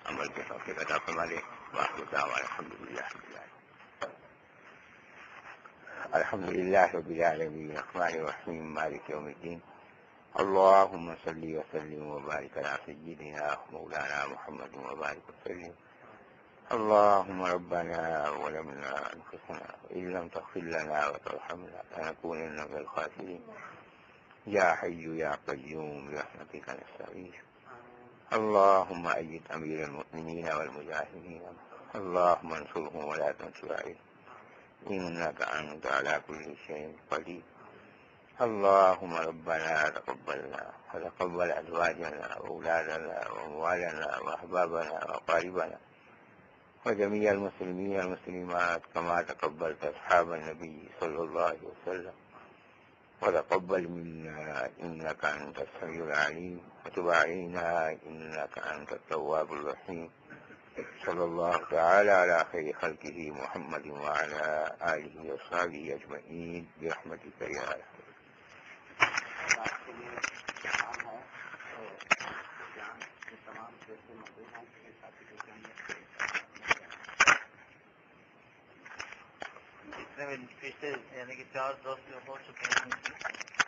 عمل کے توفیق عطا فرما دے۔ وآخر دعوانا الحمدللہ رب العالمین۔ الحمدللہ رب العالمین الرحمن الرحیم مالک یوم الدین، اللهم صل وسلم وبارك على سيدنا مولانا محمد وبارك وسلم۔ اللهم ربنا ظلمنا أنفسنا وإن لم تغفر لنا وترحمنا لنكونن من الخاسرين، يا حي يا قيوم برحمتك نستغيث، اللهم أيد أمير المؤمنين والمجاهدين، اللهم انصرهم ولا تنصر عليهم، إنك أنت على كل شيء قدير، اللهم ربنا تقبلنا وتقبل أزواجنا وأولادنا وأموالنا وأحبابنا وأقاربنا وجميع المسلمين والمسلمات كما تقبلت أصحاب النبي صلى الله عليه وسلم، وتقبل منا إنك أنت السميع العليم، وتب علينا إنك أنت التواب الرحيم، صلى الله تعالى على خير خلقه محمد وعلى آله وصحبه أجمعين برحمتك يا أرحم۔ جتنے بھی پچھلے یعنی کہ 4 دوست ہو چکے ہیں